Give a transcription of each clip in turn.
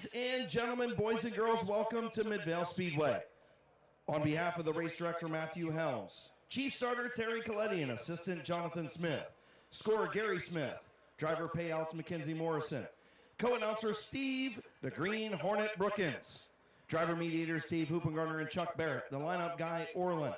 Ladies and gentlemen, boys and girls, welcome to Midvale Speedway. On behalf of the race director, Matthew Helms, Chief Starter, Terry Coletti, and Assistant, Jonathan Smith, Scorer, Gary Smith, Driver Payouts, Mackenzie Morrison, Co-announcer, Steve, the Green Hornet Brookins, Driver Mediators, Steve Hoopengarner and Chuck Barrett, the lineup guy, Orland,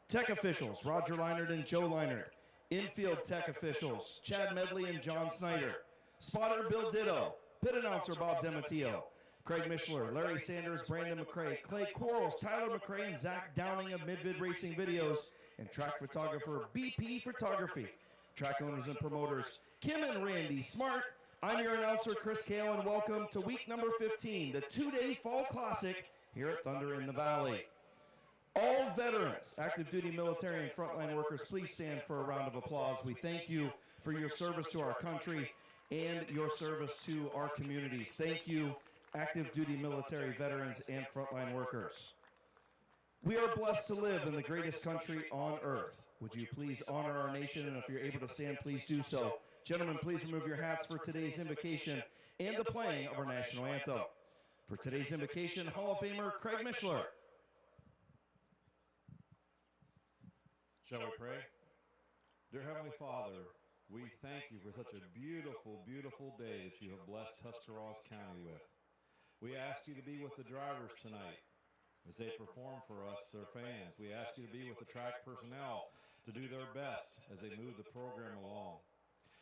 Tech officials, Roger Leinert and Joe Leinert, Infield tech officials, Chad Medley and John Snyder, Spotter, Bill Ditto, Pit announcer, Bob DeMatteo, Craig Mishler, Larry Sanders, Brandon McCrae, Clay Quarles, Tyler McCrae, and Zach Downing of Mid-Vid Racing Videos, and track photographer, BP Photography. Track owners and promoters, Kim and Randy Smart. I'm your announcer, Chris Kale, and welcome to week number 15, the two-day Fall Classic here at Thunder in the Valley. All veterans, active duty military and frontline workers, please stand for a round of applause. We thank you for your service to our country and your service to our communities. Thank you, active duty military veterans and frontline workers. We are blessed to live in the greatest country on earth. Would you please honor our nation, and if you're able to stand, please do so. Gentlemen, please remove your hats for today's invocation and the playing of our national anthem. For today's invocation, Hall of Famer Craig Mishler. Shall we pray? Dear Heavenly Father, we thank you for such a beautiful, beautiful day that you have blessed Tuscarawas County with. We ask you to be with the drivers tonight as they perform for us, their fans. We ask you to be with the track personnel to do their best as they move the program along.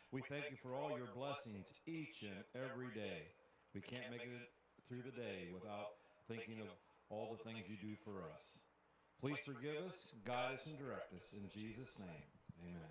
We thank you for all your blessings each and every day. We can't make it through the day without thinking of all the things you do for us. Please forgive us, guide us, and direct us. In Jesus' name, amen.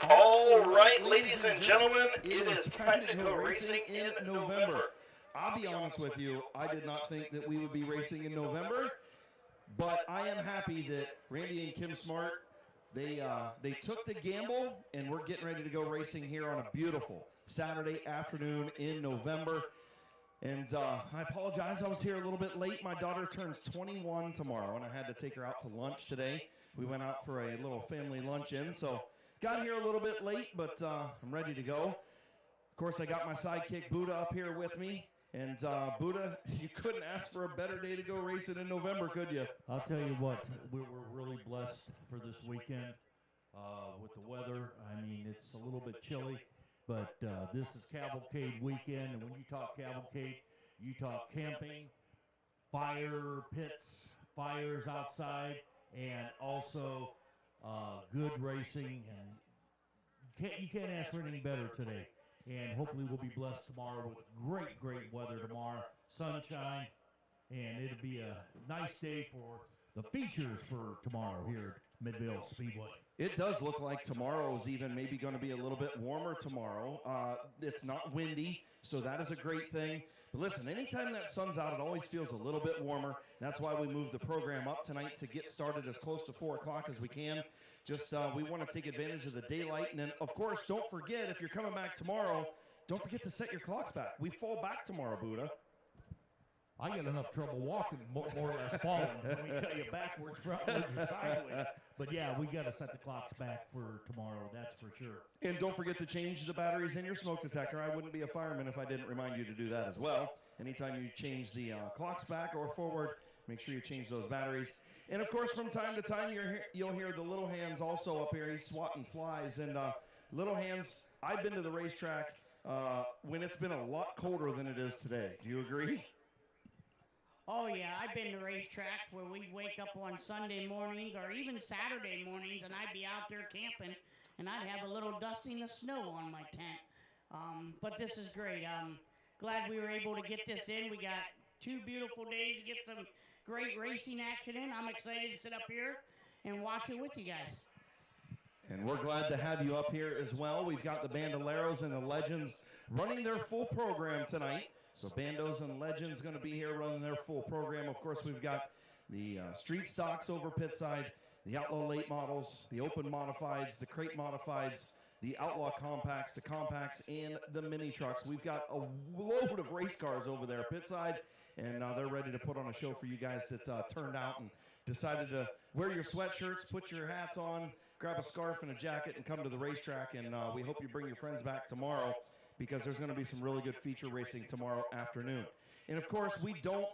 All right, ladies and gentlemen, it is time to go racing in November. I'll be honest with you, I did not think that we would be racing in November, but I am happy that Randy and Kim Smart, they took the gamble, and we're getting ready to go racing here on a beautiful Saturday afternoon in November. And I apologize, I was here a little bit late. My daughter turns 21 tomorrow, and I had to take her out to lunch today. We went out for a little family luncheon, so got here a little bit late, but I'm ready to go. Of course, I got my sidekick, Buddha, up here with me. And Buddha, you couldn't ask for a better day to go racing in November, could you? I'll tell you what, we were really blessed for this weekend with the weather. I mean, it's a little bit chilly, but this is Cavalcade weekend. And when you talk Cavalcade, you talk camping, fire pits, fires outside, and also good racing, and you can't ask for anything better today. And hopefully we'll be blessed tomorrow with great weather tomorrow, sunshine, and it'll be a nice day for the features for tomorrow here at Midvale Speedway. It does look like tomorrow is even maybe going to be a little bit warmer tomorrow. It's not windy, so that is a great thing. But listen, anytime that sun's out, it always feels a little bit warmer. That's why we moved the program up tonight to get started as close to 4 o'clock as we can. Just we want to take advantage of the daylight. And then, of course, don't forget, if you're coming back tomorrow, don't forget to set your clocks back. We fall back tomorrow, Buddha. I get enough trouble walking, more or less falling. Let me tell you, backwards, frontwards, and sideways. But yeah, we got to set the clocks back for tomorrow, that's for sure. And don't forget to change the batteries in your smoke detector. I wouldn't be a fireman if I didn't remind you to do that as well. Anytime you change the clocks back or forward, make sure you change those batteries. And of course, from time to time, you'll hear the little hands also up here. He's swatting flies. And little hands, I've been to the racetrack when it's been a lot colder than it is today. Do you agree? Oh, yeah, I've been to racetracks where we'd wake up on Sunday mornings or even Saturday mornings, and I'd be out there camping, and I'd have a little dusting of snow on my tent. But this is great. Glad we were able to get this in. We got 2 beautiful days to get some great racing action in. I'm excited to sit up here and watch it with you guys. And we're glad to have you up here as well. We've got the Bandaleros and the Legends running their full program tonight. So Bandos and Legends going to be here running their full program. Of course, we've got the street stocks over pit side, the Outlaw late models, the open modifieds, the crate modifieds, the Outlaw compacts, the compacts, and the mini trucks. We've got a load of race cars over there pit side, and they're ready to put on a show for you guys that turned out and decided to wear your sweatshirts, put your hats on, grab a scarf and a jacket, and come to the racetrack. And we hope you bring your friends back tomorrow, because there's going to be some really good feature racing tomorrow afternoon. And of course, we don't,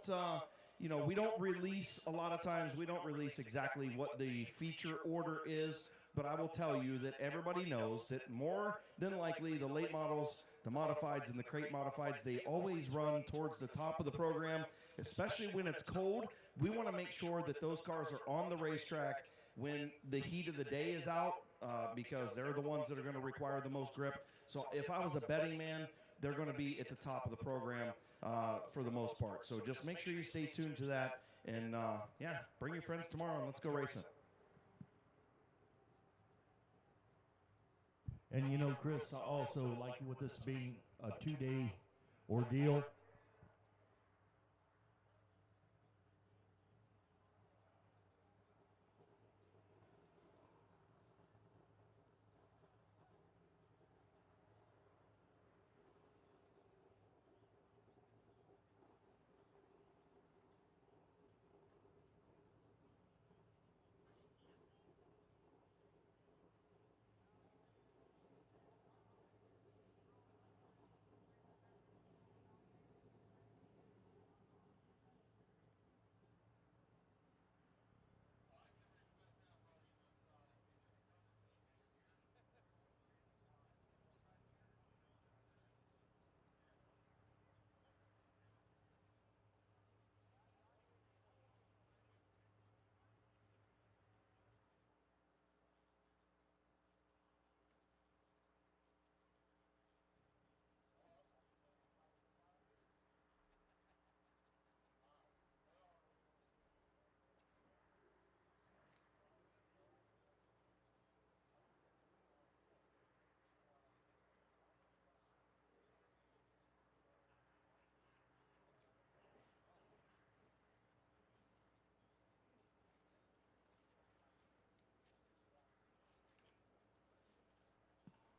we don't release, a lot of times, we don't release exactly what the feature order is, but I will tell you that everybody knows that more than likely the late models, the modifieds, and the crate modifieds, they always run towards the top of the program, especially when it's cold. We want to make sure that those cars are on the racetrack when the heat of the day is out, because they're the ones that are going to require the most grip. So if I was a betting man, they're going to be at the top of the program for the most part. So just make sure you stay tuned to that. And, yeah, bring your friends tomorrow and let's go racing. And, you know, Chris, also, like with this being a 2-day ordeal,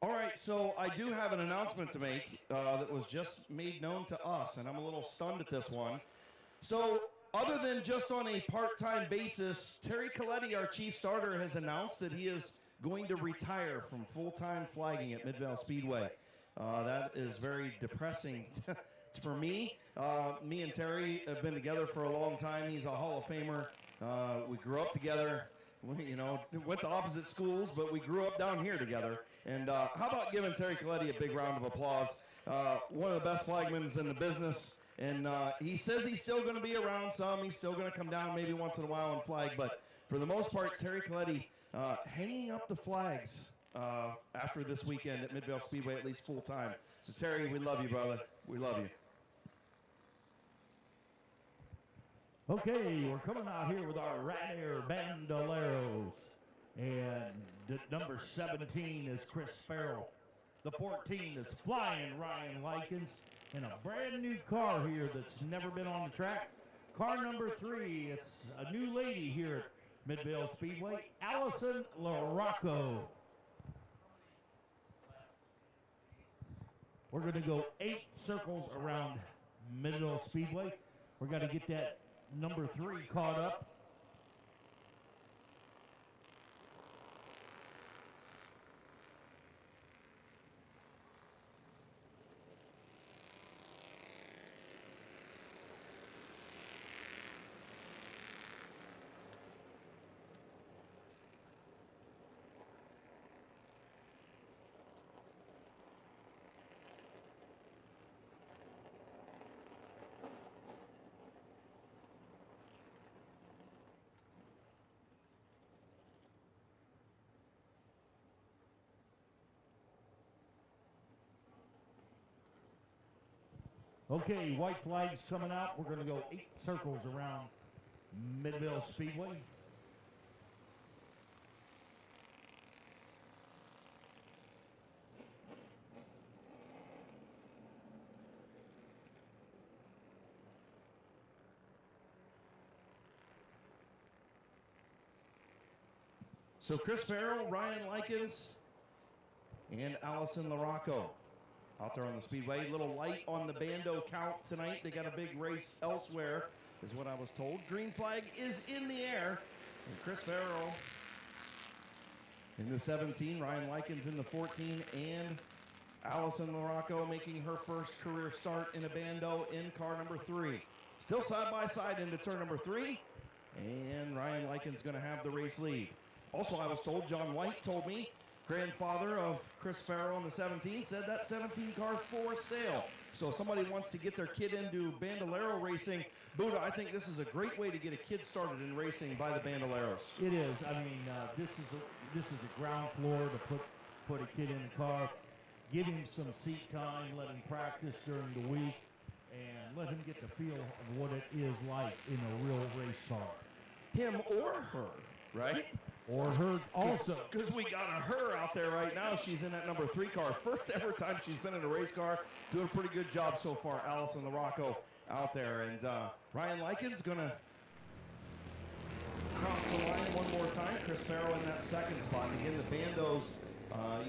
All right, so I do have an announcement to make that was just made known to us, and I'm a little stunned at this one. So other than just on a part-time basis, Terry Coletti, our chief starter, has announced that he is going to retire from full-time flagging at Midvale Speedway. That is very depressing for me. Me and Terry have been together for a long time. He's a Hall of Famer. We grew up together. We, went to opposite schools, but we grew up down here together. And how about giving Terry Coletti a big round of applause? One of the best flagmen in the business. And he says he's still going to be around some. He's still going to come down maybe once in a while and flag. But for the most part, Terry Coletti hanging up the flags after this weekend at Midvale Speedway, at least full time. So, Terry, we love you, brother. We love you. Okay, we're coming out here with our Rat Air Bandaleros. And number 17 is Chris Farrell. The 14 is Flying Ryan Likens. And a brand new car here that's never been on the track. Car number 3, it's a new lady here at Midvale Speedway, Allison LaRocco. We're going to go 8 circles around Midvale Speedway. We're got to get that number 3 caught up. Okay, white flag's coming out. We're going to go 8 circles around Midvale Speedway. So Chris Farrell, Ryan Likens, and Allison LaRocco out there on the speedway. A little light on the bando count tonight. They got a big race elsewhere, is what I was told. Green flag is in the air. And Chris Farrell in the 17, Ryan Likens in the 14, and Allison LaRocco making her first career start in a bando in car number 3. Still side by side into turn number 3, and Ryan Likens going to have the race lead. Also, I was told, John White told me, grandfather of Chris Farrell in the 17, said that 17 car for sale. So if somebody wants to get their kid into Bandalero racing, Buddha, I think this is a great way to get a kid started in racing by the Bandaleros. It is. I mean, this is the ground floor to put a kid in the car, give him some seat time, let him practice during the week, and let him get the feel of what it is like in a real race car. Him or her, right? Or her also. Because we got a her out there right now. She's in that number 3 car. First ever time she's been in a race car. Doing a pretty good job so far. Allison LaRocco out there. And Ryan Likens going to cross the line one more time. Chris Farrell in that second spot. And again, the bandos,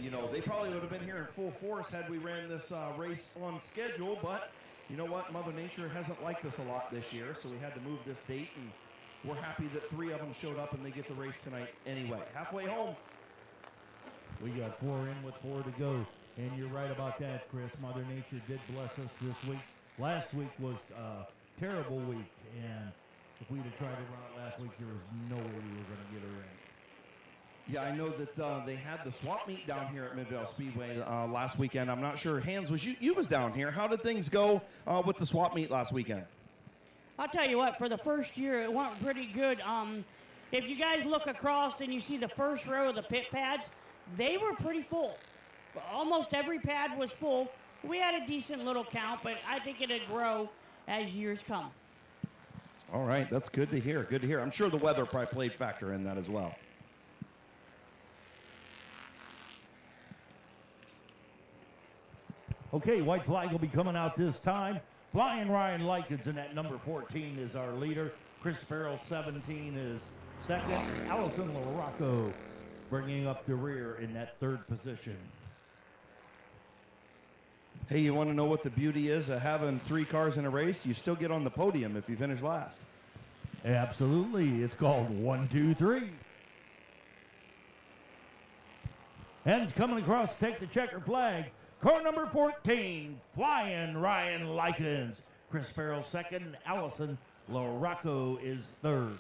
you know, they probably would have been here in full force had we ran this race on schedule. But you know what? Mother Nature hasn't liked us a lot this year. So we had to move this date, and we're happy that 3 of them showed up and they get the race tonight anyway. Halfway home. We got 4 in with 4 to go. And you're right about that, Chris. Mother Nature did bless us this week. Last week was a terrible week. And if we'd have tried to run it last week, there was no way we were going to get her in. Yeah, I know that they had the swap meet down here at Midvale Speedway last weekend. I'm not sure. Hans, was you was down here. How did things go with the swap meet last weekend? I'll tell you what, for the first year, it went pretty good. If you guys look across and you see the first row of the pit pads, they were pretty full. Almost every pad was full. We had a decent little count, but I think it'll grow as years come. All right, that's good to hear. Good to hear. I'm sure the weather probably played factor in that as well. Okay, white flag will be coming out this time. Flying Ryan Likens in that number 14 is our leader. Chris Farrell, 17, is second. Allison LaRocco bringing up the rear in that 3rd position. Hey, you want to know what the beauty is of having 3 cars in a race? You still get on the podium if you finish last. Absolutely. It's called 1, 2, 3. And coming across to take the checker flag, car number 14, Flying Ryan Likens. Chris Farrell second, Allison LaRocco is 3rd.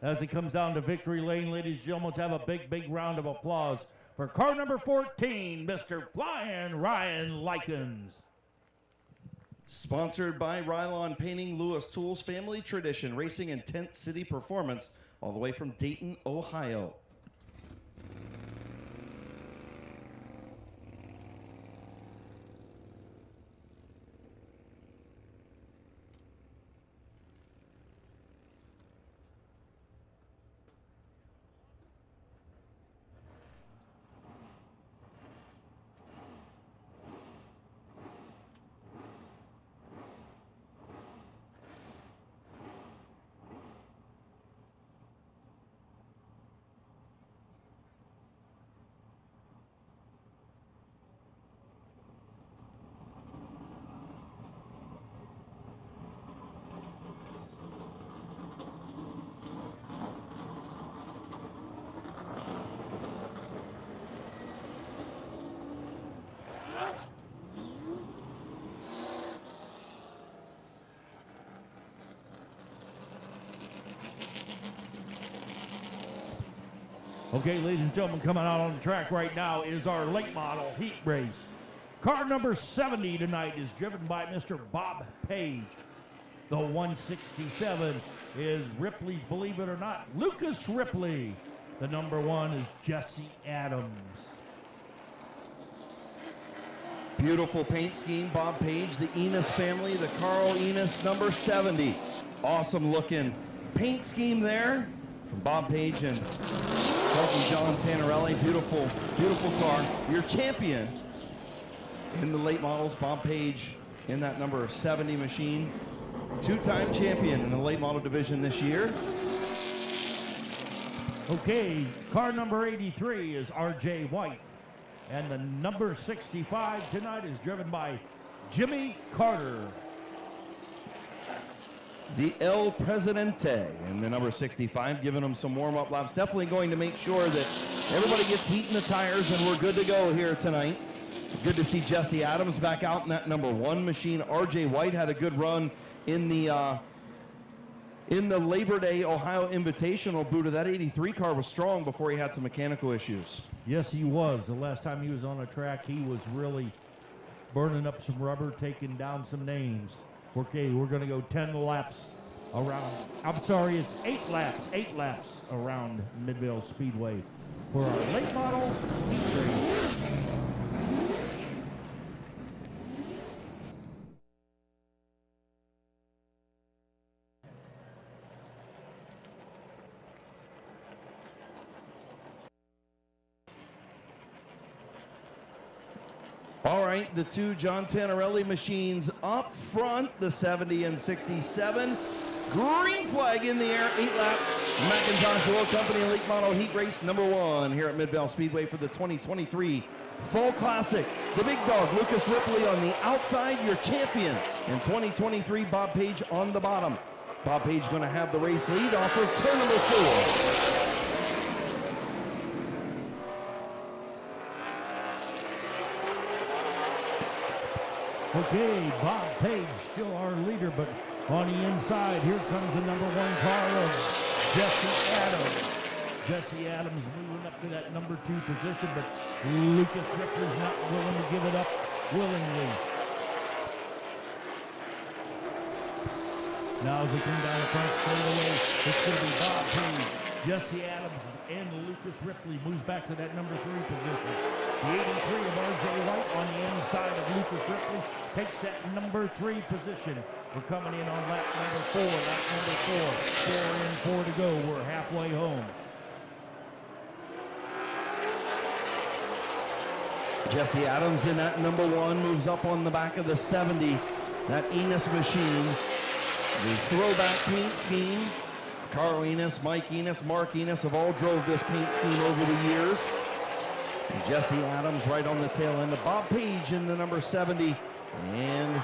As it comes down to victory lane, ladies and gentlemen, let's have a big, big round of applause for car number 14, Mr. Flying Ryan Likens. Sponsored by Rylon Painting, Lewis Tools, Family Tradition, Racing and Tent City Performance, all the way from Dayton, Ohio. Okay, ladies and gentlemen, coming out on the track right now is our late model heat race. Car number 70 tonight is driven by Mr. Bob Page. The 167 is Ripley's, believe it or not, Lucas Ripley. The number 1 is Jesse Adams. Beautiful paint scheme, Bob Page, the Enos family, the Carl Enos number 70. Awesome looking paint scheme there from Bob Page and John Tannerelli. Beautiful, beautiful car. Your champion in the late models, Bob Page in that number 70 machine. Two-time champion in the late model division this year. Okay, car number 83 is R.J. White. And the number 65 tonight is driven by Jimmy Carter. The El Presidente in the number 65, giving them some warm-up laps. Definitely going to make sure that everybody gets heat in the tires and we're good to go here tonight. Good to see Jesse Adams back out in that number 1 machine. R.J. White had a good run in the Labor Day Ohio Invitational. Buddha, that 83 car was strong before he had some mechanical issues. Yes, he was. The last time he was on the track, he was really burning up some rubber, taking down some names. Okay, we're going to go 10 laps around. I'm sorry, it's 8 laps around Midvale Speedway for our late model heat race. All right, the 2 John Tannerelli machines up front, the 70 and 67. Green flag in the air, 8-lap McIntosh Oil Company late model heat race number 1 here at Midvale Speedway for the 2023 Fall Classic. The big dog, Lucas Ripley on the outside, your champion in 2023, Bob Page on the bottom. Bob Page going to have the race lead off of turn number 4. Okay, Bob Page still our leader, but on the inside, here comes the number 1 car of Jesse Adams. Jesse Adams moving up to that number 2 position, but Lucas Ripley's not willing to give it up willingly. Now as they come down the front straightaway, it's going to be Bob Page, Jesse Adams, and Lucas Ripley moves back to that number 3 position. The 83 of R.J. White on the inside of Lucas Ripley takes that number 3 position. We're coming in on lap number 4, lap number 4. 4 in, 4 to go. We're halfway home. Jesse Adams in that number 1 moves up on the back of the 70. That Enos machine. The throwback paint scheme. Carl Enos, Mike Enos, Mark Enos have all drove this paint scheme over the years. And Jesse Adams right on the tail end of Bob Page in the number 70. And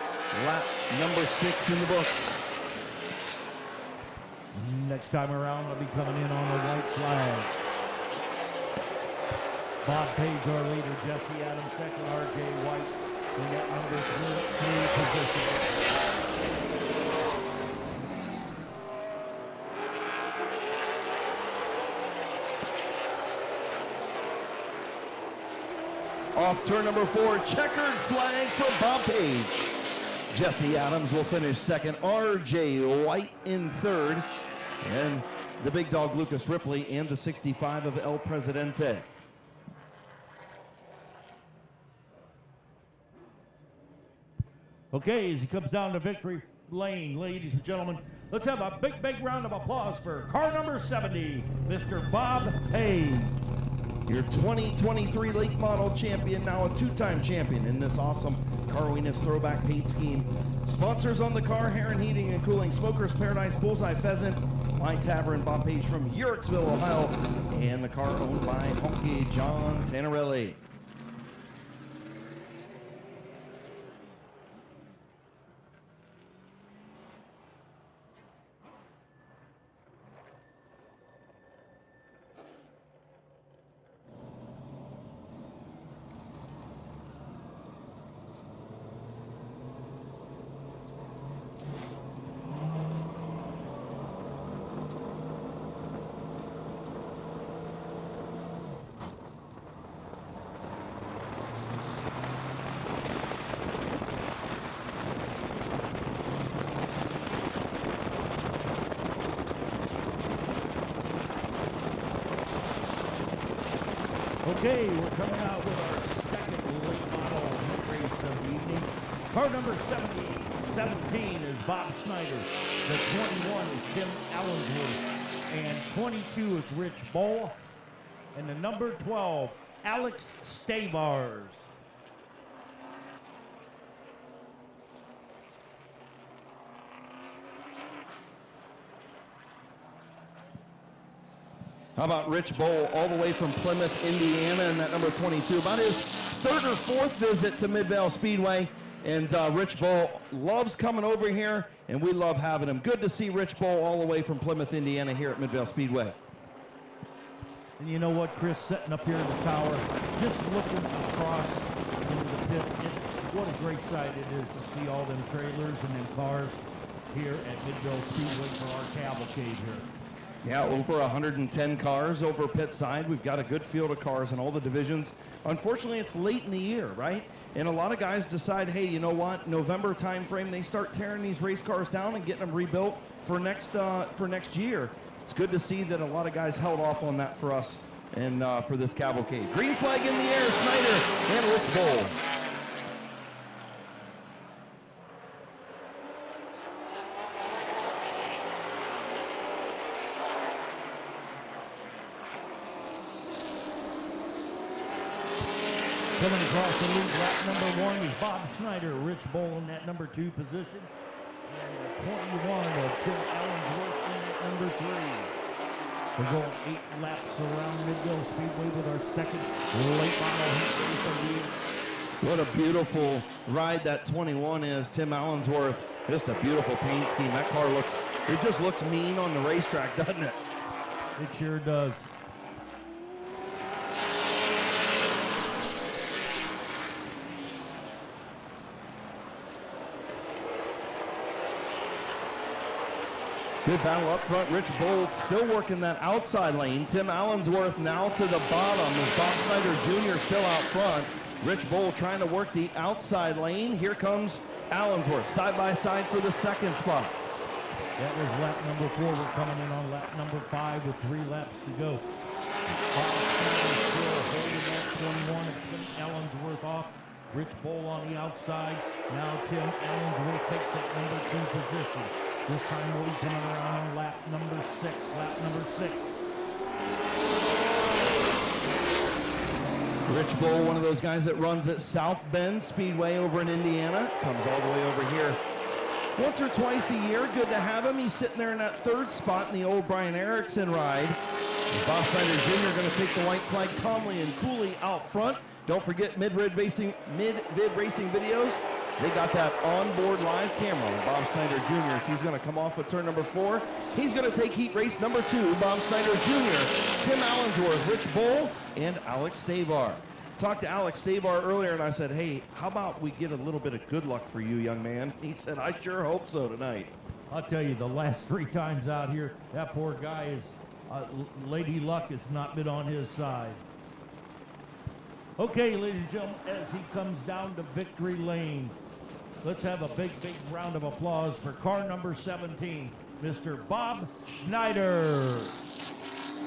lap number 6 in the books. Next time around, they'll be coming in on a white flag. Bob Page, our leader. Jesse Adams, second. R.J. White in that number 3 position. Off turn number 4, checkered flag for Bob Page. Jesse Adams will finish second. R.J. White in third. And the big dog Lucas Ripley and the 65 of El Presidente. Okay, as he comes down to victory lane, ladies and gentlemen, let's have a big, big round of applause for car number 70, Mr. Bob Page. Your 2023 late model champion, now a 2-time champion in this awesome Carl Enos throwback paint scheme. Sponsors on the car, Heron Heating and Cooling, Smokers Paradise, Bullseye Pheasant, My Tavern, Bob Page from Uricksville, Ohio, and the car owned by Honky John Tannerelli. Okay, we're coming out with our second late model heat race of the evening. Car number 17 is Bob Schneider. The 21 is Tim Allensworth. And 22 is Rich Bull. And the number 12, Alex Stavars. How about Rich Bull all the way from Plymouth, Indiana, and that number 22? About his third or fourth visit to Midvale Speedway. And Rich Bull loves coming over here, and we love having him. Good to see Rich Bull all the way from Plymouth, Indiana here at Midvale Speedway. And you know what, Chris, sitting up here in the tower, just looking across into the pits, what a great sight it is to see all them trailers and them cars here at Midvale Speedway for our cavalcade here. Yeah, over 110 cars over pit side. We've got a good field of cars in all the divisions. Unfortunately, it's late in the year, right? And a lot of guys decide, hey, you know what? November time frame, they start tearing these race cars down and getting them rebuilt for next year. It's good to see that a lot of guys held off on that for us and for this cavalcade. Green flag in the air, Snyder and Rich Bull. Coming across the lead, lap number 1 is Bob Schneider. Rich Bull in that number 2 position. And the 21 of Tim Allensworth in that number 3. We're going 8 laps around Midvale Speedway with our second late model heat race of the year. What a beautiful ride that 21 is, Tim Allensworth. Just a beautiful paint scheme. That car it just looks mean on the racetrack, doesn't it? It sure does. Good battle up front. Rich Bull still working that outside lane. Tim Allensworth now to the bottom as Bob Snyder Jr. still out front. Rich Bull trying to work the outside lane. Here comes Allensworth side by side for the second spot. That was lap number 4. We're coming in on lap number 5 with 3 laps to go. Bob Snyder still holding that 21 of Tim Allensworth off. Rich Bull on the outside. Now Tim Allensworth takes that number 2 position. This time we'll be coming around on lap number 6. Rich Bull, one of those guys that runs at South Bend Speedway over in Indiana, comes all the way over here once or twice a year. Good to have him. He's sitting there in that 3rd spot in the old Brian Erickson ride. And Bob Snyder Jr. going to take the white flag calmly and coolly out front. Don't forget Mid-Vid Racing videos. They got that onboard live camera on Bob Snyder Jr. So he's going to come off with turn number 4. He's going to take heat race number 2. Bob Snyder Jr., Tim Allensworth, Rich Bull, and Alex Stavar. Talked to Alex Stavar earlier, and I said, hey, how about we get a little bit of good luck for you, young man? He said, I sure hope so tonight. I'll tell you, the last 3 times out here, that poor guy is, Lady Luck has not been on his side. Okay, ladies and gentlemen, as he comes down to victory lane, let's have a big round of applause for car number 17, Mr. Bob Schneider.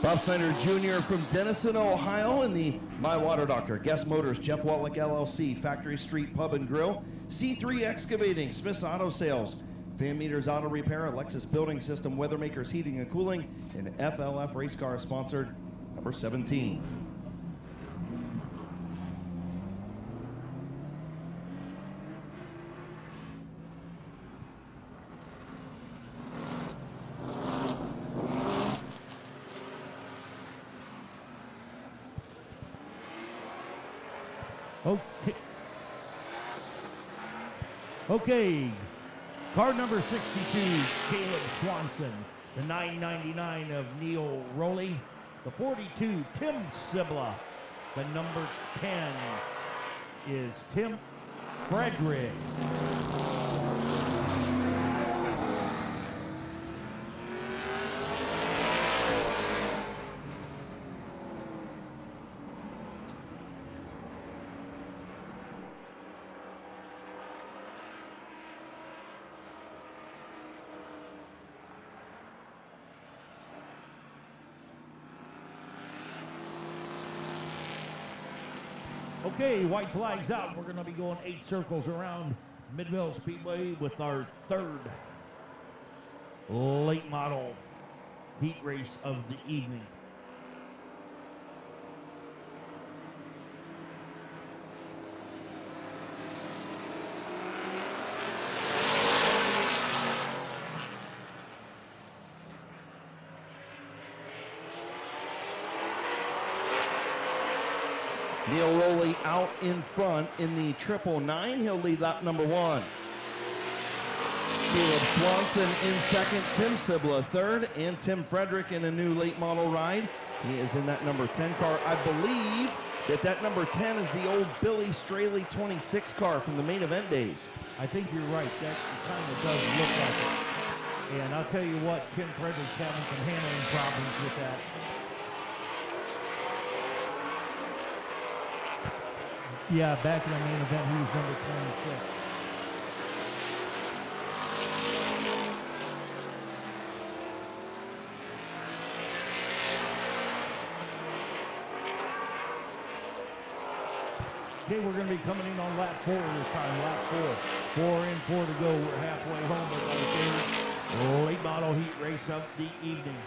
Bob Snyder Jr. from Denison, Ohio, in the My Water Doctor, Guest Motors, Jeff Wallach LLC, Factory Street Pub and Grill, C3 Excavating, Smith's Auto Sales, Van Meters Auto Repair, Alexis Building System, Weathermakers Heating and Cooling, and FLF Race Car sponsored number 17. Okay, car number 62, Caleb Swanson. The 999 of Neil Rowley. The 42, Tim Sibla. The number 10 is Tim Frederick. Okay, white flag's out. We're going to be going 8 circles around Midvale Speedway with our third late model heat race of the evening. Neil Rowley out in front in the 999. He'll lead lap number 1. Caleb Swanson in second, Tim Sibla third, and Tim Frederick in a new late model ride. He is in that number 10 car. I believe that number 10 is the old Billy Straley 26 car from the main event days. I think you're right. That kind of does look like it. And I'll tell you what, Tim Frederick's having some handling problems with that. Yeah, back in the main event, he was number 26. Okay, we're going to be coming in on lap 4 this time, lap 4. 4 in, 4 to go. We're halfway home with our favorite late model heat race of the evening.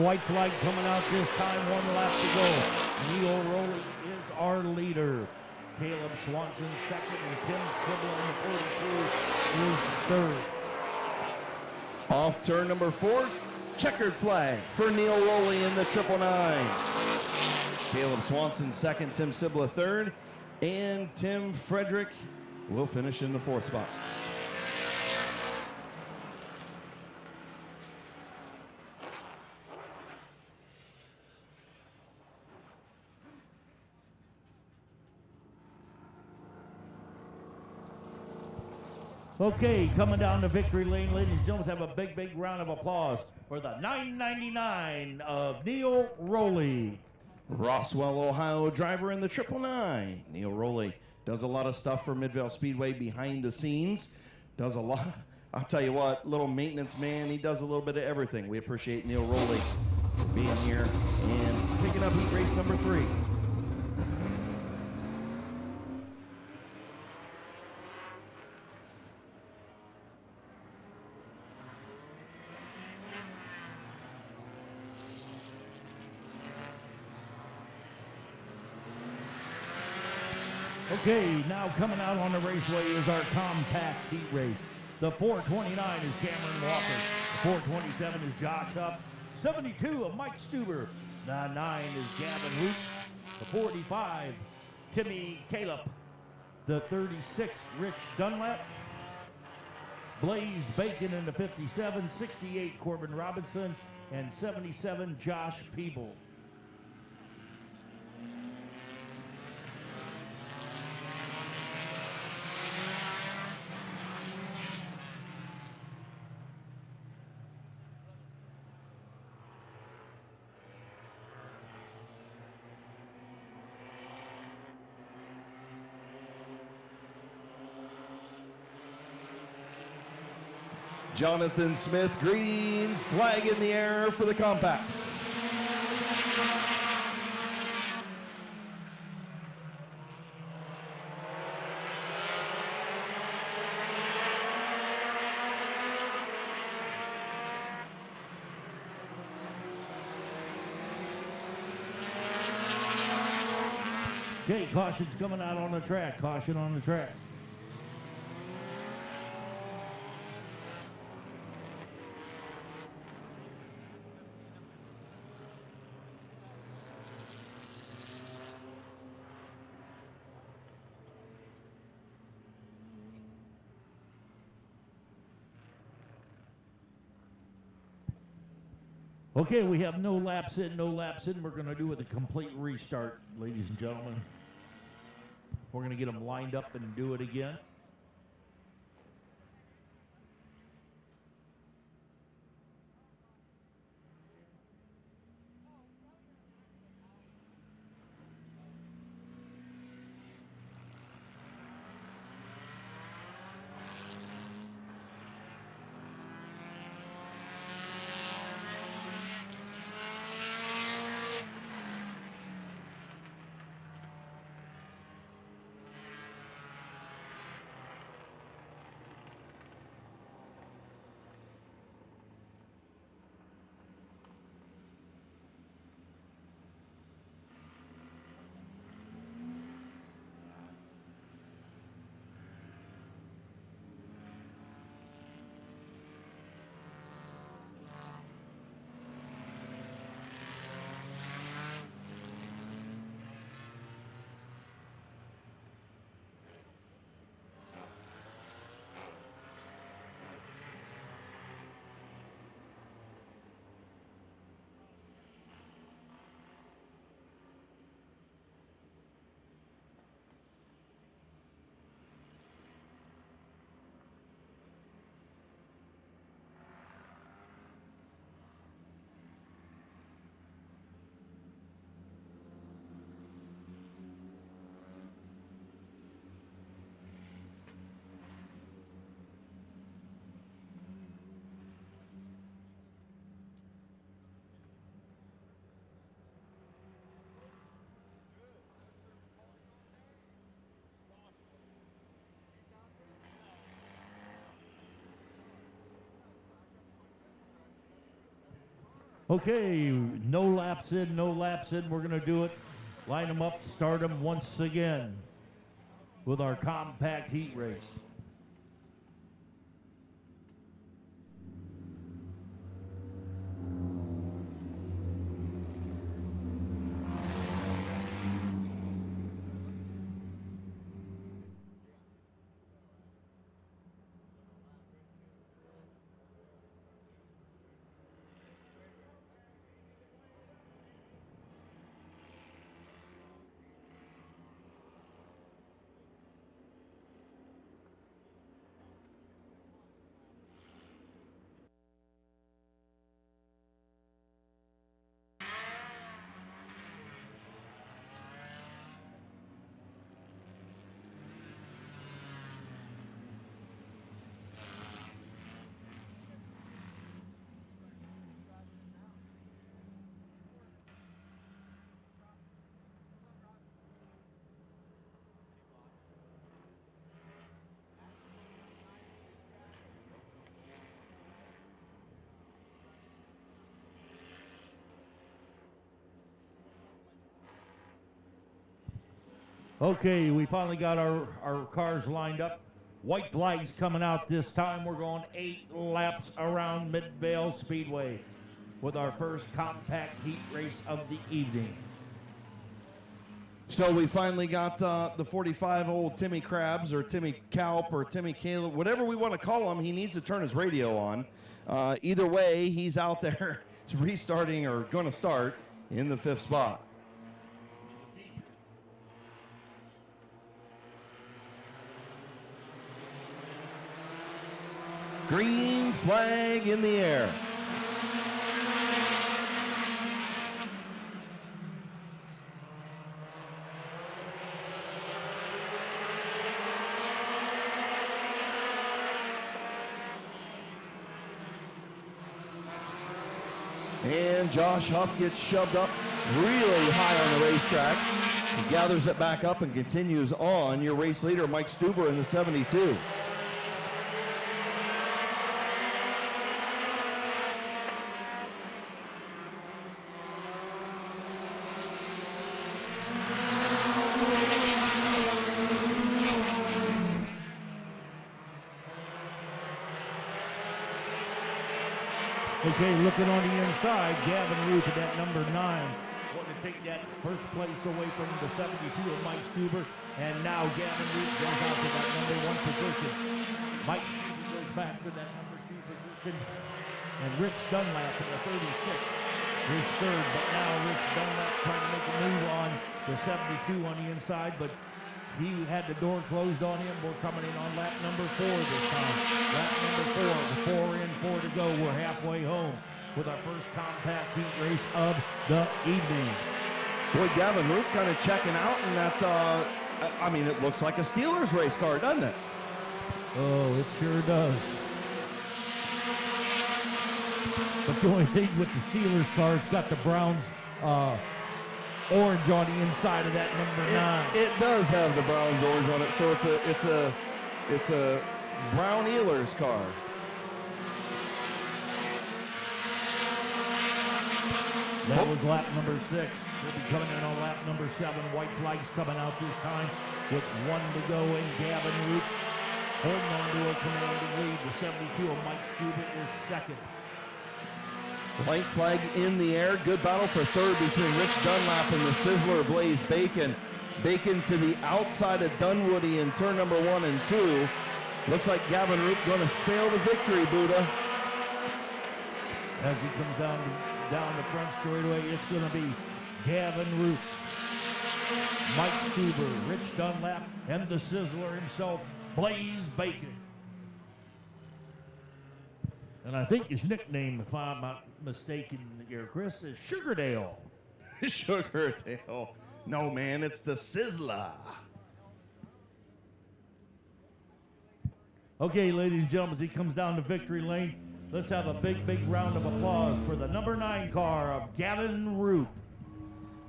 White flag coming out this time, 1 lap to go. Neil Rowley is our leader. Caleb Swanson second, and Tim Sibla in the 42 is third. Off turn number 4, checkered flag for Neil Rowley in the 999. Caleb Swanson second, Tim Sibla third, and Tim Frederick will finish in the 4th spot. Okay, coming down to victory lane, ladies and gentlemen, have a big round of applause for the 999 of Neil Rowley. Roswell, Ohio driver in the 999. Neil Rowley does a lot of stuff for Midvale Speedway behind the scenes. Does a lot. I'll tell you what, little maintenance man. He does a little bit of everything. We appreciate Neil Rowley being here and picking up heat race number 3. Okay, now coming out on the raceway is our compact heat race. The 429 is Cameron Walker. The 427 is Josh Hupp. 72 of Mike Stuber. The 9 is Gavin Root. The 45, Timmy Caleb. The 36, Rich Dunlap. Blaze Bacon in the 57, 68, Corbin Robinson, and 77, Josh Peeble. Jonathan Smith, green flag in the air for the compacts. Okay, caution's coming out on the track. Caution on the track. Okay, we have no laps in, no laps in. We're going to do it a complete restart, ladies and gentlemen. We're going to get them lined up and do it again. Okay, no laps in, no laps in. We're going to do it. Line them up, start them once again with our compact heat race. Okay, we finally got our cars lined up. White flags coming out this time. We're going 8 laps around Midvale Speedway with our first compact heat race of the evening. So we finally got the 45-old Timmy Krabs or Timmy Kalp or Timmy Caleb, whatever we want to call him. He needs to turn his radio on. Either way, he's out there restarting or going to start in the 5th spot. Green flag in the air. And Josh Huff gets shoved up really high on the racetrack. He gathers it back up and continues on. Your race leader, Mike Stuber, in the 72. Okay, looking on the inside, Gavin Root at that number 9. Wanting to take that first place away from the 72 of Mike Stuber. And now Gavin Root goes out to that number 1 position. Mike Stuber goes back to that number 2 position. And Rich Dunlap in the 36. his third, but now Rich Dunlap trying to make a move on the 72 on the inside, but he had the door closed on him. We're coming in on lap number 4 this time. Lap number 4, 4 in, 4 to go. We're halfway home with our first compact heat race of the evening. Boy, Gavin Root kind of checking out in that, I mean, it looks like a Steelers race car, doesn't it? Oh, it sure does. But the only thing with the Steelers car, it's got the Browns orange on the inside of that number 9. It does have the Browns orange on it, so it's a Brown Ealers car. That was lap number 6. We'll be coming in on lap number 7. White flags coming out this time with 1 to go, and Gavin Root holding on to a commanding lead. The 72 of Mike Stuber is second. White flag in the air. Good battle for third between Rich Dunlap and the Sizzler Blaze Bacon. Bacon to the outside of Dunwoody in turn number 1 and 2. Looks like Gavin Root going to sail to victory, Buddha. As he comes down the front straightaway, it's going to be Gavin Root, Mike Stuber, Rich Dunlap, and the Sizzler himself, Blaze Bacon. And I think his nickname, if I'm not mistaken here, Chris, is Sugardale. Sugardale. No, man, it's the Sizzler. Okay, ladies and gentlemen, as he comes down the victory lane, let's have a big, big round of applause for the number 9 car of Gavin Root.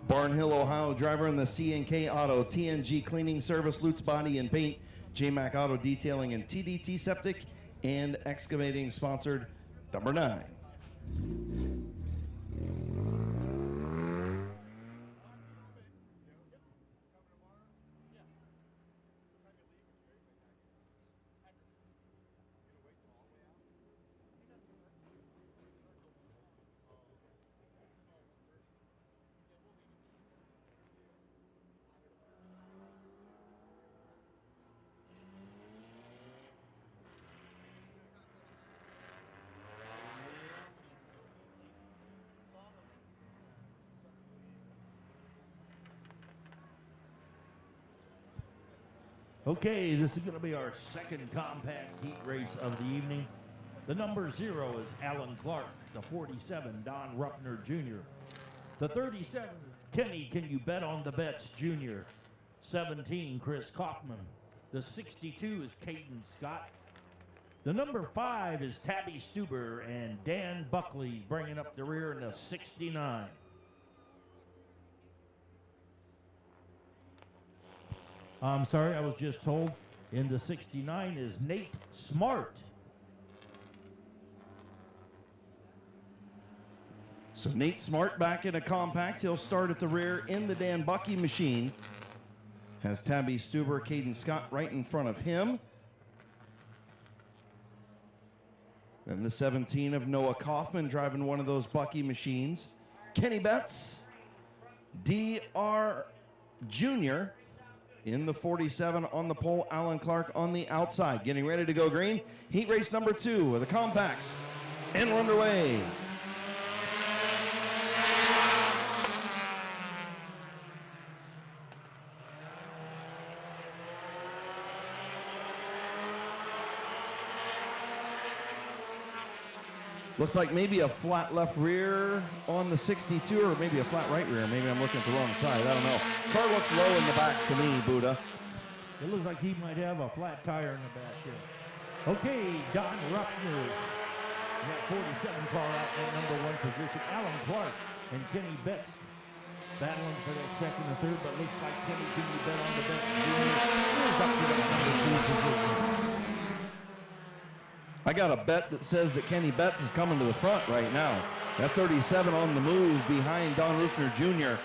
Barnhill, Ohio driver in the C&K Auto, TNG Cleaning Service, Lutz Body and Paint, J-Mac Auto Detailing, and TDT Septic and Excavating sponsored number 9. Okay, this is going to be our second compact heat race of the evening. The number 0 is Alan Clark. The 47, Don Ruffner Jr. The 37 is Kenny Can You Bet on the Bets Jr. 17, Chris Kaufman. The 62 is Caden Scott. The number 5 is Tabby Stuber, and Dan Buckley bringing up the rear in the 69. I'm sorry, I was just told in the 69 is Nate Smart. So Nate Smart back in a compact. He'll start at the rear in the Dan Bucky machine. Has Tabby Stuber, Caden Scott right in front of him. Then the 17 of Noah Kaufman driving one of those Bucky machines. Kenny Betts, DR Jr. in the 47 on the pole. Alan Clark on the outside. Getting ready to go green. Heat race number 2 of the compacts. And we're underway. Looks like maybe a flat left rear on the 62, or maybe a flat right rear. Maybe I'm looking at the wrong side. I don't know. Car looks low in the back to me, Buddha. It looks like he might have a flat tire in the back there. Okay, Don Ruffner. That 47 car out in number 1 position. Alan Clark and Kenny Betts battling for that second and third, but looks like Kenny Can You Bet on the Bets Jr. up to that number 2 position. I got a bet that says that Kenny Betts is coming to the front right now. That 37 on the move behind Don Ruffner Jr.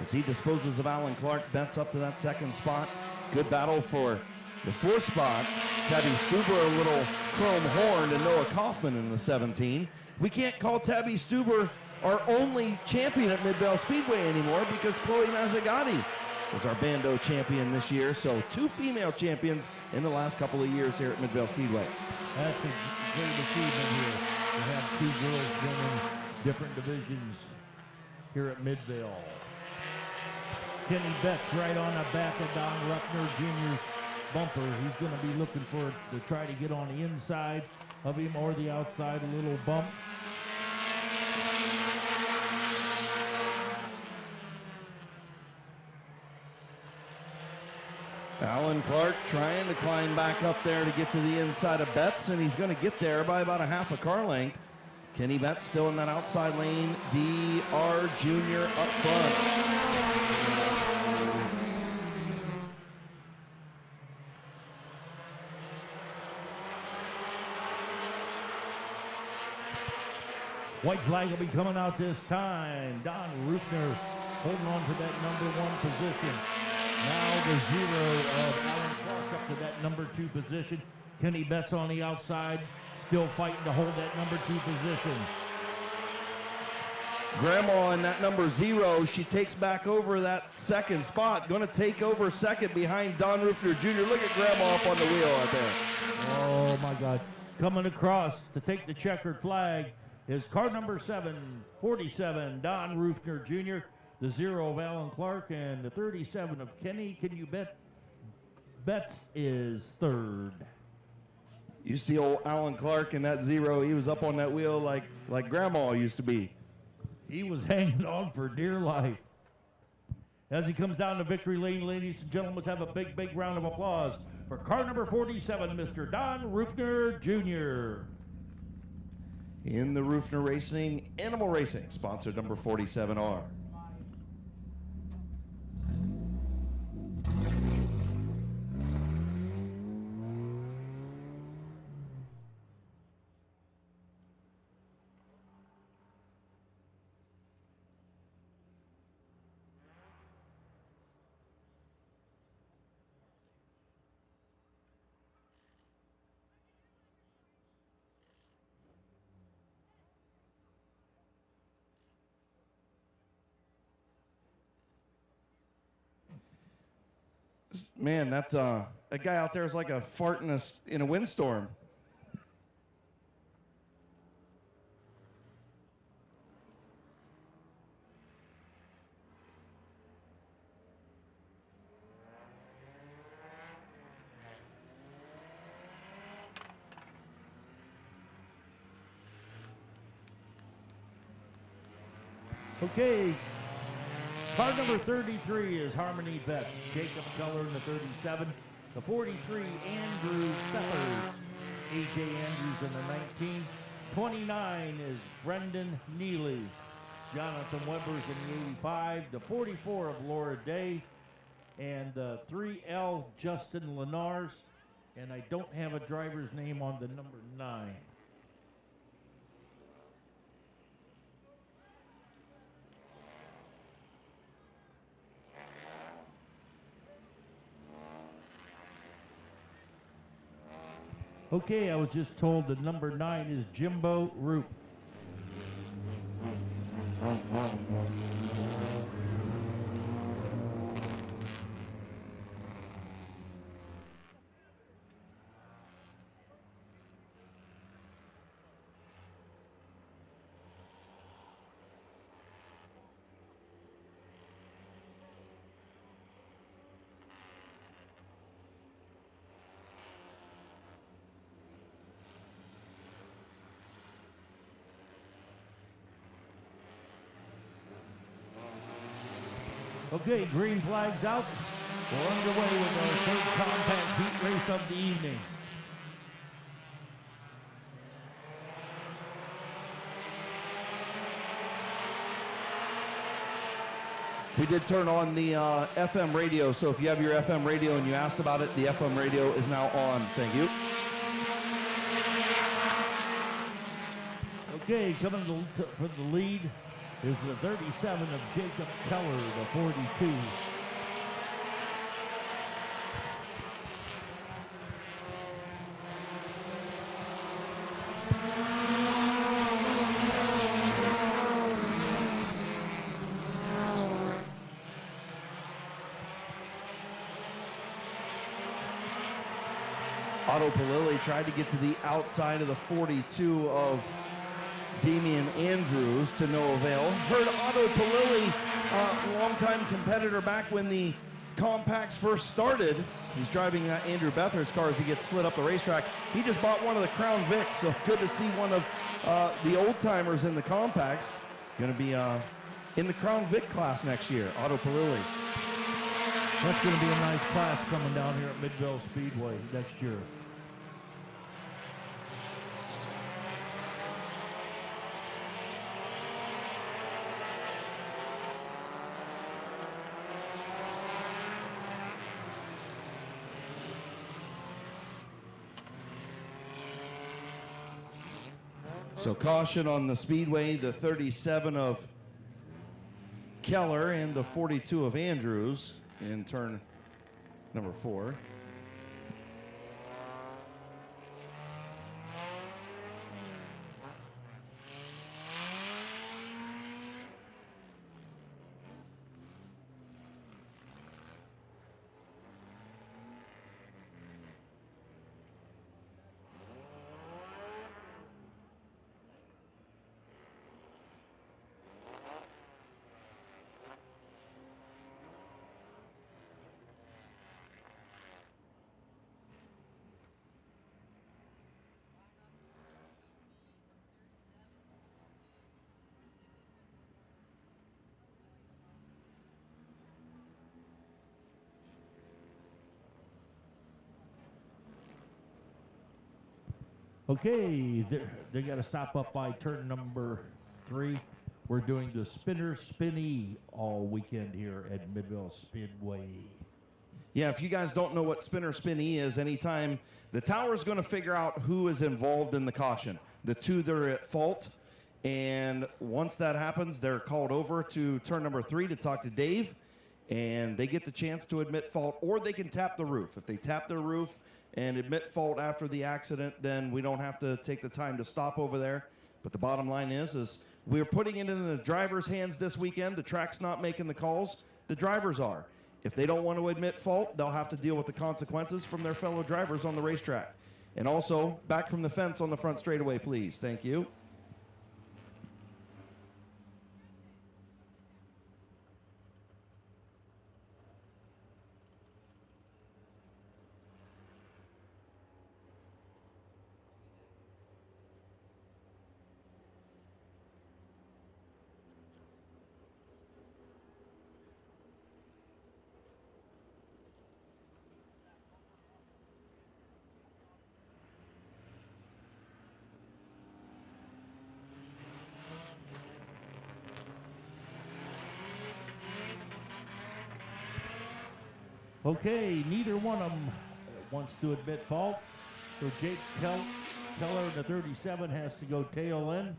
as he disposes of Alan Clark. Betts up to that second spot. Good battle for the 4th spot. Tabby Stuber a little chrome horned, and Noah Kaufman in the 17. We can't call Tabby Stuber our only champion at Midvale Speedway anymore because Chloe Mazzagatti was our Bando champion this year. So 2 female champions in the last couple of years here at Midvale Speedway. That's a great achievement here to have 2 girls winning different divisions here at Midvale. Kenny Betts right on the back of Don Ruffner Jr.'s bumper. He's going to be looking for to try to get on the inside of him or the outside, a little bump. Alan Clark trying to climb back up there to get to the inside of Betts, and he's going to get there by about a half a car length. Kenny Betts still in that outside lane. DR Jr. up front. White flag will be coming out this time. Don Ruffner holding on to that number 1 position. Now the 0 of Alan Clark up to that number 2 position. Kenny Betts on the outside, still fighting to hold that number 2 position. Grandma in that number 0, she takes back over that second spot. Going to take over second behind Don Ruffner Jr. Look at Grandma up on the wheel out there. Oh my God. Coming across to take the checkered flag is car number 47, Don Ruffner Jr., the 0 of Alan Clark, and the 37 of Kenny. Can you bet? Betts is 3rd. You see old Alan Clark in that 0. He was up on that wheel like Grandma used to be. He was hanging on for dear life. As he comes down to victory lane, ladies and gentlemen, let's have a big, big round of applause for car number 47, Mr. Don Ruffner Jr. In the Ruffner Racing, Animal Racing, sponsored number 47R. Man, that guy out there is like a fart in a windstorm. Okay. Car number 33 is Harmony Betts. Jacob Keller in the 37. The 43, Andrew Steppers. A.J. Andrews in the 19. 29 is Brendan Neely. Jonathan Weber's in the 85. The 44 of Laura Day. And the 3L, Justin Lenars. And I don't have a driver's name on the number 9. Okay, I was just told the number 9 is Jimbo Roop. Okay, green flag's out. We're underway with our third compact heat race of the evening. We did turn on the FM radio, so if you have your FM radio and you asked about it, the FM radio is now on. Thank you. Okay, coming for the lead is the 37 of Jacob Keller, the 42. Otto Palilli tried to get to the outside of the 42 of Damian Andrews to no avail. Heard Otto Palilli, longtime competitor back when the compacts first started. He's driving that Andrew Beathard's car as he gets slid up the racetrack. He just bought one of the Crown Vics, so good to see one of the old timers in the compacts. Going to be in the Crown Vic class next year, Otto Palilli. That's going to be a nice class coming down here at Midvale Speedway next year. So caution on the Speedway, the 37 of Keller and the 42 of Andrews in turn number 4. Okay, they got to stop up by turn number 3. We're doing the Spinner Spinny all weekend here at Midvale Speedway. Yeah, if you guys don't know what Spinner Spinny is, anytime the tower is going to figure out who is involved in the caution, the two that are at fault, and once that happens, they're called over to turn number 3 to talk to Dave, and they get the chance to admit fault, or they can tap the roof. If they tap their roof and admit fault after the accident, then we don't have to take the time to stop over there. But the bottom line is we're putting it in the driver's hands this weekend. The track's not making the calls. The drivers are. If they don't want to admit fault, they'll have to deal with the consequences from their fellow drivers on the racetrack. And also, back from the fence on the front straightaway, please. Thank you. Okay, neither one of them wants to admit fault. So Jake Keller in the 37 has to go tail in.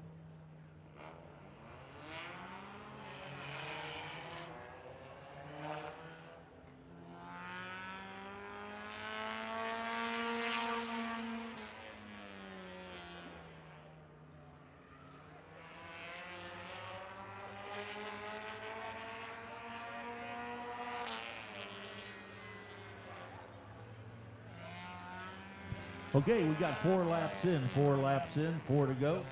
Okay, we got 4 laps in, 4 to go.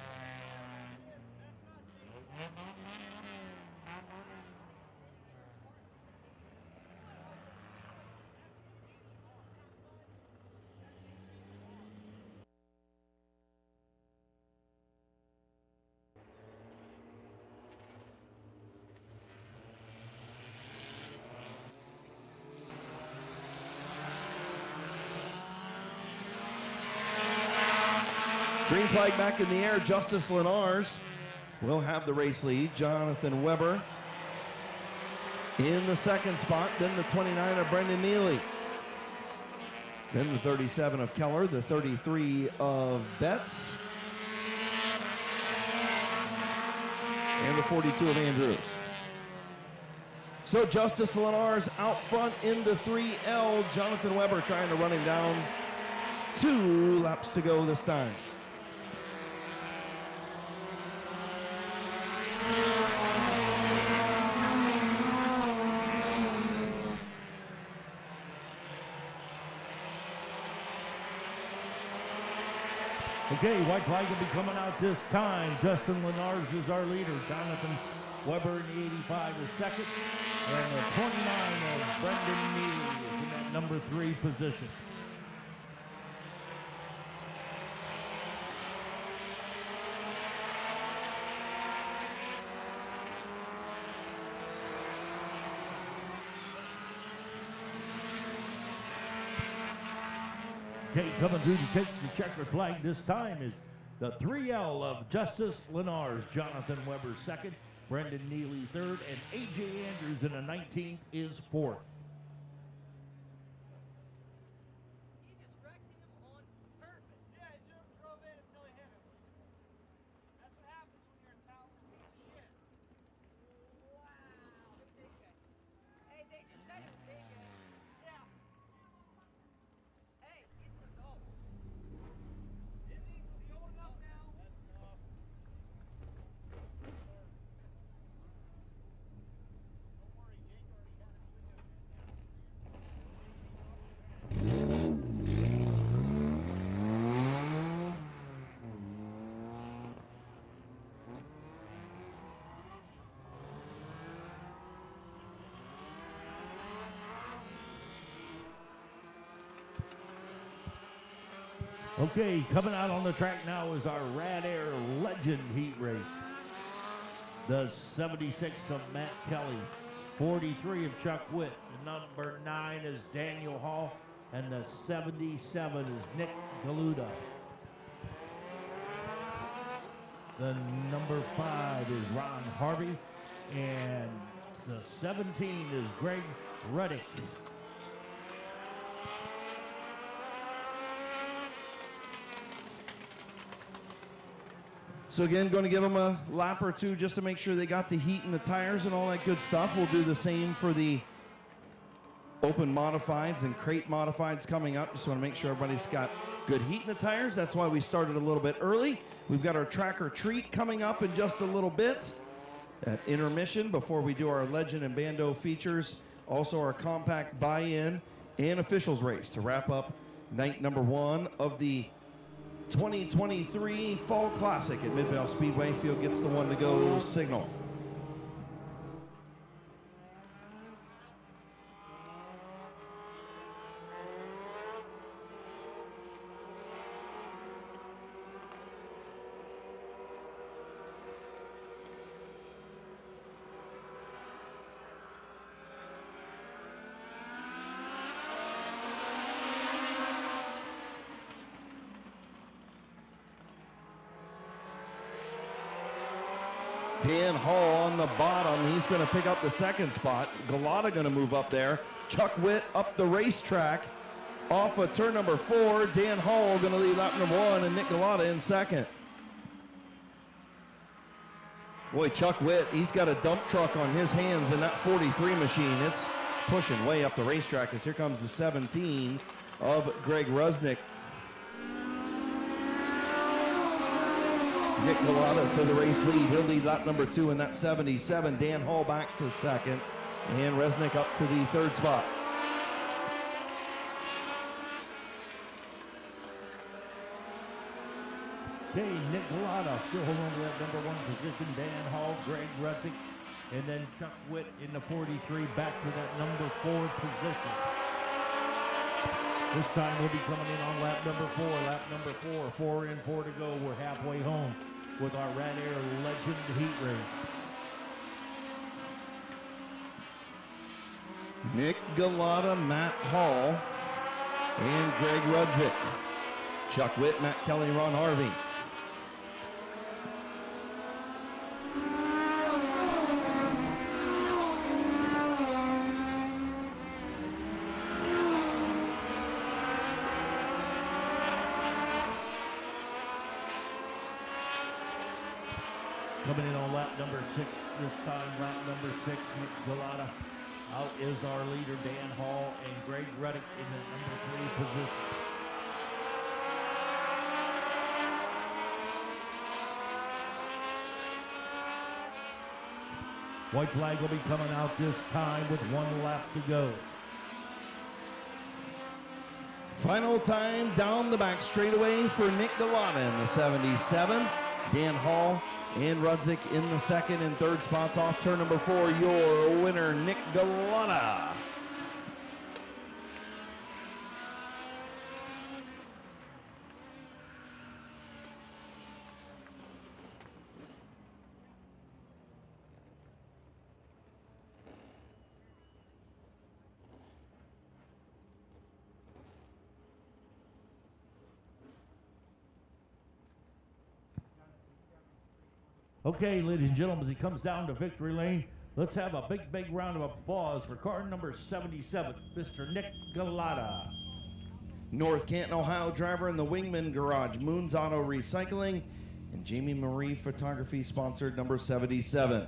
Green flag back in the air. Justice Lenars will have the race lead. Jonathan Weber in the second spot. Then the 29 of Brendan Neely. Then the 37 of Keller. The 33 of Betts. And the 42 of Andrews. So Justice Lenars out front in the 3L. Jonathan Weber trying to run him down. 2 laps to go this time. Okay, white flag will be coming out this time. Justin Lenars is our leader. Jonathan Weber in the 85 is second. And the 29 of Brendan Neely is in that number 3 position. Okay, coming through to take the checkered flag this time is the 3L of Justice Lenars. Jonathan Weber second, Brendan Neely third, and A.J. Andrews in the 19th is fourth. He just wrecked him on purpose. Yeah, Jim drove in until he hit him. That's what happens when you're a talented piece of shit. Wow. Who's AJ? Hey, they just said it was AJ. Yeah. Hey, he's an adult. Is he? Is he old enough now? That's enough. Don't worry, Jake already had his video Okay, coming out on the track now is our Rad Air Legend Heat Race. The 76 of Matt Kelly, 43 of Chuck Witt, the number 9 is Daniel Hall, and the 77 is Nick Galuda. The number 5 is Ron Harvey, and the 17 is Greg Ruddick. So again, going to give them a lap or two just to make sure they got the heat in the tires and all that good stuff. We'll do the same for the open modifieds and crate modifieds coming up. Just want to make sure everybody's got good heat in the tires. That's why we started a little bit early. We've got our tracker treat coming up in just a little bit at intermission before we do our legend and bando features. Also our compact buy-in and officials race to wrap up night number 1 of the 2023 Fall Classic at Midvale Speedway. Field gets the one to go signal. Dan Hall on the bottom. He's going to pick up the second spot. Galata going to move up there. Chuck Witt up the racetrack off of turn number 4. Dan Hall going to lead lap number 1 and Nick Galata in second. Boy, Chuck Witt, he's got a dump truck on his hands in that 43 machine. It's pushing way up the racetrack as here comes the 17 of Greg Rusnick. Nick Galata to the race lead. He'll lead lap number 2 in that 77. Dan Hall back to second. And Resnick up to the third spot. Okay, Nick Galata still holding on to that number 1 position. Dan Hall, Greg Rudzik, and then Chuck Witt in the 43 back to that number 4 position. This time we'll be coming in on lap number 4. Lap number 4, 4 in, 4 to go. We're halfway home with our Rad Air Legend Heat Race. Nick Galata, Matt Hall, and Greg Rudzik. Chuck Witt, Matt Kelly, Ron Harvey. Coming in on lap number 6 this time, lap number 6, Nick Galata. Out is our leader, Dan Hall, and Greg Ruddick in the number 3 position. White flag will be coming out this time with 1 lap to go. Final time down the back straightaway for Nick Galata in the 77. Dan Hall and Rudzik in the second and third spots off turn number 4. Your winner, Nick Galata. Okay, ladies and gentlemen, as he comes down to victory lane, let's have a big round of applause for car number 77, Mr. Nick Galata. North Canton, Ohio driver in the Wingman Garage, Moons Auto Recycling, and Jamie Marie Photography sponsored number 77.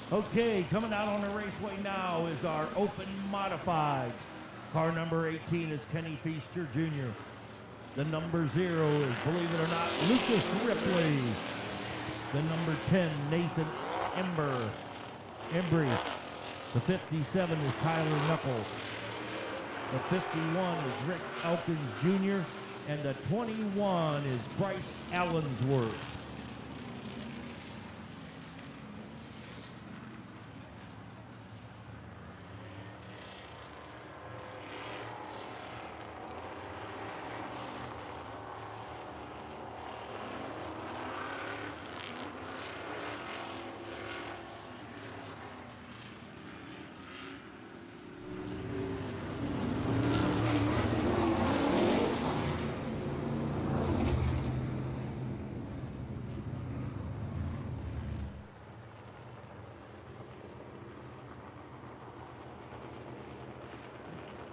Okay, coming out on the raceway now is our open modifieds. Car number 18 is Kenny Feaster Jr. The number 0 is, believe it or not, Lucas Ripley. The number 10, Nathan Embry. The 57 is Tyler Knuckles. The 51 is Rick Elkins Jr. And the 21 is Bryce Allensworth.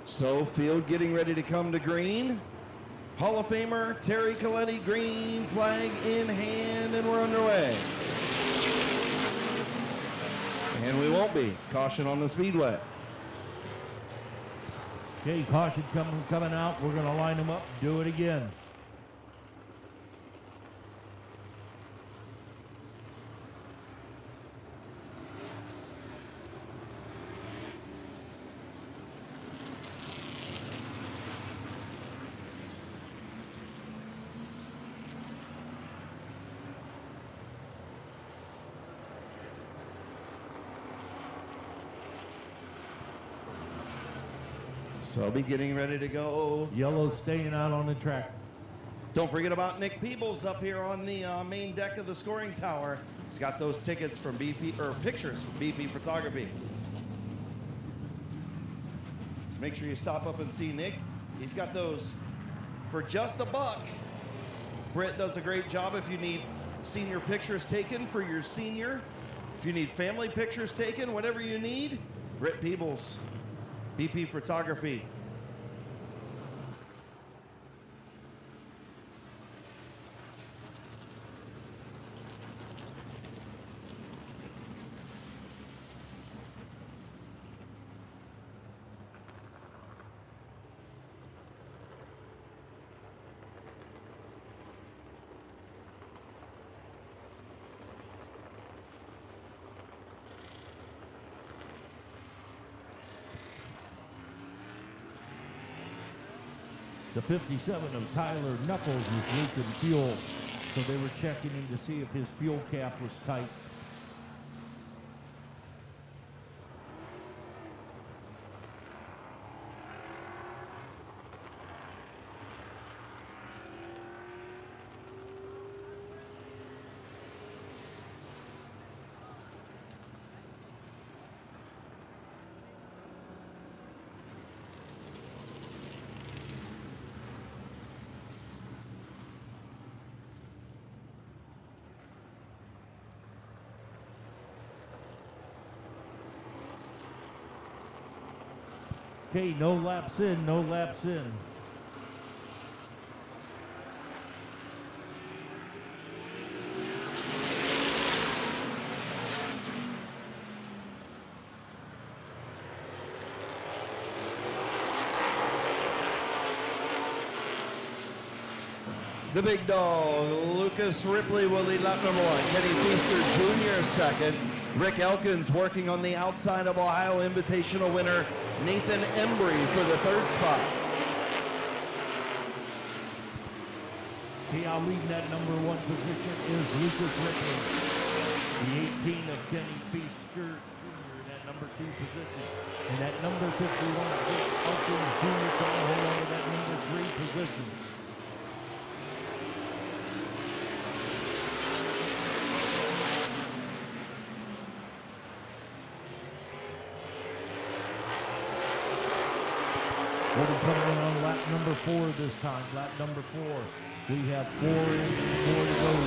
So field getting ready to come to green. Hall of Famer Terry Coletti, green flag in hand, and we're underway. And we won't be. Caution on the speedway. Okay, caution coming out. We're going to line them up, do it again. So I'll be getting ready to go. Yellow staying out on the track. Don't forget about Nick Peebles up here on the main deck of the scoring tower. He's got those tickets from BP, or pictures from BP Photography. So make sure you stop up and see Nick. He's got those for just $1. Britt does a great job if you need senior pictures taken for your senior. If you need family pictures taken, whatever you need, Britt Peebles, BP Photography. The 57 of Tyler Knuckles was leaking fuel, so they were checking him to see if his fuel cap was tight. Okay, no laps in, no laps in. The big dog, Lucas Ripley, will lead lap number 1. Kenny Feaster Jr. second. Rick Elkins working on the outside of Ohio Invitational winner Nathan Embry for the 3rd spot. Okay, I'll lead that number 1 position is Lucas Ripley. The 18 of Kenny Feaster Jr. in that number 2 position. And that number 51, Rick Elkins Jr. trying to hold on to that number 3 position. We'll be coming in on lap number 4 this time. Lap number 4. We have 4 to go.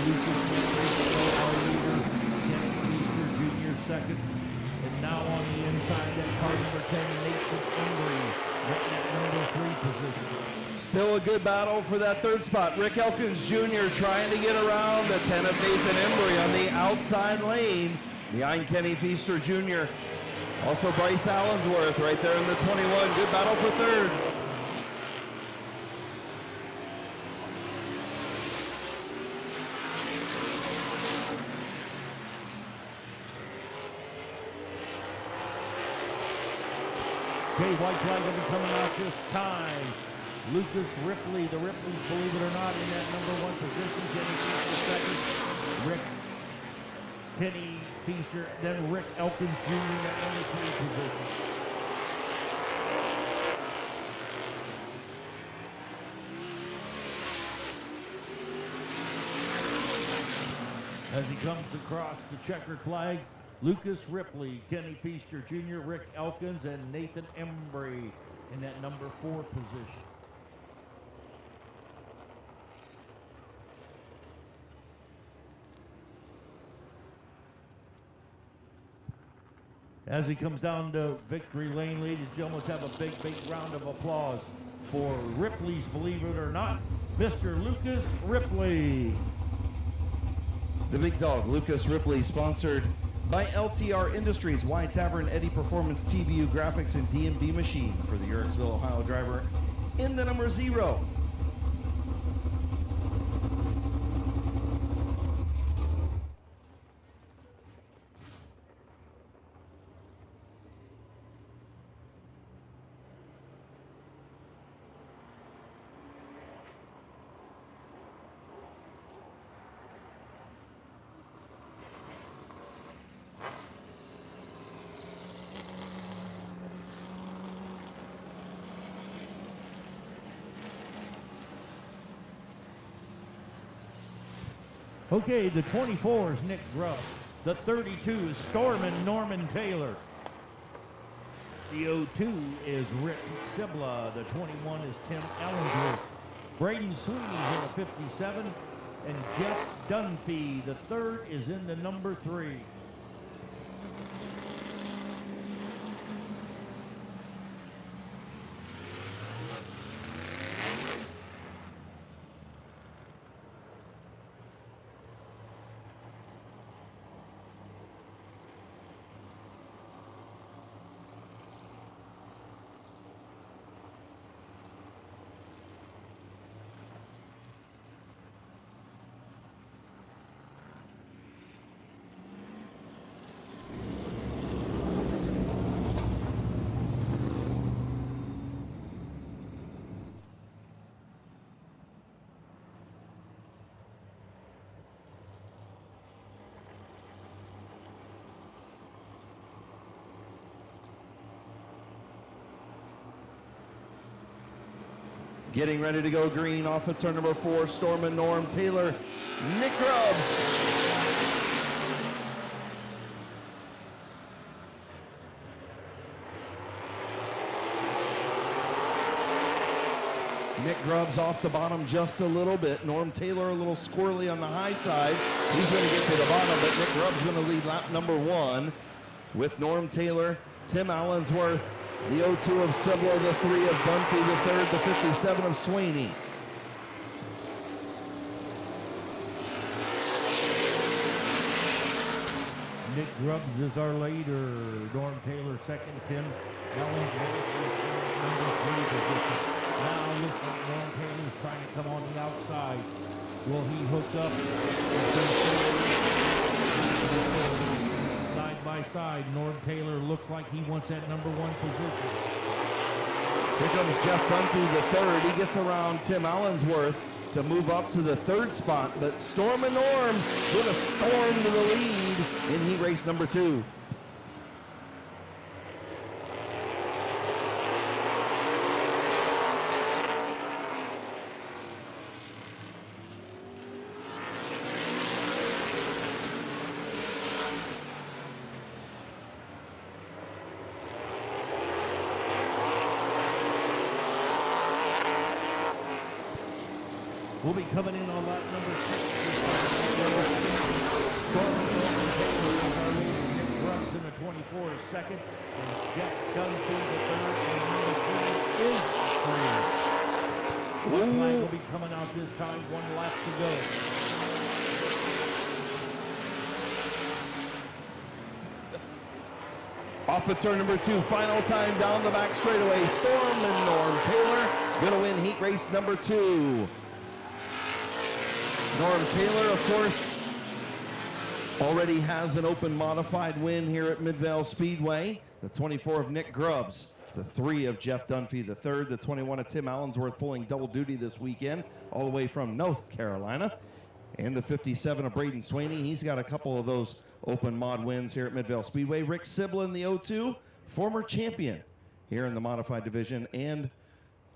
Lucas Ripley, our leader. Kenny Feaster Jr. second. And now on the inside, that car number 10, Nathan Embry, getting that number 3 position. Still a good battle for that 3rd spot. Rick Elkins Jr. trying to get around the 10 of Nathan Embry on the outside lane. Behind Kenny Feaster Jr. Also Bryce Allensworth right there in the 21. Good battle for 3rd. Okay, white flag will be coming out this time. Lucas Ripley, the Ripleys, believe it or not, in that number 1 position. Kenny Feaster second. Kenny Feaster, then Rick Elkins Jr. in that number 3 position. As he comes across the checkered flag, Lucas Ripley, Kenny Feaster Jr., Rick Elkins, and Nathan Embry in that number 4 position. As he comes down to victory lane, ladies and gentlemen, let's have a big, big round of applause for Ripley's, believe it or not, Mr. Lucas Ripley. The big dog, Lucas Ripley, sponsored by LTR Industries, Y Tavern, Eddie Performance, TVU Graphics, and DMB Machine for the Yerkesville, Ohio driver in the number 0. Okay, the 24 is Nick Grubb. The 32 is Stormin Norman Taylor. The 02 is Rick Sibla. The 21 is Tim Ellinger. Braden Sweeney's in the 57. And Jeff Dunphy, the 3rd, is in the number 3. Getting ready to go green off of turn number 4, Stormin Norm Taylor, Nick Grubbs. Nick Grubbs off the bottom just a little bit. Norm Taylor a little squirrely on the high side. He's going to get to the bottom, but Nick Grubbs going to lead lap number 1 with Norm Taylor, Tim Allensworth, the 02 of Cibla, the 3 of Dunphy, the 3rd, the 57 of Sweeney. Nick Grubbs is our leader. Norm Taylor second. Tim Ellingsworth is number 3 position. Now looks like Norm Taylor's trying to come on the outside. Will he hook up? Side by side, Norm Taylor looks like he wants that number 1 position. Here comes Jeff Dunphy, the 3rd. He gets around Tim Allensworth to move up to the 3rd spot, but Storm and Norm with a storm to the lead in heat race number 2. Will be coming in on lap number 6. Nick Grubbs in the 24 is second, and Jeff Dunphy the 3rd, and number 3 is clear. One flag will be coming out this time, 1 lap to go. Off of turn number 2, final time down the back straightaway. Storm and Norm Taylor gonna win heat race number 2. Norm Taylor, of course, already has an open modified win here at Midvale Speedway. The 24 of Nick Grubbs, the 3 of Jeff Dunphy, the 3rd, the 21 of Tim Allensworth pulling double duty this weekend, all the way from North Carolina. And the 57 of Braden Sweeney, he's got a couple of those open mod wins here at Midvale Speedway. Rick Sibla in the 02, former champion here in the modified division in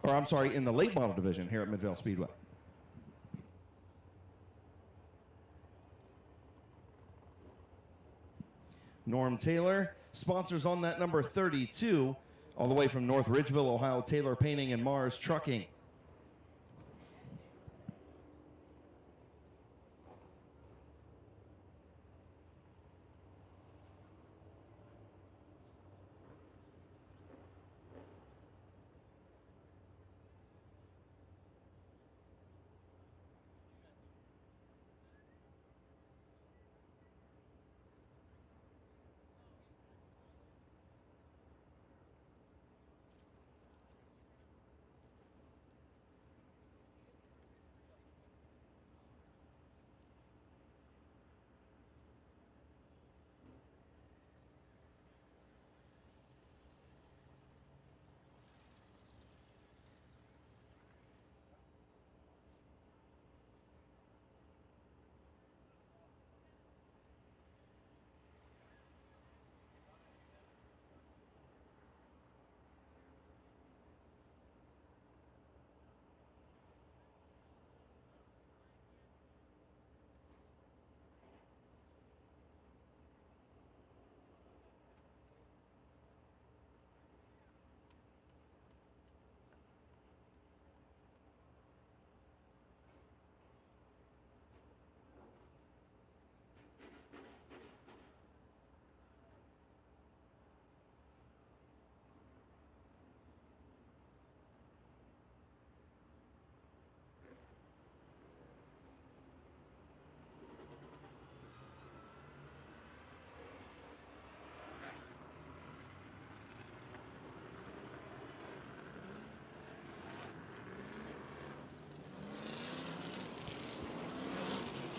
the late model division here at Midvale Speedway. Norm Taylor, sponsors on that number 32, all the way from North Ridgeville, Ohio, Taylor Painting and Mars Trucking.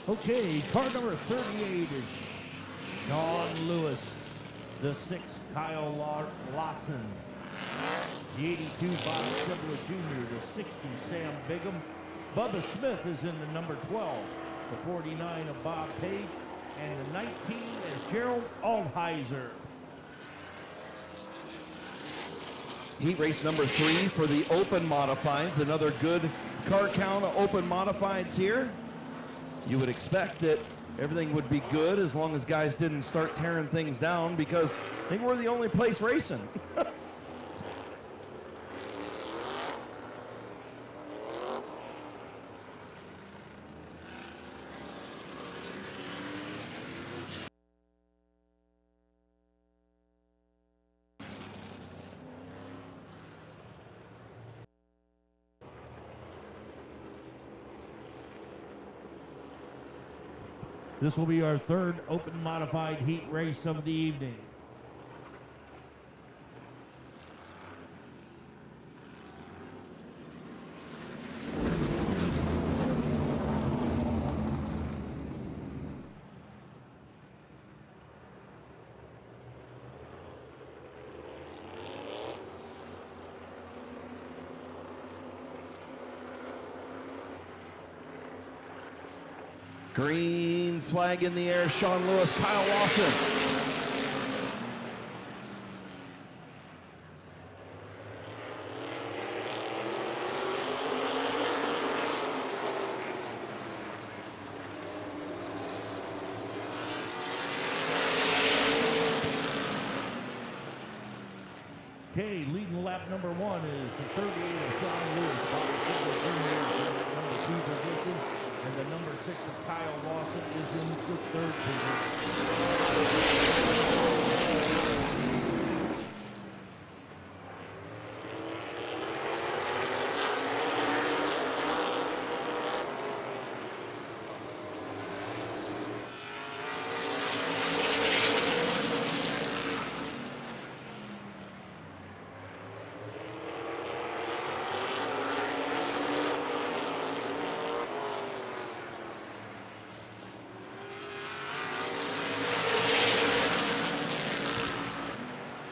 Okay, car number 38 is Sean Lewis. The 6th, Kyle Lawson. The 82, Bob Sibler Jr. The 60, Sam Bigham. Bubba Smith is in the number 12. The 49 of Bob Page. And the 19 is Gerald Altheiser. Heat race number 3 for the open modifieds. Another good car count of open modifieds here. You would expect that everything would be good as long as guys didn't start tearing things down, because I think we're the only place racing. This will be our third open modified heat race of the evening. Green flag in the air, Sean Lewis, Kyle Lawson. Okay, leading lap number 1 is the 38 of Sean Lewis, Bobby Silver Jr. is in number 2 position, and the number 6 of Kyle Lawson is in the 3rd position.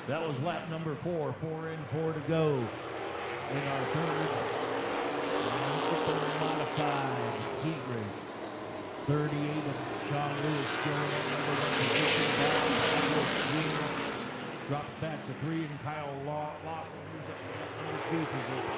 That was lap number 4, 4 in, 4 to go in our third modified heat race. 38 of Sean Lewis still in that number 1 position. Drops back to 3, and Kyle Lawson moves up to that number 2 position.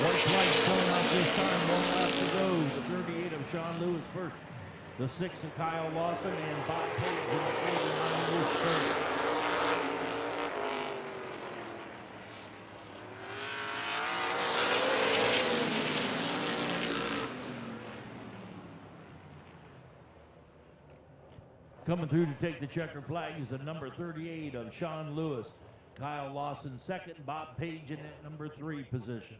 White flag going out this time, 1 lap to go. The 38 of Sean Lewis first. The 6 of Kyle Lawson and Bob Page in the 49 Lewis third. Coming through to take the checker flag is the number 38 of Sean Lewis. Kyle Lawson second, Bob Page in that number 3 position.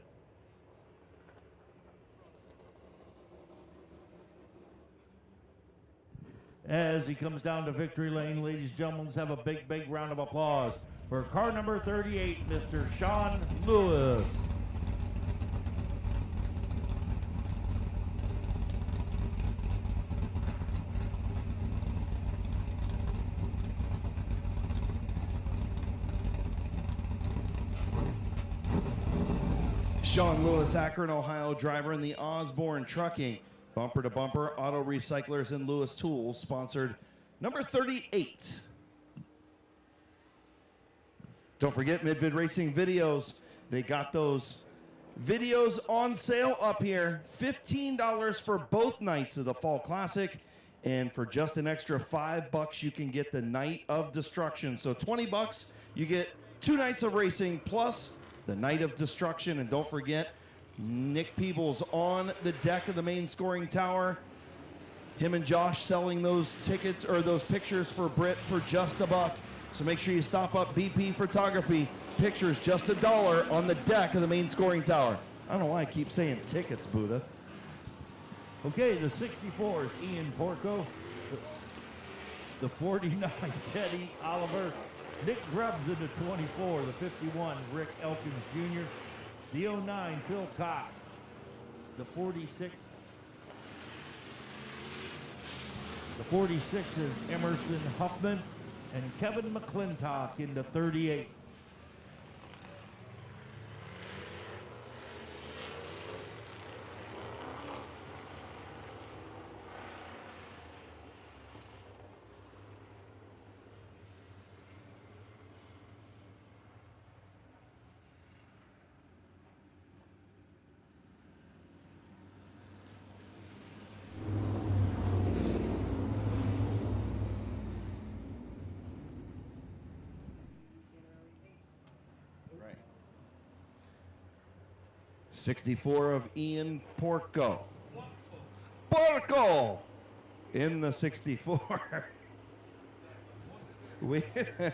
As he comes down to victory lane, ladies and gentlemen, let's have a big, big round of applause for car number 38, Mr. Sean Lewis. Sean Lewis, Akron, Ohio driver in the Osborne Trucking Bumper to Bumper Auto Recyclers and Lewis Tools sponsored number 38. Don't forget Mid-Vid Racing videos. They got those videos on sale up here. $15 for both nights of the Fall Classic. And for just an extra $5, you can get the Night of Destruction. So $20, you get 2 nights of racing plus the Night of Destruction. And don't forget, Nick Peebles on the deck of the main scoring tower. Him and Josh selling those tickets or those pictures for Britt for just $1. So make sure you stop up BP Photography. Pictures just $1 on the deck of the main scoring tower. I don't know why I keep saying tickets, Buddha. Okay, the 64 is Ian Porco. The 49, Teddy Oliver. Nick Grubbs in the 24, the 51, Rick Elkins Jr. The 09, Phil Cox. The 46. The 46 is Emerson Huffman and Kevin McClintock in the 38. 64 of Ian Porco. Porco in the 64.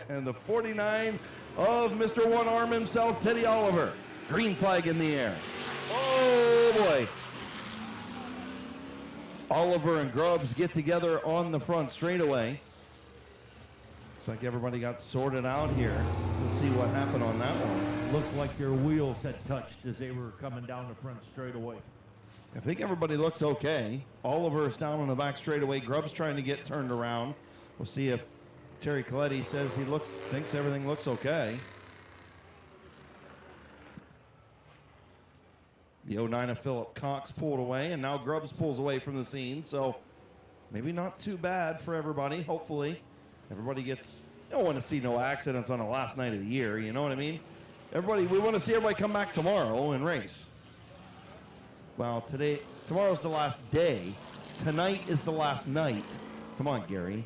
And the 49 of Mr. One Arm himself, Teddy Oliver. Green flag in the air. Oh, boy. Oliver and Grubbs get together on the front straightaway. Looks like everybody got sorted out here. We'll see what happened on that one. Looks like their wheels had touched as they were coming down the front straightaway. I think everybody looks okay. Oliver is down on the back straightaway. Grubbs trying to get turned around. We'll see if Terry Coletti says he thinks everything looks okay. The 09 of Philip Cox pulled away, and now Grubbs pulls away from the scene. So maybe not too bad for everybody. Hopefully, everybody gets. I don't want to see no accidents on the last night of the year. You know what I mean? We want to see everybody come back tomorrow and race. Well, tomorrow's the last day. Tonight is the last night. Come on, Gary.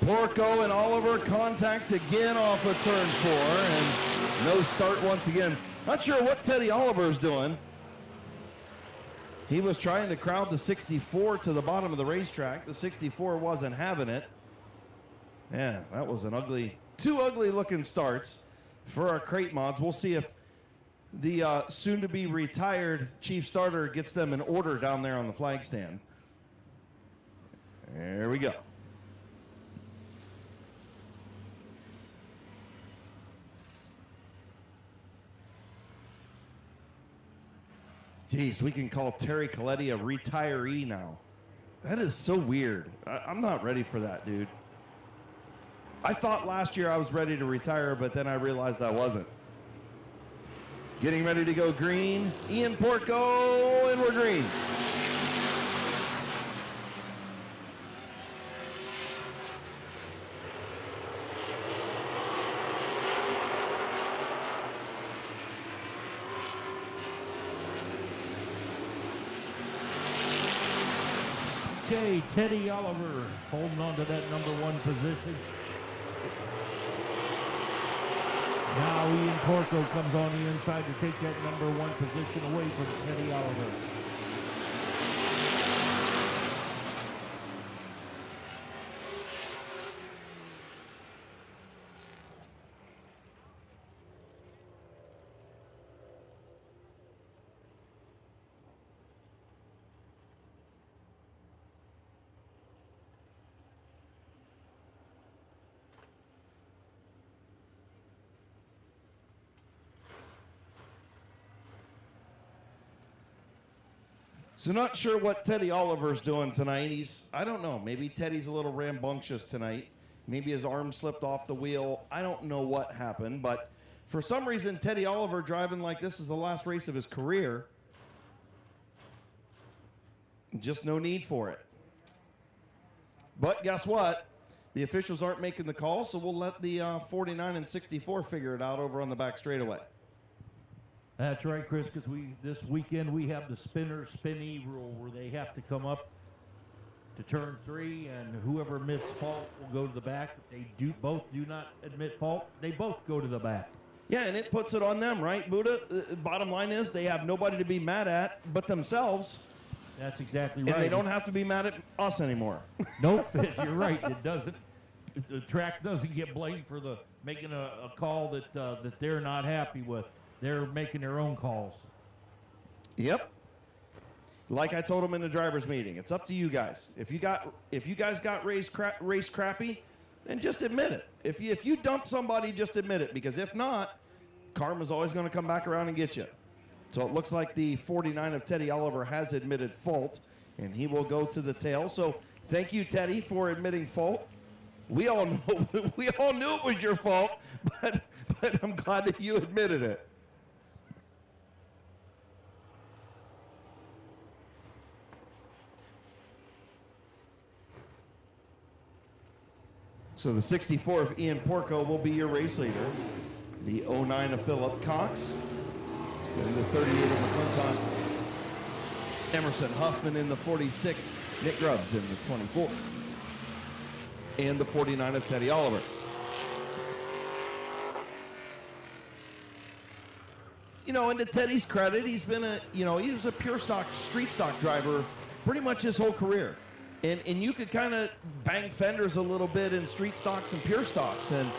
Porco and Oliver contact again off of turn 4, and no start once again. Not sure what Teddy Oliver's doing. He was trying to crowd the 64 to the bottom of the racetrack. The 64 wasn't having it. Yeah, that was two ugly looking starts for our crate mods. We'll see if the soon-to-be retired chief starter gets them in order down there on the flag stand. There we go. Jeez, we can call Terry Coletti a retiree now. That is so weird. I'm not ready for that, dude. I thought last year I was ready to retire, but then I realized I wasn't. Getting ready to go green. Ian Porco, and we're green. Okay, Teddy Oliver holding on to that number 1 position. Now Ian Porco comes on the inside to take that number 1 position away from Teddy Oliver. So not sure what Teddy Oliver's doing tonight. I don't know, maybe Teddy's a little rambunctious tonight. Maybe his arm slipped off the wheel. I don't know what happened, but for some reason, Teddy Oliver driving like this is the last race of his career. Just no need for it. But guess what? The officials aren't making the call, so we'll let the 49 and 64 figure it out over on the back straightaway. That's right, Chris, because this weekend we have the spinny rule where they have to come up to turn 3, and whoever admits fault will go to the back. If they both do not admit fault, they both go to the back. Yeah, and it puts it on them, right, Buddha? Bottom line is they have nobody to be mad at but themselves. That's exactly right. And they don't have to be mad at us anymore. Nope, you're right. It doesn't. The track doesn't get blamed for making a call that they're not happy with. They're making their own calls. Yep. Like I told them in the drivers' meeting, it's up to you guys. If you guys got race crappy, then just admit it. If you dump somebody, just admit it, because if not, karma's always going to come back around and get you. So it looks like the 49 of Teddy Oliver has admitted fault, and he will go to the tail. So thank you, Teddy, for admitting fault. We all knew it was your fault, but I'm glad that you admitted it. So the 64 of Ian Porco will be your race leader. The 09 of Philip Cox. And the 38 of McClintock. Emerson Huffman in the 46. Nick Grubbs in the 24. And the 49 of Teddy Oliver. You know, and to Teddy's credit, he's been he was a pure stock, street stock driver pretty much his whole career. And you could kind of bang fenders a little bit in street stocks and pure stocks. And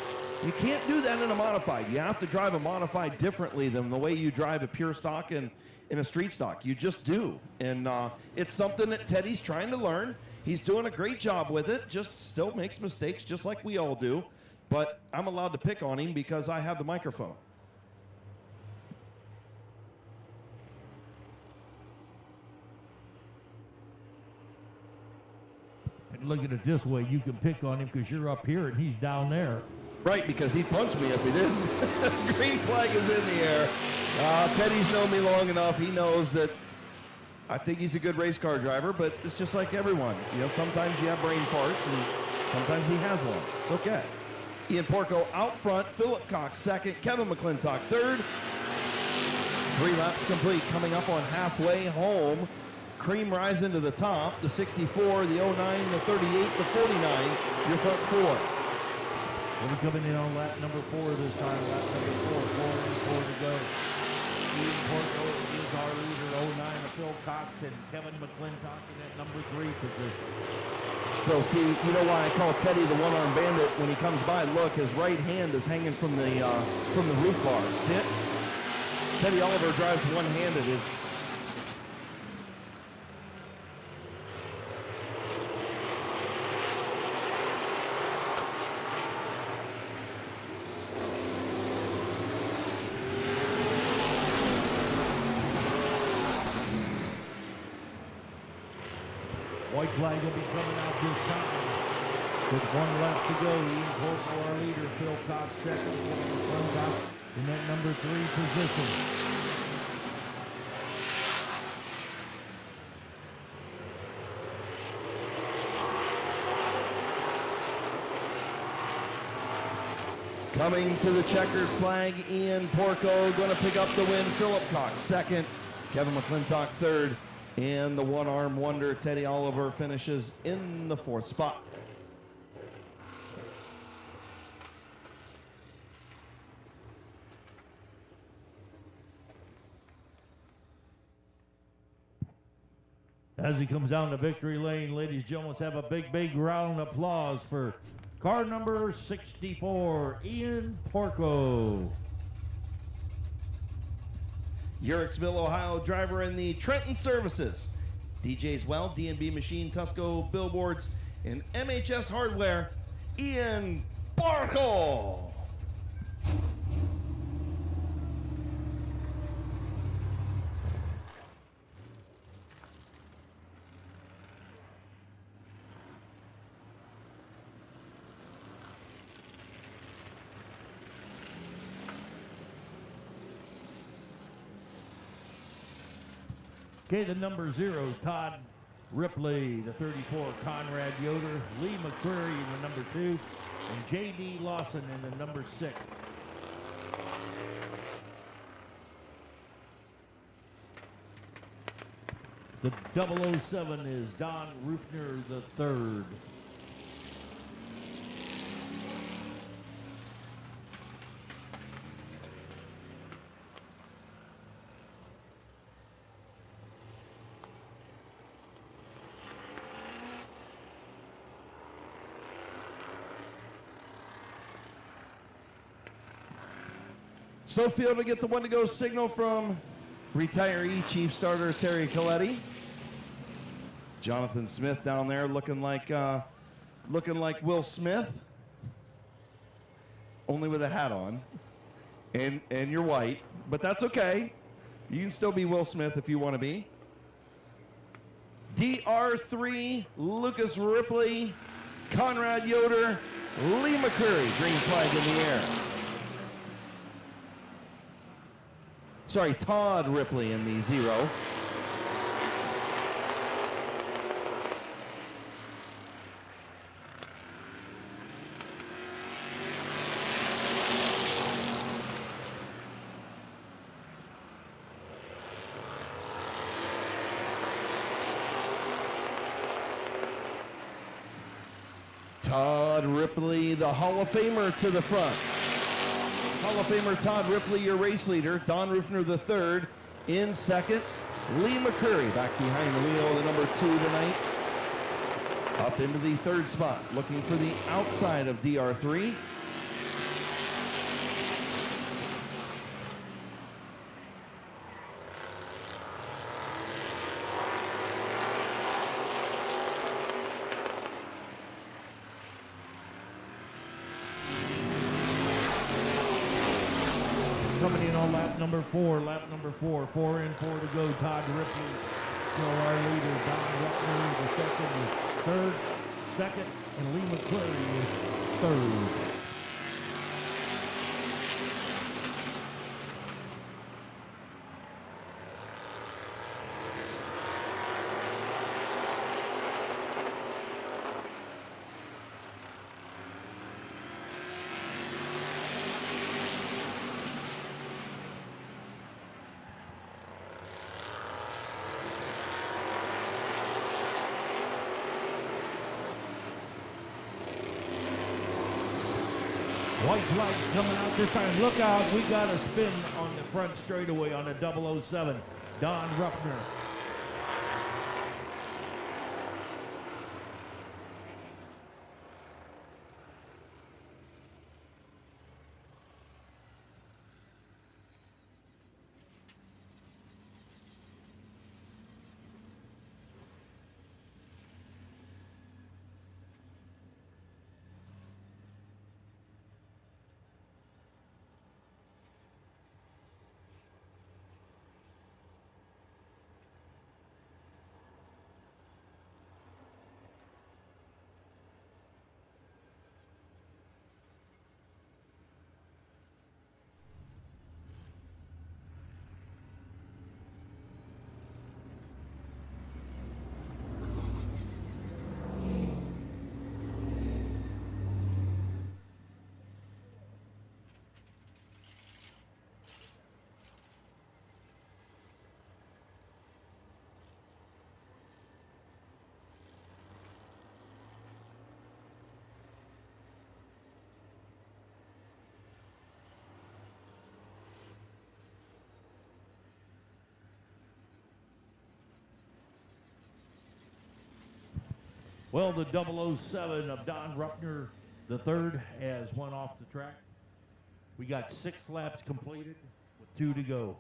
you can't do that in a modified. You have to drive a modified differently than the way you drive a pure stock in a street stock. You just do. And it's something that Teddy's trying to learn. He's doing a great job with it, just still makes mistakes just like we all do. But I'm allowed to pick on him because I have the microphone. Look at it this way, you can pick on him because you're up here and he's down there. Right, because he'd punch me if he didn't. Green flag is in the air. Teddy's known me long enough. He knows that I think he's a good race car driver, but it's just like everyone. You know, sometimes you have brain farts, and sometimes he has one. It's okay. Ian Porco out front. Philip Cox second. Kevin McClintock third. 3 laps complete. Coming up on halfway home. Cream rising to the top, the 64, the 09, the 38, the 49, your front 4. We'll be coming in on lap number 4 this time, lap number 4 to go. Ian Porco is our leader, 09 of Phil Cox, and Kevin McClintock in at number 3 position. Still see, you know why I call Teddy the one-arm bandit when he comes by? Look, his right hand is hanging from the roof bar. See it? Teddy Oliver drives one-handed. White flag will be coming out this time. With 1 lap to go, Ian Porco, our leader, Phil Cox second, Kevin McClintock in that number 3 position. Coming to the checkered flag, Ian Porco going to pick up the win. Philip Cox second, Kevin McClintock third, and the one-arm wonder Teddy Oliver finishes in the 4th spot. As he comes down the victory lane, ladies and gentlemen, let's have a big round of applause for car number 64, Ian Porco. Yurixville, Ohio driver in the Trenton Services. DJ's Well, D&B Machine, Tusco Billboards, and MHS Hardware, Ian Porco. Okay, the number 0s, Todd Ripley, the 34, Conrad Yoder, Lee McQuarrie in the number 2, and J.D. Lawson in the number 6. The 007 is Don Rufner the 3rd. So field to get the 1-to-go signal from retiree chief starter Terry Coletti. Jonathan Smith down there looking like Will Smith, only with a hat on, and you're white, but that's okay. You can still be Will Smith if you want to be. DR3, Lucas Ripley, Conrad Yoder, Lee McCurry. Green flag in the air. Sorry, Todd Ripley in the 0. Todd Ripley, the Hall of Famer, to the front. Hall of Famer Todd Ripley, your race leader. Don Rufner III in second. Lee McCurry back behind the wheel of the number 2 tonight. Up into the 3rd spot, looking for the outside of DR3. Coming in on lap number 4, 4 in, 4 to go. Todd Ripley, still our leader. Don Ruckner, the second, is second, and Lee McCurry is 3rd. White flags coming out this time. Look out, we got a spin on the front straightaway on a 007. Don Ruckner. Well, the 007 of Don Ruckner III has one off the track. We got 6 laps completed with 2 to go.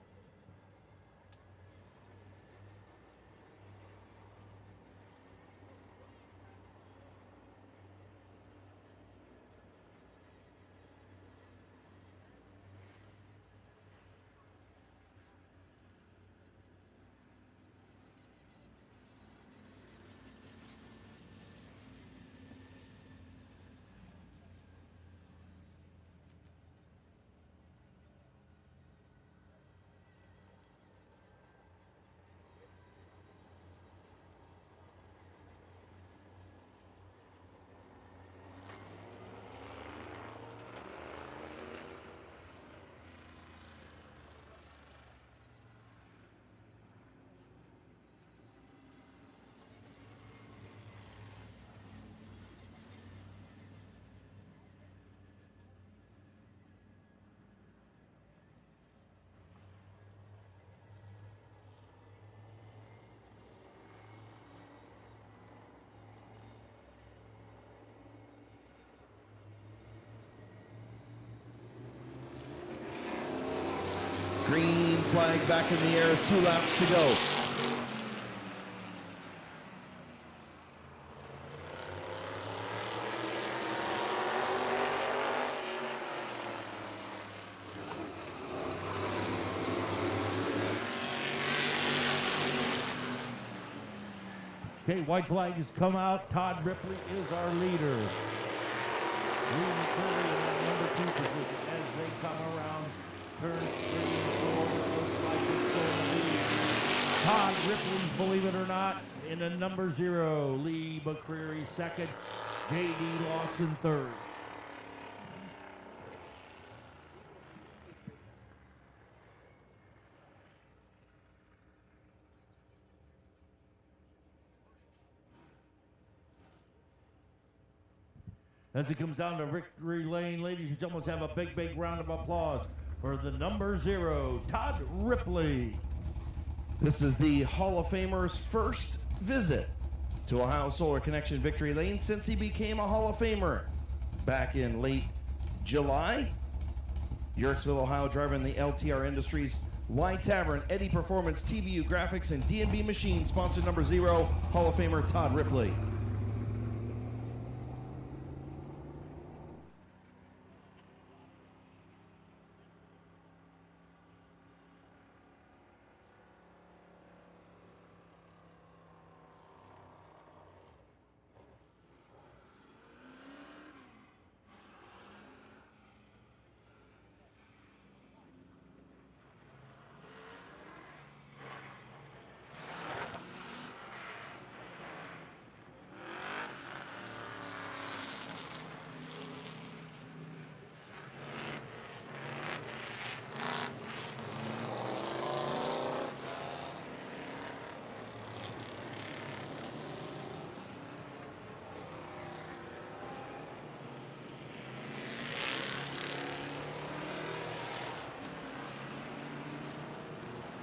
Green flag back in the air, 2 laps to go. Okay, white flag has come out. Todd Ripley is our leader. Lee McCurry in that number 2 position as they come around turn 3 and 4. It looks like it's going to be Todd Ripley, believe it or not, in a number 0. Lee McCreary second. J.D. Lawson third. As it comes down to victory lane, ladies and gentlemen, let's have a big, big round of applause for the number 0, Todd Ripley. This is the Hall of Famer's first visit to Ohio Solar Connection Victory Lane since he became a Hall of Famer back in late July. Yorksville, Ohio, driving the LTR Industries, Y Tavern, Eddie Performance, TVU Graphics, and D&B Machine, sponsored number 0, Hall of Famer Todd Ripley.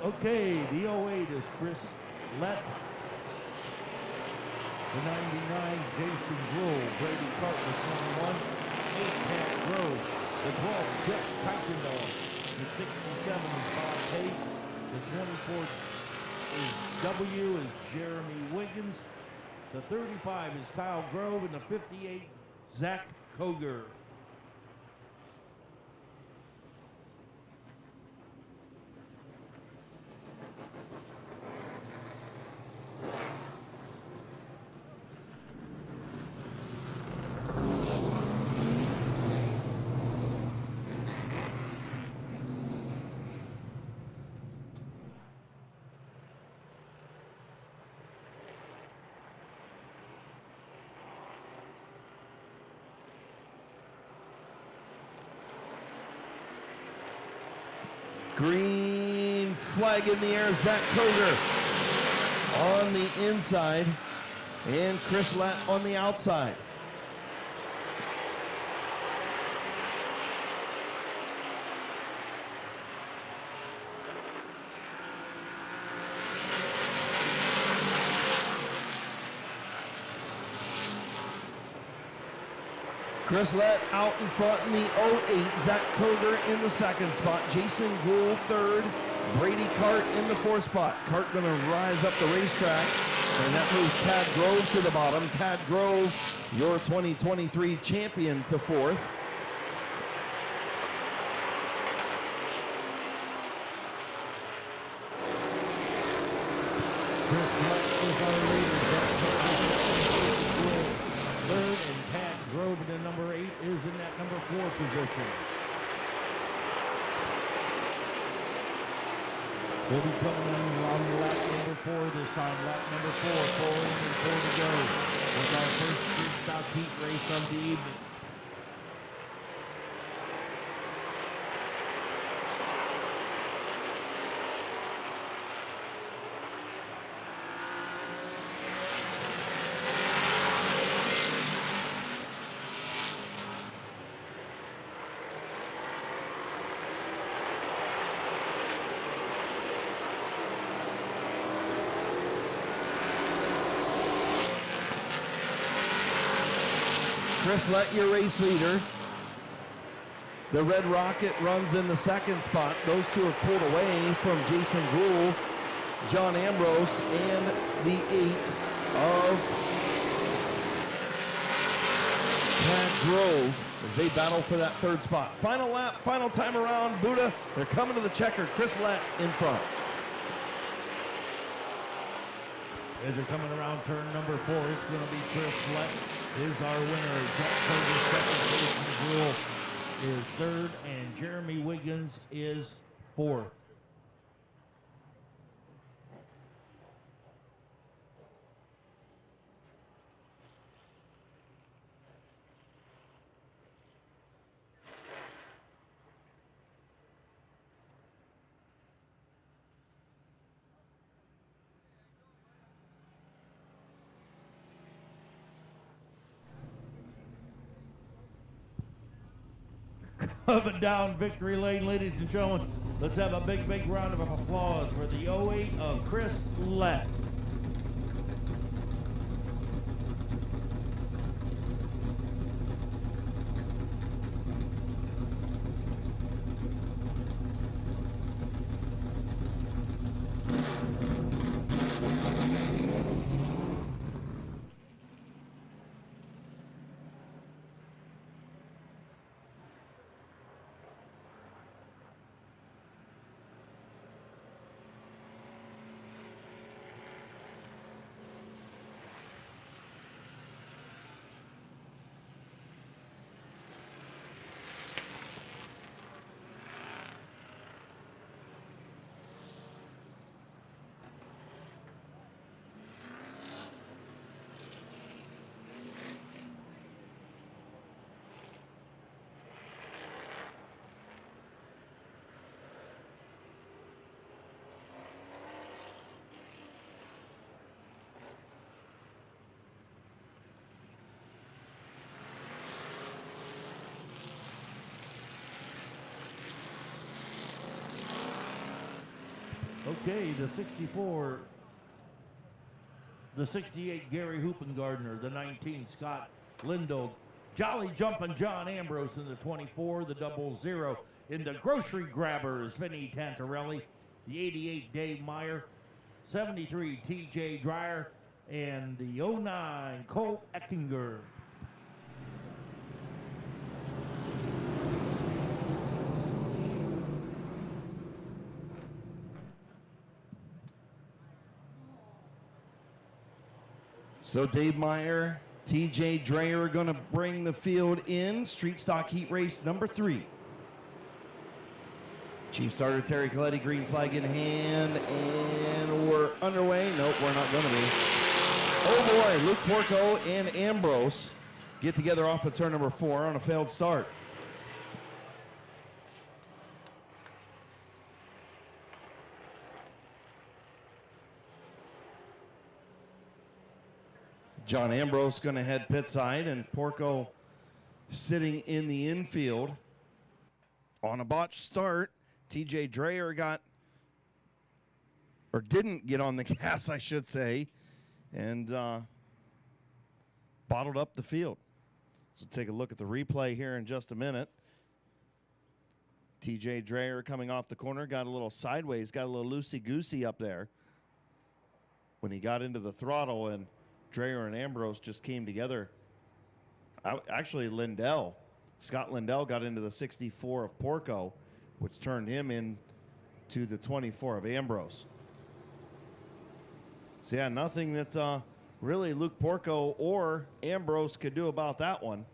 Okay, the 08 is Chris Lett. The 99, Jason Gruhl. Brady Cart with 21. 8, Pat Grove. The 12, Jeff Kuykendall. The 67 is Bob Tate. The 24 is W is Jeremy Wiggins. The 35 is Kyle Grove. And the 58, Zach Koger. Green flag in the air, Zach Koger on the inside and Chris Lett on the outside. Chris Lett out in front in the 08. Zach Koger in the second spot. Jason Gruhl third. Brady Cart in the fourth spot. Cart going to rise up the racetrack. And that moves Tad Grove to the bottom. Tad Grove, your 2023 champion, to fourth. Chris Lett is our leader. Third, and Pat Grove in the number 8 is in that number 4 position. We'll be coming in on lap number 4 this time. Lap number 4, 4 in and 4 to go. With our first street stock heat race of the evening. Chris Lett, your race leader. The Red Rocket runs in the second spot. Those two have pulled away from Jason Gruhl, John Ambrose, and the 8 of Tad Grove as they battle for that third spot. Final lap, final time around. Buddha, they're coming to the checker. Chris Lett in front. As they're coming around turn number 4, it's going to be Chris Fleck is our winner. Jack Curtis, second. Jason Jewell is third, and Jeremy Wiggins is fourth. Coming down victory lane, ladies and gentlemen. Let's have a big, big round of applause for the 08 of Chris Lett. Okay, the 64, the 68 Gary Hoopengardner, the 19 Scott Lindo, Jolly Jumpin' John Ambrose in the 24, the 00 in the Grocery Grabbers, Vinny Tantarelli, the 88 Dave Meyer, 73 TJ Dreyer, and the 09 Cole Eckinger. So Dave Meyer, TJ Dreyer are going to bring the field in. Street Stock Heat Race number 3. Chief starter Terry Coletti, green flag in hand, and we're underway. Nope, we're not going to be. Oh boy, Luke Porco and Ambrose get together off of turn number 4 on a failed start. John Ambrose going to head pit side, and Porco sitting in the infield. On a botched start, TJ Dreyer didn't get on the gas, I should say, and bottled up the field. So take a look at the replay here in just a minute. TJ Dreyer coming off the corner, got a little sideways, got a little loosey-goosey up there when he got into the throttle, and Dreyer and Ambrose just came together. Actually, Scott Lindell got into the 64 of Porco, which turned him into the 24 of Ambrose. So yeah, nothing that really Luke Porco or Ambrose could do about that one.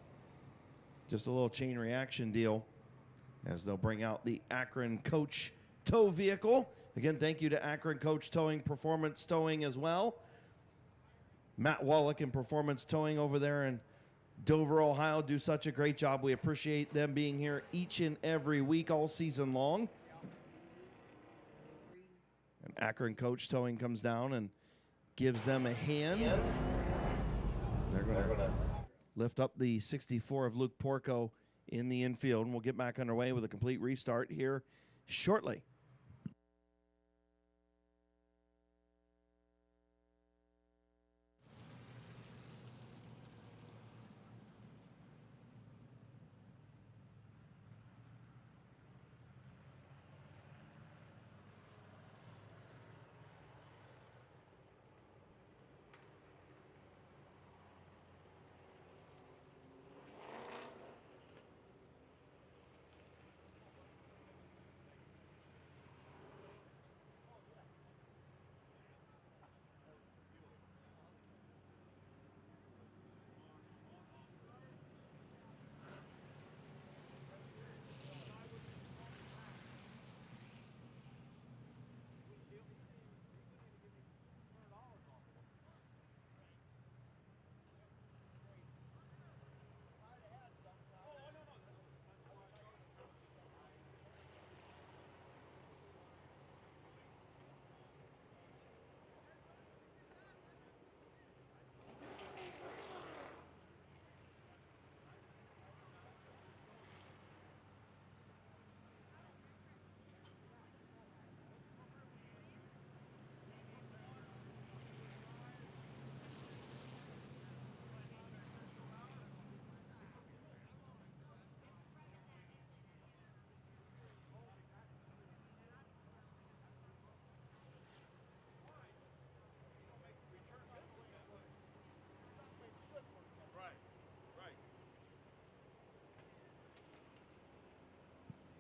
Just a little chain reaction deal as they'll bring out the Akron Coach tow vehicle. Again, thank you to Akron Coach Towing, Performance Towing as well. Matt Wallach and Performance Towing over there in Dover, Ohio, do such a great job. We appreciate them being here each and every week all season long. And Akron Coach Towing comes down and gives them a hand. They're going to lift up the 64 of Luke Porco in the infield, and we'll get back underway with a complete restart here shortly.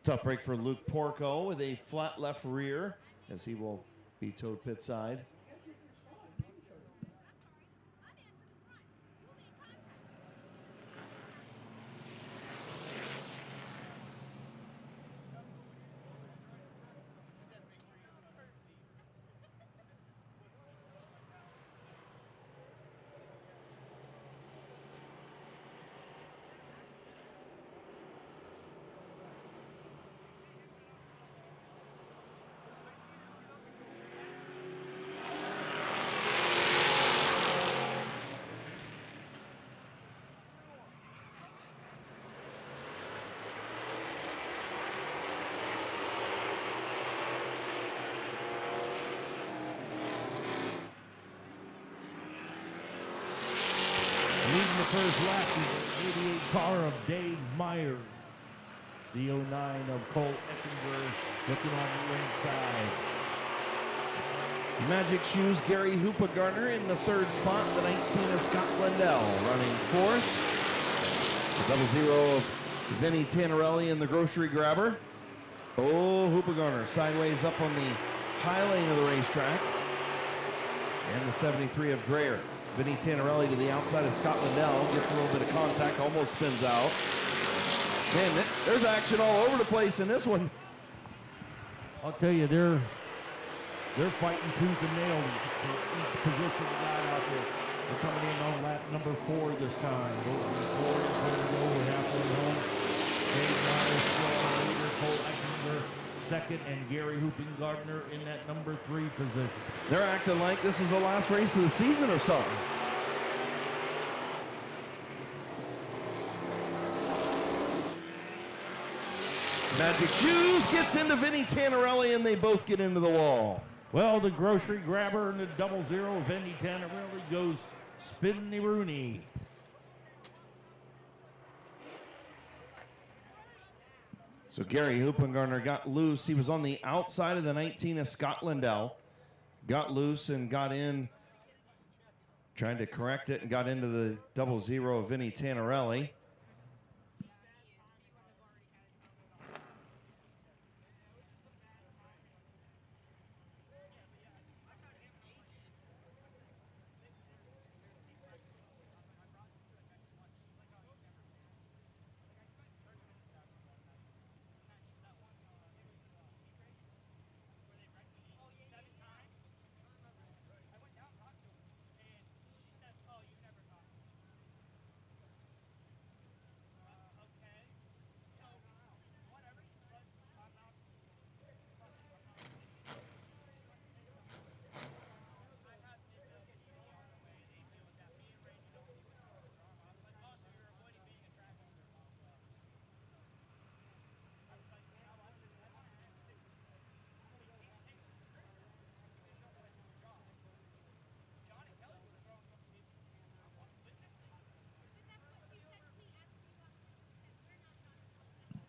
Tough break for Luke Porco with a flat left rear as he will be towed pit side. Leading the first lap is the 88 car of Dave Meyer. The 09 of Cole Eckenberg looking on the inside. Magic Shoes Gary Hoopagartner in the third spot. The 19 of Scott Glendale running fourth. The 00 of Vinny Tannerelli in the grocery grabber. Oh, Hoopagartner sideways up on the high lane of the racetrack. And the 73 of Dreyer. Vinny Tannerelli to the outside of Scott Glendale. Gets a little bit of contact, almost spins out. Man, there's action all over the place in this one. I'll tell you, they're fighting tooth and nail for each position they got out there. They're coming in on lap number 4 this time. Four is going to go halfway home. Dave Myers still on the leader. Cole Eckenberg second, and Gary Hoopagartner in that number 3 position. They're acting like this is the last race of the season or something. Magic Shoes gets into Vinny Tannerelli, and they both get into the wall. Well, the grocery grabber and the 00, Vinny Tannerelli goes spinny Rooney. So Gary Hoopagartner got loose. He was on the outside of the 19 of Scott Glendale. Got loose and got in, trying to correct it, and got into the 00 of Vinny Tannerelli.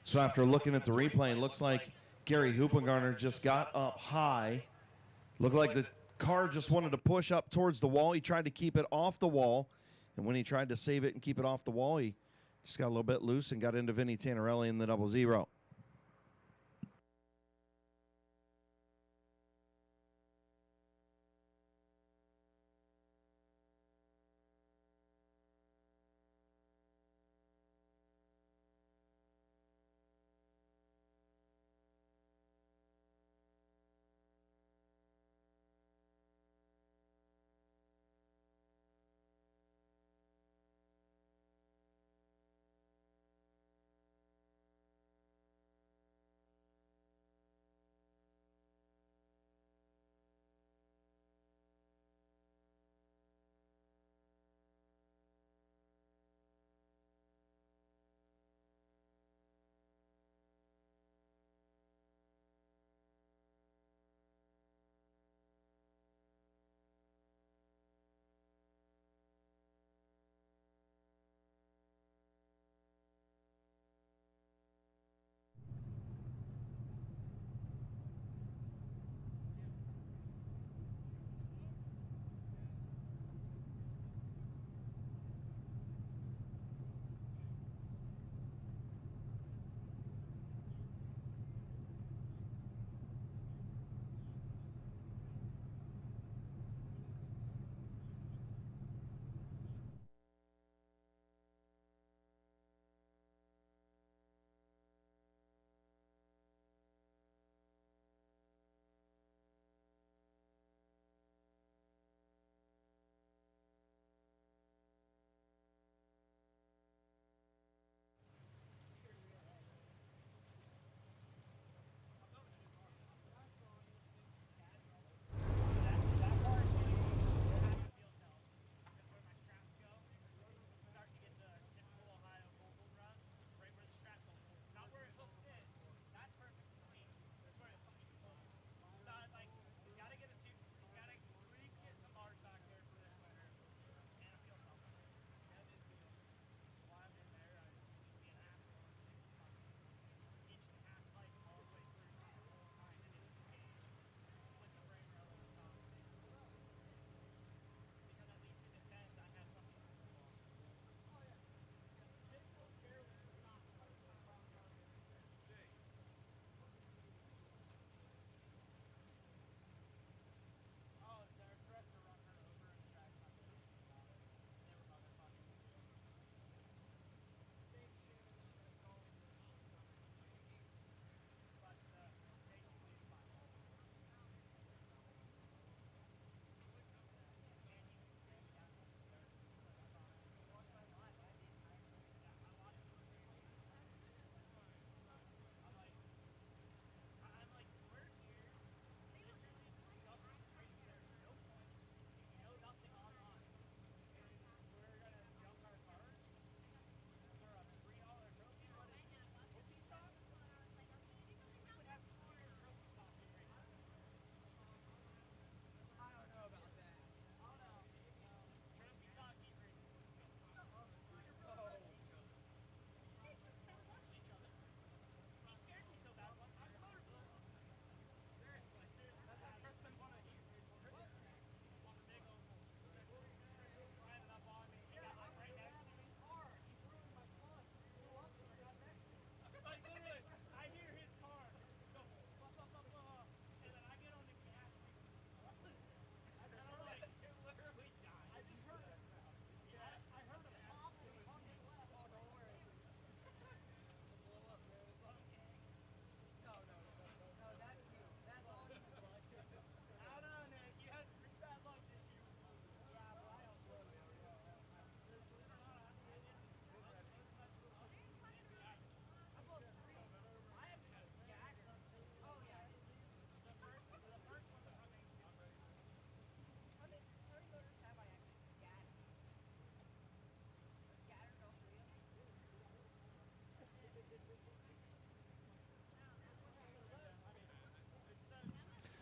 So after looking at the replay, it looks like Gary Hoopagartner just got up high. Looked like the car just wanted to push up towards the wall. He tried to keep it off the wall. And when he tried to save it and keep it off the wall, he just got a little bit loose and got into Vinny Tannerelli in the 00.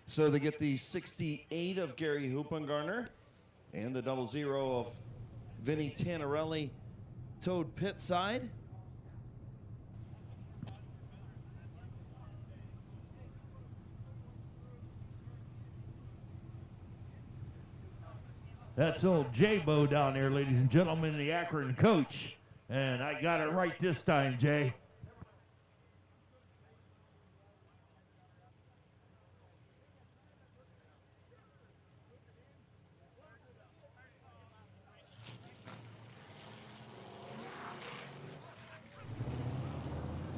So they get the 68 of Gary Hoopengarner and the 00 of Vinny Tannerelli towed pit side. That's old J-Bo down there, ladies and gentlemen, the Akron coach. And I got it right this time, Jay.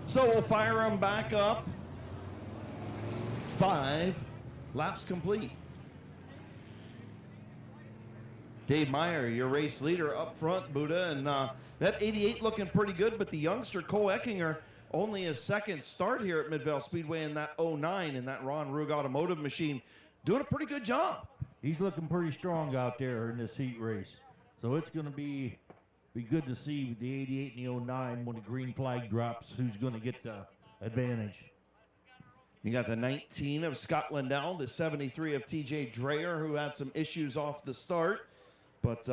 So we'll fire them back up. 5 laps complete. Dave Meyer, your race leader up front, Buddha, and that 88 looking pretty good, but the youngster Cole Eckinger, only his second start here at Midvale Speedway in that 09 in that Ron Rug automotive machine, doing a pretty good job. He's looking pretty strong out there in this heat race. So it's going to be good to see the 88 and the 09 when the green flag drops, who's going to get the advantage. You got the 19 of Scott Lindell, the 73 of TJ Dreyer, who had some issues off the start. But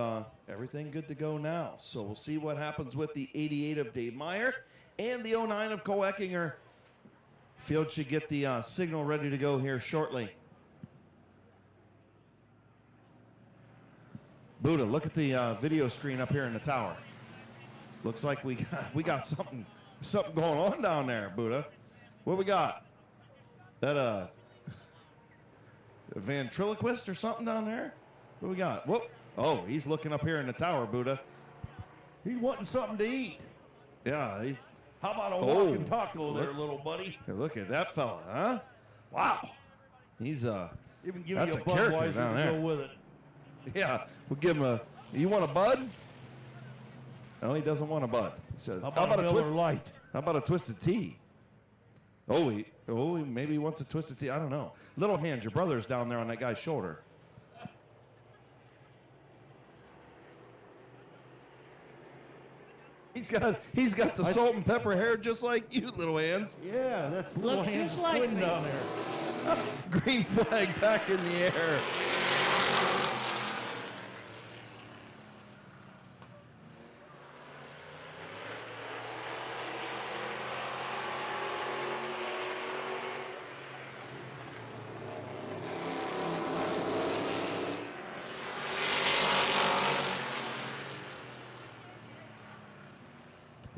everything good to go now. So we'll see what happens with the 88 of Dave Meyer and the 09 of Cole Eckinger. Field should get the signal ready to go here shortly. Buddha, look at the video screen up here in the tower. Looks like we got something going on down there, Buddha. What we got? That a ventriloquist or something down there? What we got? Whoop. Oh, he's looking up here in the tower, Buddha. He's wanting something to eat. Yeah. How about a walking taco there, little buddy? Hey, look at that fella, huh? Wow. He's Even give that's you a a character Budweiser down to there. go with it. Yeah, we'll give him a. You want a bud? No, he doesn't want a bud. He says, How about a Miller Lite? How about a twisted tea? Maybe he wants a twisted tea. I don't know. Little Hands, your brother's down there on that guy's shoulder. He's got the salt and pepper hair just like you, Little Hands. Yeah, that's Little Looks Hands just like twin me. down there. Green flag back in the air.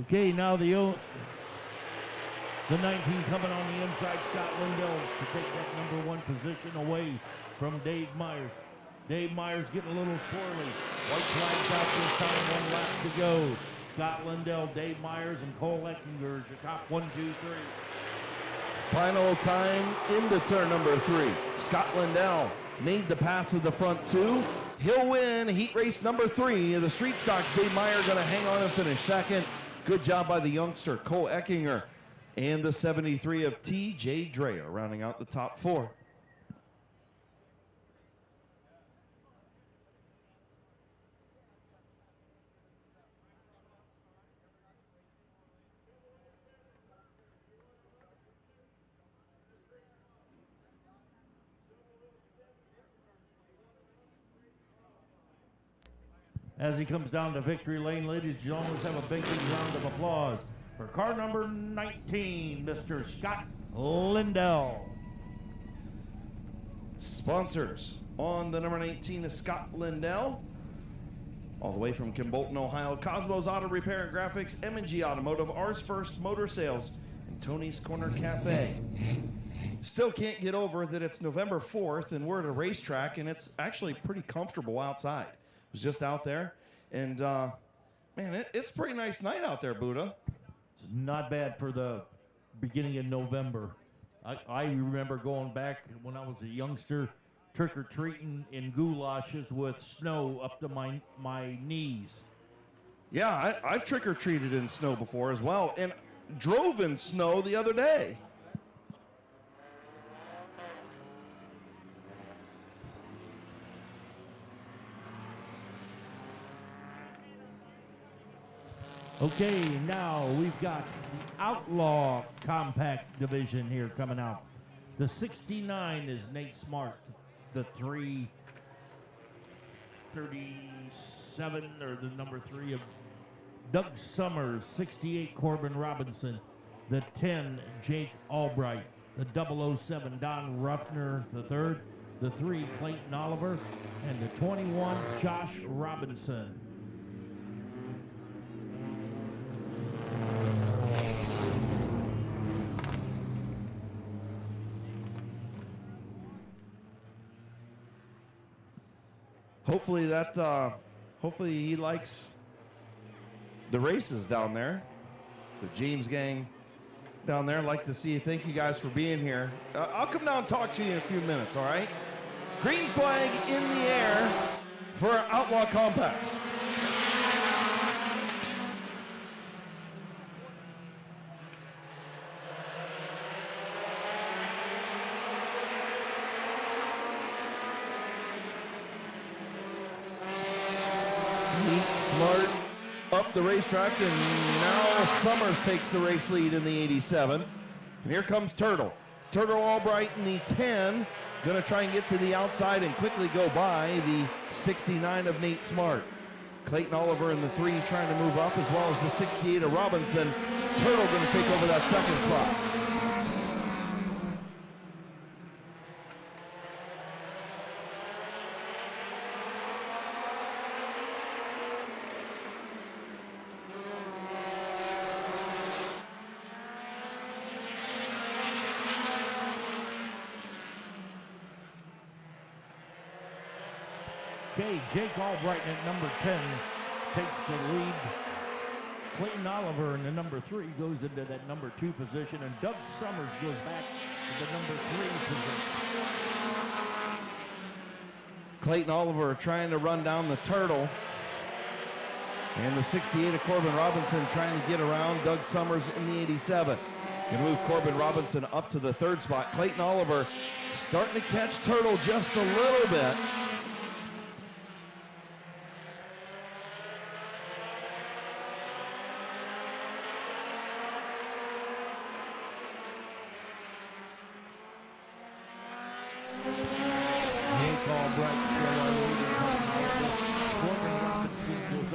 Okay, now the 19 coming on the inside, Scott Lindell to take that #1 position away from Dave Myers. Dave Myers getting a little swirly. White flags out this time, 1 lap to go. Scott Lindell, Dave Myers, and Cole Eckinger, your top 1, 2, 3. Final time into turn number 3. Scott Lindell made the pass of the front 2. He'll win heat race number 3 of the street stocks. Dave Meyer going to hang on and finish second. Good job by the youngster, Cole Eckinger, and the 73 of TJ Dreyer, rounding out the top 4. As he comes down to victory lane, ladies and gentlemen, let's have a big round of applause for car number 19, Mr. Scott Lindell. Sponsors on the number 19 is Scott Lindell. All the way from Kimbolton, Ohio, Cosmos Auto Repair and Graphics, M&G Automotive, Ours First Motor Sales, and Tony's Corner Cafe. Still can't get over that it's November 4th and we're at a racetrack and it's actually pretty comfortable outside. Was just out there, and man, it's a pretty nice night out there, Buddha. It's not bad for the beginning of November. I remember going back when I was a youngster, trick-or-treating in goulashes with snow up to my knees. Yeah, I've trick-or-treated in snow before as well, and drove in snow the other day. Okay, now we've got the Outlaw Compact Division here coming out. The 69 is Nate Smart. The 337, or the number 3 of Doug Summers. 68, Corbin Robinson. The 10, Jake Albright. The 007, Don Ruffner III. The 3, Clayton Oliver. And the 21, Josh Robinson. Hopefully he likes the races down there. The James gang down there. I'd like to see you. Thank you guys for being here. I'll come down and talk to you in a few minutes, all right? Green flag in the air for our Outlaw Compacts. Smart up the racetrack, and now Summers takes the race lead in the 87. And here comes Turtle. Turtle Albright in the 10, gonna try and get to the outside and quickly go by the 69 of Nate Smart. Clayton Oliver in the 3 trying to move up, as well as the 68 of Robinson. Turtle gonna take over that second spot. Okay, Jake Albright at number 10 takes the lead. Clayton Oliver in the number 3 goes into that number 2 position, and Doug Summers goes back to the number 3 position. Clayton Oliver trying to run down the Turtle. And the 68 of Corbin Robinson trying to get around Doug Summers in the 87. Can move Corbin Robinson up to the 3rd spot. Clayton Oliver starting to catch Turtle just a little bit.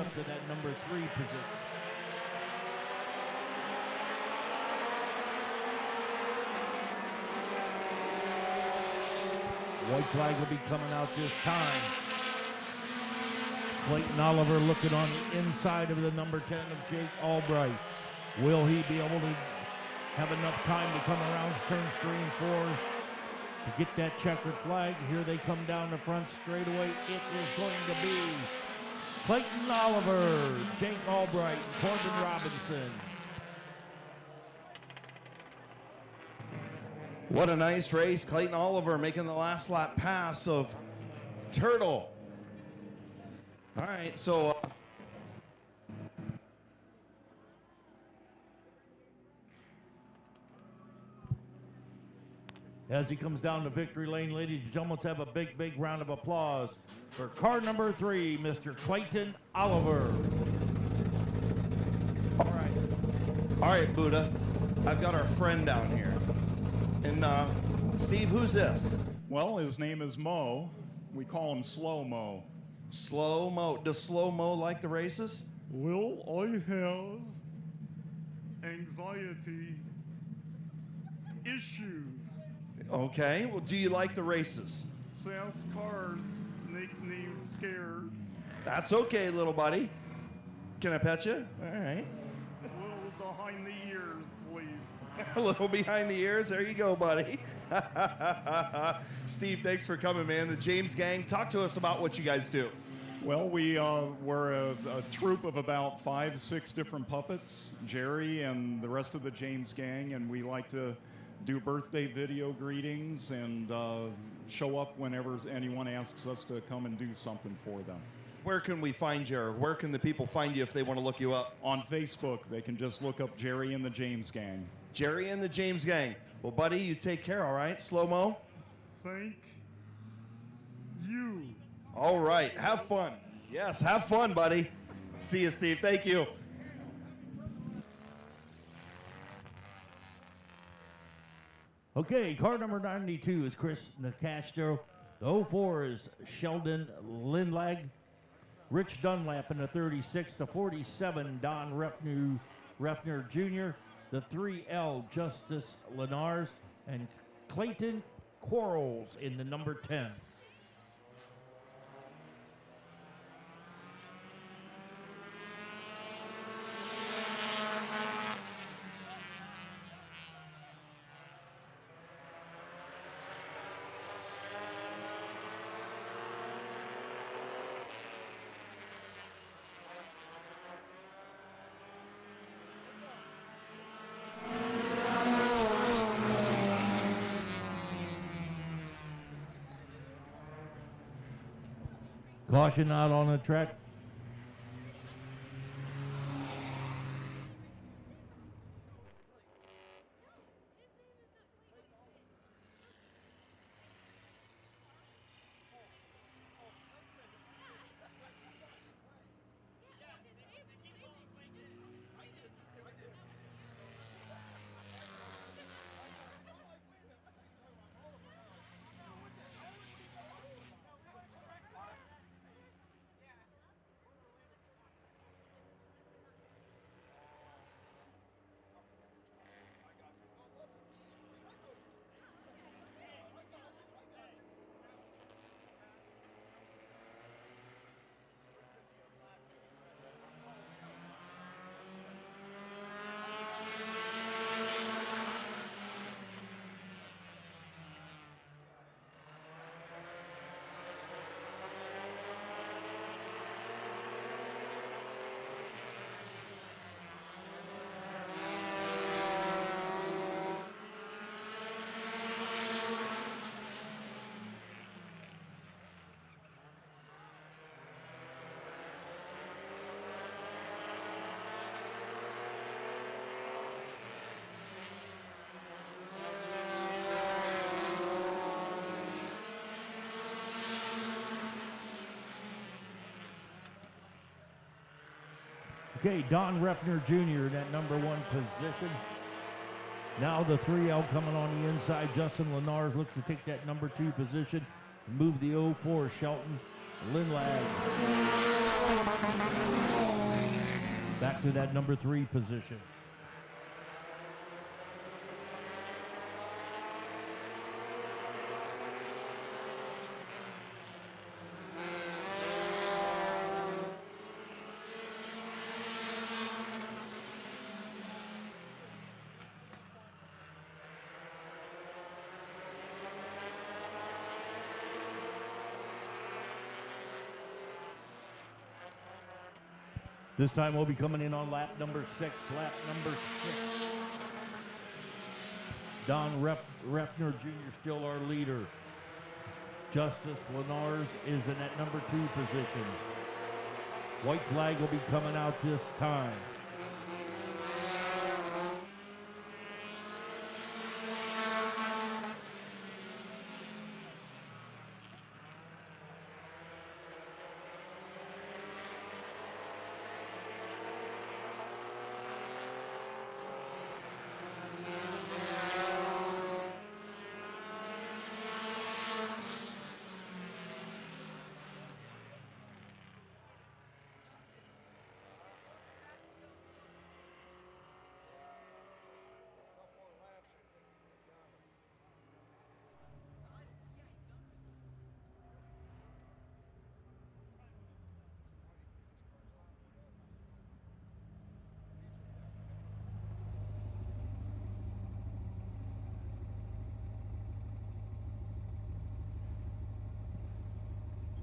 To that number 3 position. White flag will be coming out this time. Clayton Oliver looking on the inside of the number 10 of Jake Albright. Will he be able to have enough time to come around turns 3 and 4 to get that checkered flag? Here they come down the front straightaway. It is going to be Clayton Oliver, Jake Albright, and Corbin Robinson. What a nice race. Clayton Oliver making the last lap pass of Turtle. All right, so as he comes down the victory lane, ladies and gentlemen, let's have a big, big round of applause for car number 3, Mr. Clayton Oliver. all right, Buddha. I've got our friend down here. And Steve, who's this? Well, his name is Mo. We call him Slow Mo. Slow Mo. Does Slow Mo like the races? Well, I have anxiety issues. Okay. Well, do you like the races? Fast cars make me scared. That's okay, little buddy. Can I pet you? All right. A little behind the ears, please. A little behind the ears. There you go, buddy. Steve, thanks for coming, man. The James Gang, talk to us about what you guys do. Well, we're a troupe of about 5-6 different puppets, Jerry and the rest of the James Gang, and we like to do birthday video greetings and show up whenever anyone asks us to come and do something for them. Where can we find you, or where can the people find you if they want to look you up? On Facebook, they can just look up Jerry and the James Gang. Jerry and the James Gang. Well, buddy, you take care, all right? Slow-mo? Thank you. All right, have fun. Yes, have fun, buddy. See you, Steve. Thank you. Okay, car number 92 is Chris Nicastro. The 04 is Sheldon Lindlag. Rich Dunlap in the 36. The 47, Don Refner Jr. The 3L, Justice Lenars. And Clayton Quarles in the number 10. Caution out on the track. Okay, Don Refner Jr. in that number 1 position. Now the 3L coming on the inside. Justin Lenars looks to take that number 2 position and move the 04 Shelton Lindlag back to that number 3 position. This time we'll be coming in on lap number 6. Lap number 6. Don Refner Jr. still our leader. Justice Lenars is in that number 2 position. White flag will be coming out this time.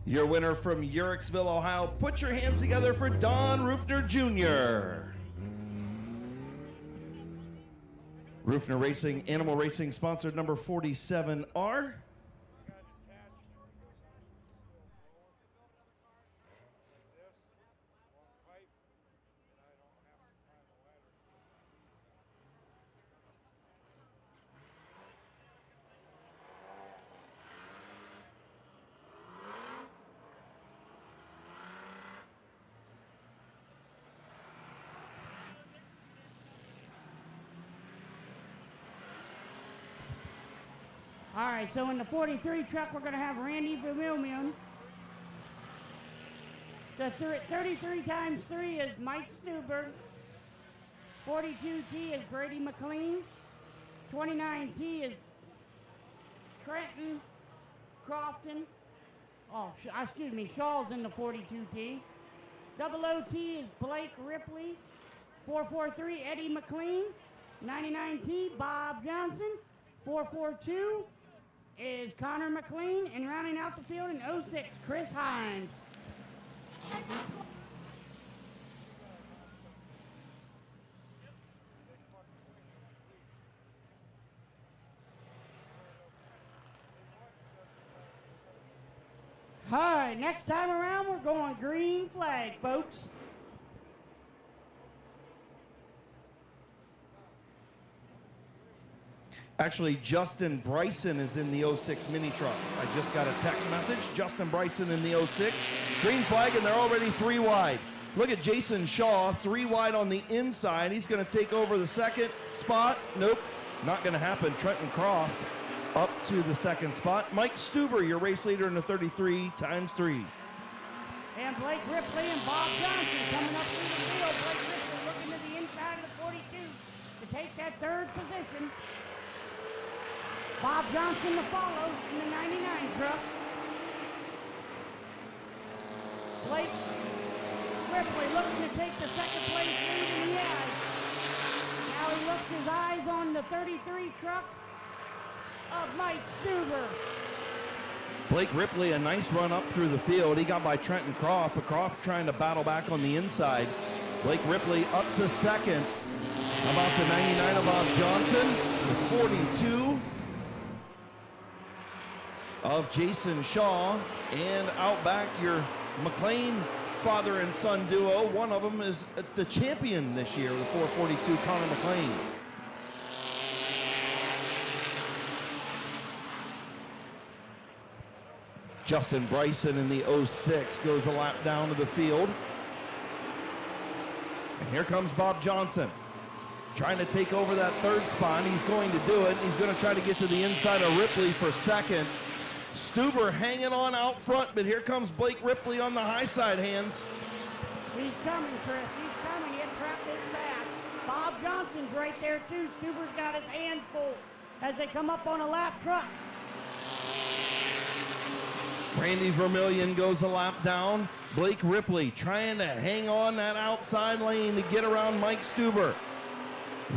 Your winner from Uricksville, Ohio. Put your hands together for Don Refner Jr. Refner Racing, Animal Racing, sponsored number 47R. All right, so in the 43 truck, we're going to have Randy Vermillion. The 33 times 3 is Mike Stuber. 42T is Brady McLean. 29T is Trenton Crofton. Oh, excuse me, Shaw's in the 42T. Double OT is Blake Ripley. 443 Eddie McLean. 99T Bob Johnson. 442 is Connor McLean. And rounding out the field in 06, Chris Hines. All right, next time around, we're going green flag, folks. Actually, Justin Bryson is in the 06 mini truck. I just got a text message. Justin Bryson in the 06. Green flag, and they're already 3 wide. Look at Jason Shaw, 3 wide on the inside. He's going to take over the second spot. Nope, not going to happen. Trenton Croft up to the second spot. Mike Stuber, your race leader in the 33 times 3. And Blake Ripley and Bob Johnson coming up through the field. Blake Ripley looking to the inside of the 42 to take that 3rd position. Bob Johnson to follow in the 99 truck. Blake Ripley looking to take the 2nd place lead in the eyes. Now he looks his eyes on the 33 truck of Mike Stuber. Blake Ripley, a nice run up through the field. He got by Trenton Croft, but Croft trying to battle back on the inside. Blake Ripley up to 2nd. How about the 99 of Bob Johnson? The 42 of Jason Shaw. And out back, your McLean father and son duo. One of them is the champion this year, the 442, Connor McLean. Justin Bryson in the 06 goes a lap down to the field. And here comes Bob Johnson, trying to take over that 3rd spot. He's going to do it. He's going to try to get to the inside of Ripley for 2nd. Stuber hanging on out front, but here comes Blake Ripley on the high side, Hands. He's coming, Chris. He's coming. He trapped his fast. Bob Johnson's right there, too. Stuber's got his hands full as they come up on a lap truck. Randy Vermillion goes a lap down. Blake Ripley trying to hang on that outside lane to get around Mike Stuber.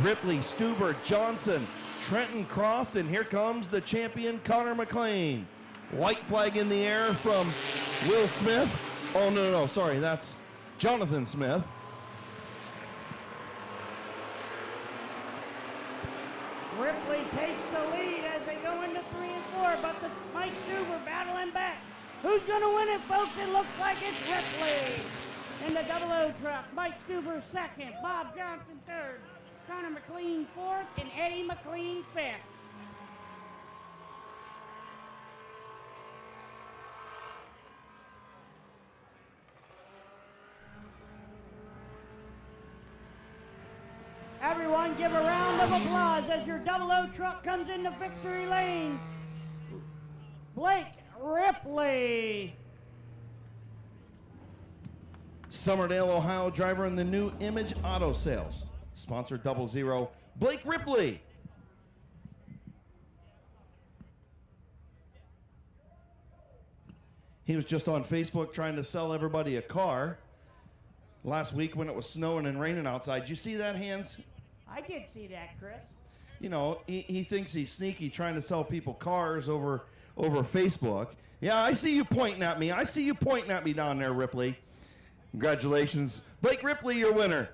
Ripley, Stuber, Johnson, Trenton Croft, and here comes the champion, Connor McLean. White flag in the air from Will Smith. Oh, no, sorry, that's Jonathan Smith. Ripley takes the lead as they go into 3 and 4, but the Mike Stuber battling back. Who's going to win it, folks? It looks like it's Ripley in the 00 truck. Mike Stuber 2nd, Bob Johnson 3rd, Connor McLean 4th, and Eddie McLean 5th. Everyone give a round of applause as your 00 truck comes into victory lane. Blake Ripley. Summerdale, Ohio driver in the new Image Auto Sales. Sponsor 00, Blake Ripley. He was just on Facebook trying to sell everybody a car last week when it was snowing and raining outside. Did you see that, Hands? I did see that, Chris. You know, he thinks he's sneaky trying to sell people cars over Facebook. Yeah, I see you pointing at me. I see you pointing at me down there, Ripley. Congratulations. Blake Ripley, your winner.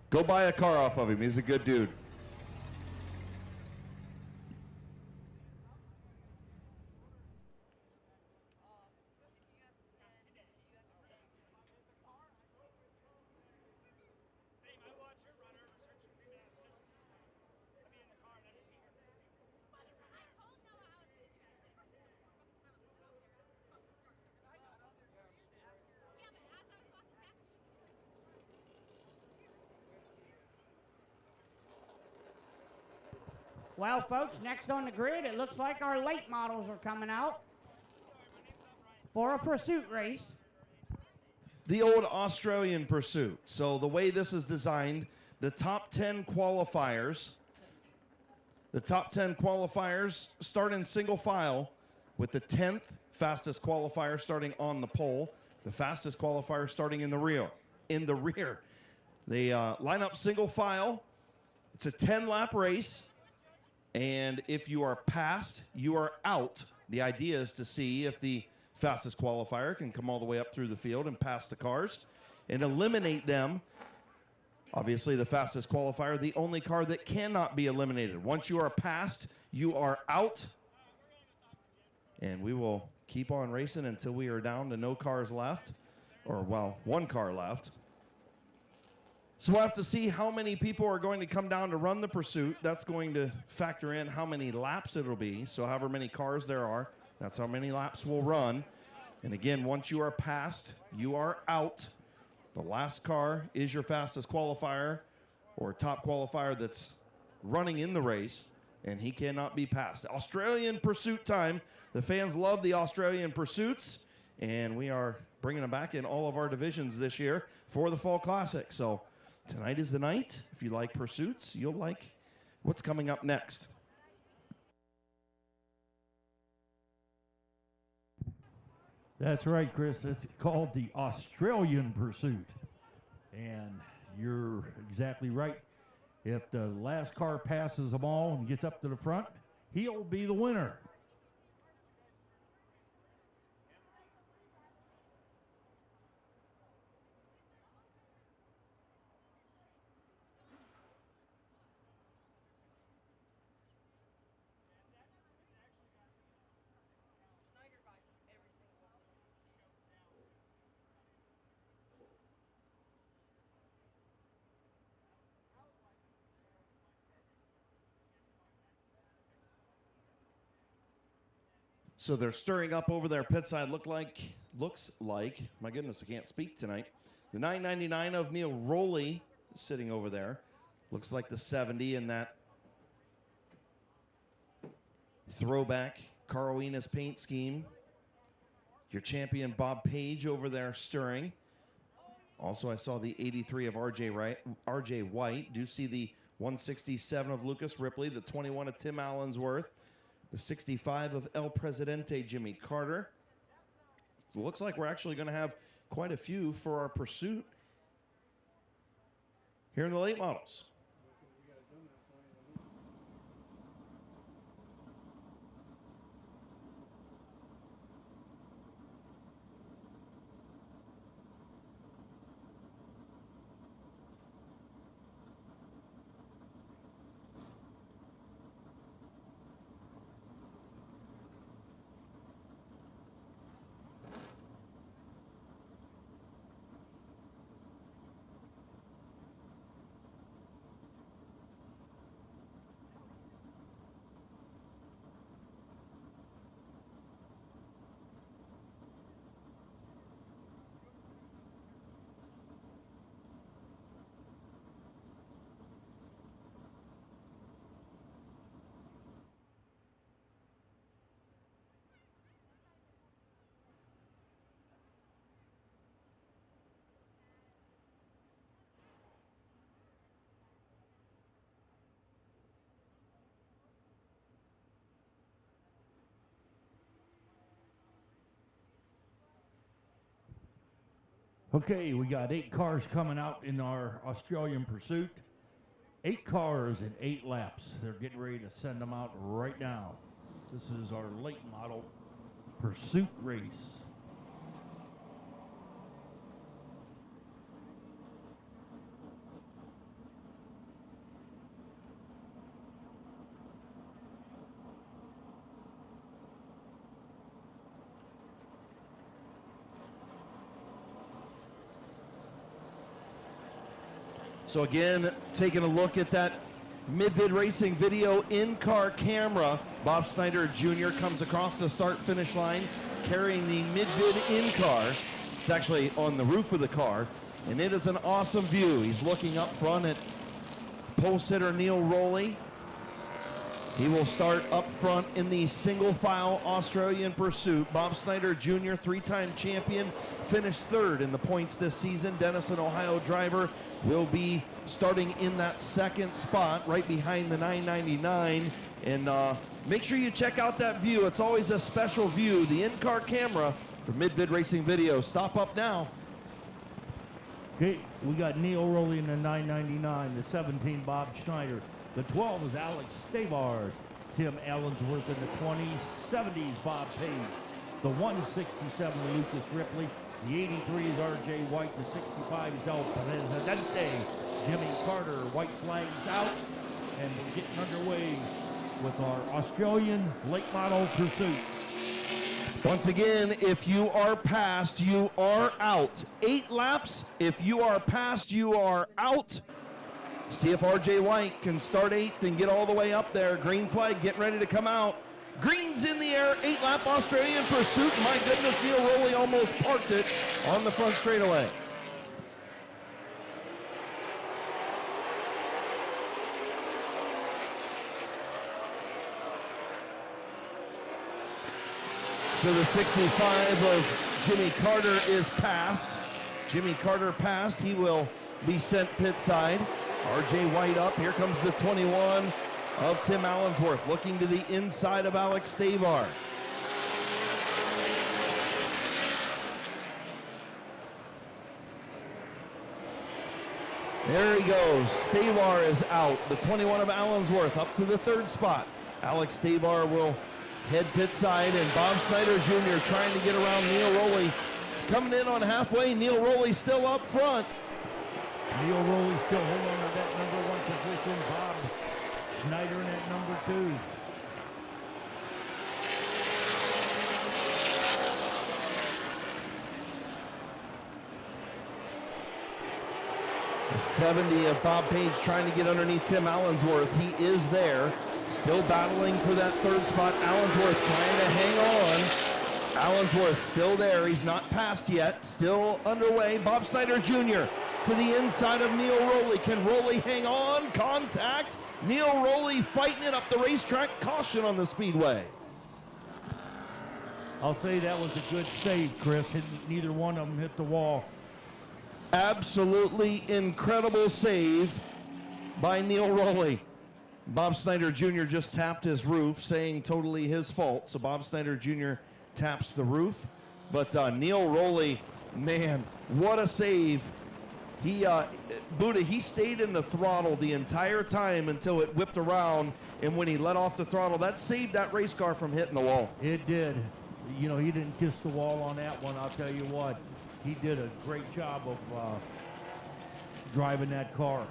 Go buy a car off of him. He's a good dude. Well, folks, next on the grid, it looks like our late models are coming out for a pursuit race. The old Australian pursuit. So the way this is designed, the top 10 qualifiers start in single file with the 10th fastest qualifier starting on the pole, the fastest qualifier starting in the rear. They line up single file. It's a 10-lap race, and if you are passed, you are out. The idea is to see if the fastest qualifier can come all the way up through the field and pass the cars and eliminate them. Obviously, the fastest qualifier, the only car that cannot be eliminated. Once you are passed, you are out. And we will keep on racing until we are down to no cars left, or, well, one car left. So we'll have to see how many people are going to come down to run the pursuit. That's going to factor in how many laps it'll be. So however many cars there are, that's how many laps we'll run. And again, once you are passed, you are out. The last car is your fastest qualifier or top qualifier that's running in the race, and he cannot be passed. Australian pursuit time. The fans love the Australian pursuits, and we are bringing them back in all of our divisions this year for the Fall Classic. So tonight is the night. If you like pursuits, you'll like what's coming up next. That's right, Chris. It's called the Australian Pursuit. And you're exactly right. If the last car passes them all and gets up to the front, he'll be the winner. So they're stirring up over there pit side. Looks like, my goodness, I can't speak tonight. The 999 of Neil Rowley sitting over there. Looks like the 70 in that throwback Carl Enos paint scheme. Your champion Bob Page over there stirring. Also, I saw the 83 of RJ White. Do see the 167 of Lucas Ripley, the 21 of Tim Allensworth, the 65 of El Presidente Jimmy Carter. So it looks like we're actually going to have quite a few for our pursuit here in the late models. Okay, we got 8 cars coming out in our Australian Pursuit. 8 cars and 8 laps. They're getting ready to send them out right now. This is our late model pursuit race. So again, taking a look at that Mid-Vid Racing video in-car camera. Bob Snyder Jr. comes across the start-finish line carrying the Mid-Vid in-car. It's actually on the roof of the car, and it is an awesome view. He's looking up front at pole sitter Neil Rowley. He will start up front in the single file Australian pursuit. Bob Snyder Jr., three-time champion, finished third in the points this season. Denison, Ohio driver will be starting in that second spot right behind the 999. And make sure you check out that view. It's always a special view. The in-car camera for Mid-Vid Racing Video. Stop up now. Okay, we got Neil Rowley in the 999, the 17, Bob Schneider. The 12 is Alex Stavard. Tim Allensworth in the 2070s, Bob Page. The 167, Lucas Ripley. The 83 is R.J. White. The 65 is El Presidente. Jimmy Carter. White flags out. And we're getting underway with our Australian late model pursuit. Once again, if you are passed, you are out. 8 laps. If you are passed, you are out. See if R.J. White can start 8th and get all the way up there. Green flag getting ready to come out. Green's in the air. 8-lap Australian pursuit. My goodness, Neil Rowley almost parked it on the front straightaway. So the 65 of Jimmy Carter is passed. Jimmy Carter passed. He will be sent pit side. R.J. White up. Here comes the 21 of Tim Allensworth, looking to the inside of Alex Stavard. There he goes. Stavard is out. The 21 of Allensworth up to the 3rd spot. Alex Stavard will head pit side, and Bob Snyder Jr. trying to get around Neil Rowley. Coming in on halfway, Neil Rowley still up front. Neil Rowley still holding on to that number 1 position. Bob Schneider in at number 2. The 70 of Bob Page trying to get underneath Tim Allensworth. He is there, still battling for that 3rd spot. Allensworth trying to hang on. Allensworth still there. He's not passed yet. Still underway. Bob Snyder Jr. to the inside of Neil Rowley. Can Rowley hang on? Contact. Neil Rowley fighting it up the racetrack. Caution on the speedway. I'll say that was a good save, Chris. Neither one of them hit the wall. Absolutely incredible save by Neil Rowley. Bob Snyder Jr. just tapped his roof, saying totally his fault. So Bob Snyder Jr. taps the roof. But Neil Rowley, man, what a save. Buddha, he stayed in the throttle the entire time until it whipped around, and when he let off the throttle, that saved that race car from hitting the wall. It did. You know, he didn't kiss the wall on that one, I'll tell you what. He did a great job of driving that car.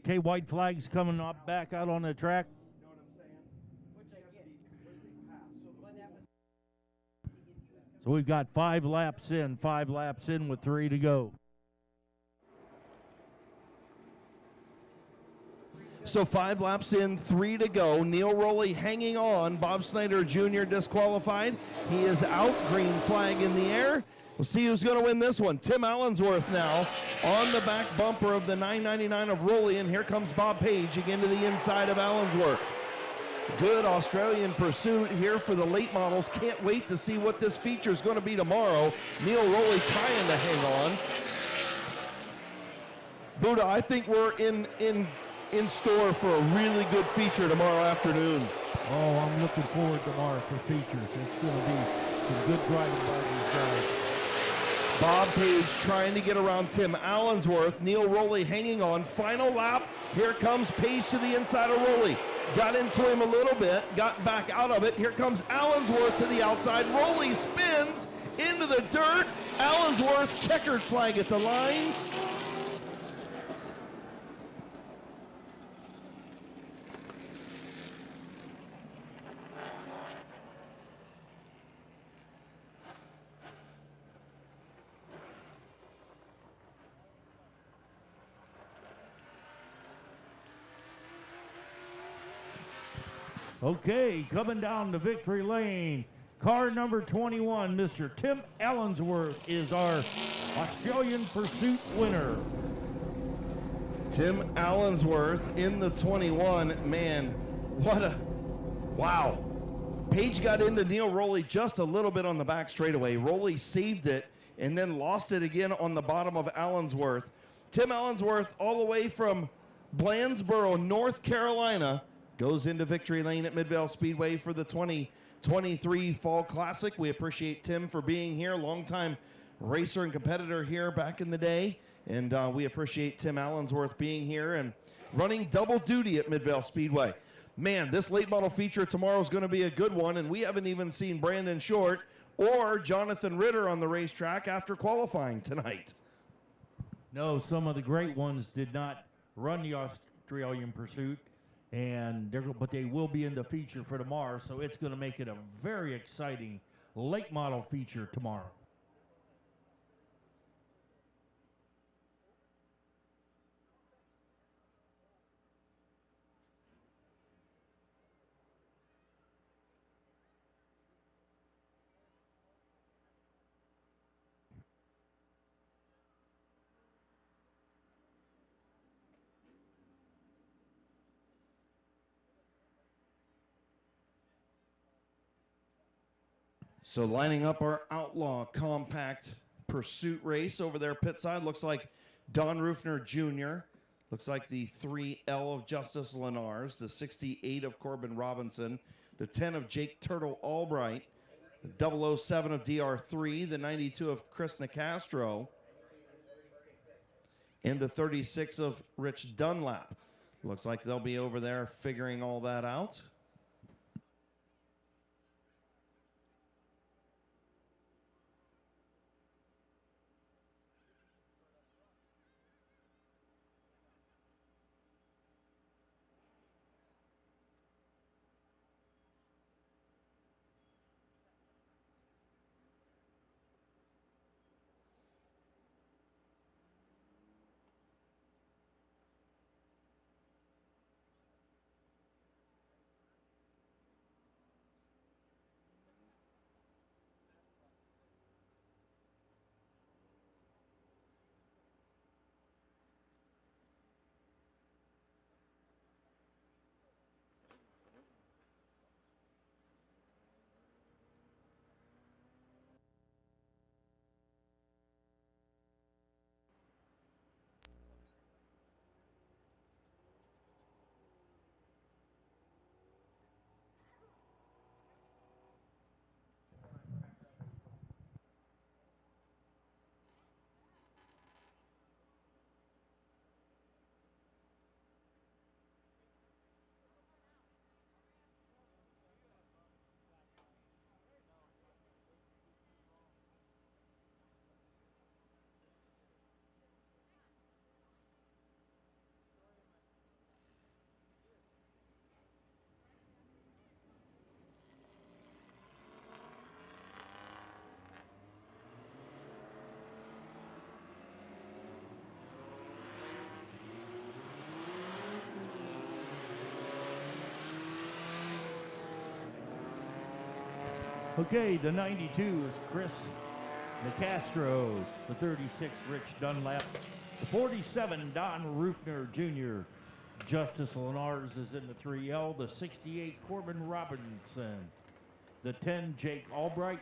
Okay, white flags coming up back out on the track. So we've got 5 laps in with 3 to go. So 5 laps in, 3 to go. Neil Rowley hanging on. Bob Snyder Jr. disqualified. He is out. Green flag in the air. We'll see who's going to win this one. Tim Allensworth now on the back bumper of the 999 of Rowley, and here comes Bob Page again to the inside of Allensworth. Good Australian pursuit here for the late models. Can't wait to see what this feature is going to be tomorrow. Neil Rowley trying to hang on. Buddha, I think we're in store for a really good feature tomorrow afternoon. Oh, I'm looking forward tomorrow for features. It's going to be some good driving by these guys. Bob Page trying to get around Tim Allensworth. Neil Rowley hanging on. Final lap. Here comes Page to the inside of Rowley. Got into him a little bit. Got back out of it. Here comes Allensworth to the outside. Rowley spins into the dirt. Allensworth checkered flag at the line. Okay, coming down to victory lane, car number 21, Mr. Tim Allensworth is our Australian Pursuit winner. Tim Allensworth in the 21. Man, what a, wow. Page got into Neil Rowley just a little bit on the back straightaway. Rowley saved it and then lost it again on the bottom of Allensworth. Tim Allensworth all the way from Blandsboro, North Carolina, goes into victory lane at Midvale Speedway for the 2023 Fall Classic. We appreciate Tim for being here, longtime racer and competitor here back in the day. And we appreciate Tim Allensworth being here and running double duty at Midvale Speedway. Man, this late model feature tomorrow is going to be a good one, and we haven't even seen Brandon Short or Jonathan Ritter on the racetrack after qualifying tonight. No, some of the great ones did not run the Australian Pursuit, but they will be in the feature for tomorrow, so it's going to make it a very exciting late model feature tomorrow. So lining up our Outlaw Compact Pursuit race over there pit side. Looks like Don Rufner Jr. Looks like the 3L of Justice Lenars, the 68 of Corbin Robinson, the 10 of Jake Turtle Albright, the 007 of DR3, the 92 of Chris Nicastro, and the 36 of Rich Dunlap. Looks like they'll be over there figuring all that out. Okay, the 92 is Chris Nicastro, the 36 Rich Dunlap, the 47 Don Rufner Jr., Justice Lenars is in the 3L, the 68 Corbin Robinson, the 10 Jake Albright,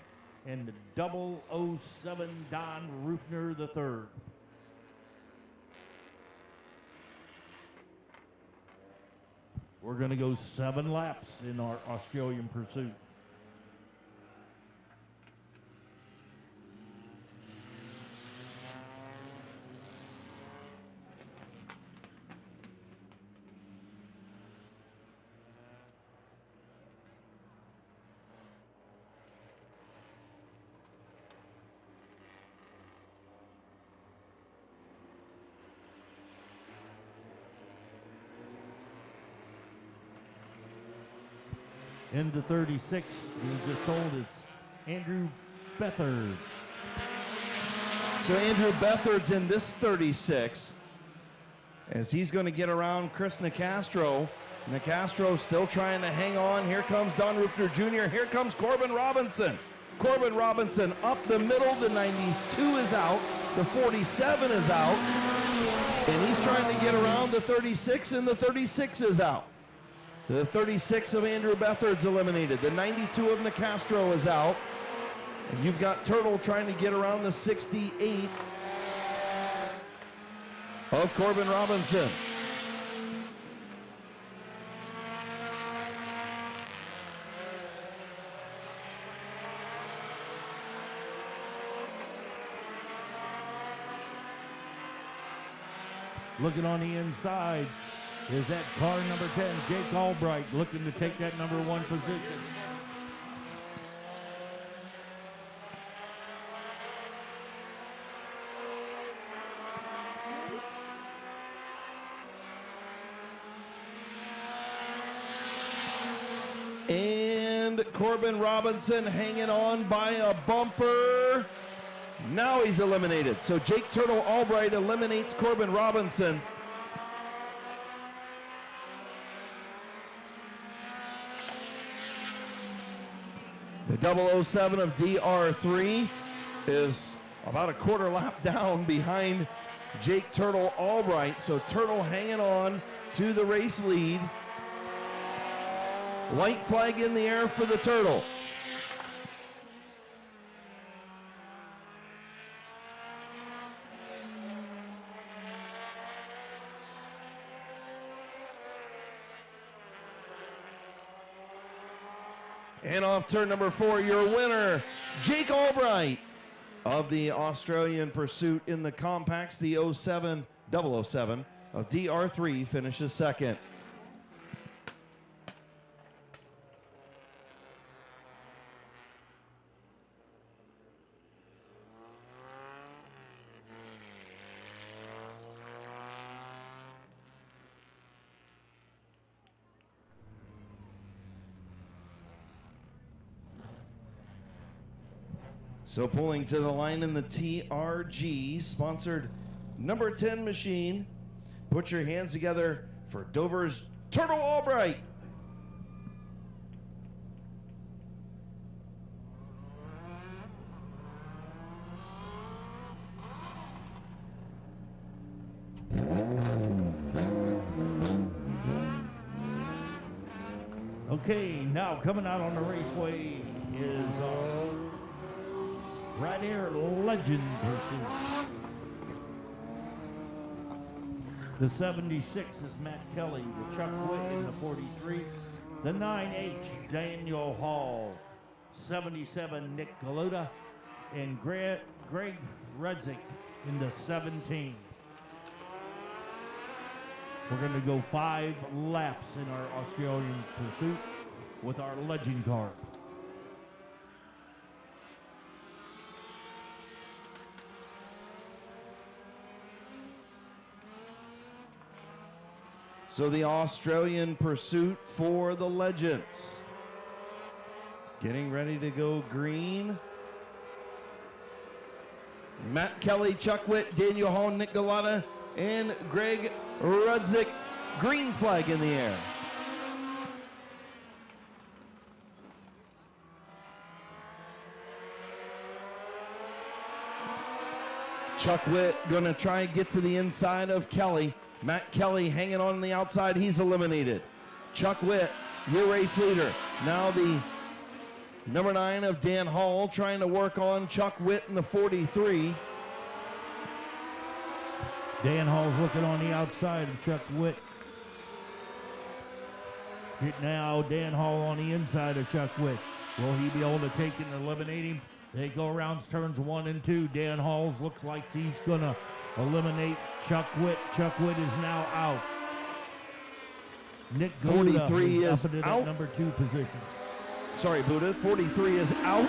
and the 007 Don Rufner III. We're going to go 7 laps in our Australian Pursuit. In the 36, we just told it's Andrew Bethards. So Andrew Bethards in this 36, as he's going to get around Chris Nicastro. Nicastro still trying to hang on. Here comes Don Rufner Jr. Here comes Corbin Robinson. Corbin Robinson up the middle. The 92 is out. The 47 is out. And he's trying to get around the 36, and the 36 is out. The 36 of Andrew Bethards eliminated. The 92 of Nicastro is out. And you've got Turtle trying to get around the 68 of Corbin Robinson. Looking on the inside is that car number 10, Jake Albright, looking to take that number 1 position. And Corbin Robinson hanging on by a bumper. Now he's eliminated. So Jake Turtle Albright eliminates Corbin Robinson. The 007 of DR3 is about a quarter lap down behind Jake Turtle Albright. So Turtle hanging on to the race lead. White flag in the air for the Turtle. And off turn number 4, your winner, Jake Albright of the Australian Pursuit in the compacts. The 007 of DR3 finishes second. So pulling to the line in the TRG, sponsored number 10 machine. Put your hands together for Dover's Turtle Albright. Okay, now coming out on the raceway is Right Air Legend Pursuit. The 76 is Matt Kelly, the Chuck Witt in the 43. The 9H, Daniel Hall. 77, Nick Galota. And Greg Rudzik in the 17. We're going to go 5 laps in our Australian Pursuit with our Legend car. So the Australian Pursuit for the Legends. Getting ready to go green. Matt Kelly, Chuck Witt, Daniel Hall, Nick Galata, and Greg Rudzik. Green flag in the air. Chuck Witt gonna try and get to the inside of Kelly. Matt Kelly hanging on the outside, he's eliminated. Chuck Witt, your race leader. Now the number 9 of Dan Hall trying to work on Chuck Witt in the 43. Dan Hall's looking on the outside of Chuck Witt. Now Dan Hall on the inside of Chuck Witt. Will he be able to take and eliminate him? They go around turns 1 and 2. Dan Hall's looks like he's gonna eliminate Chuck Witt. Chuck Witt is now out. Nick 43 is out. Number 2 position. Sorry, Buddha. 43 is out.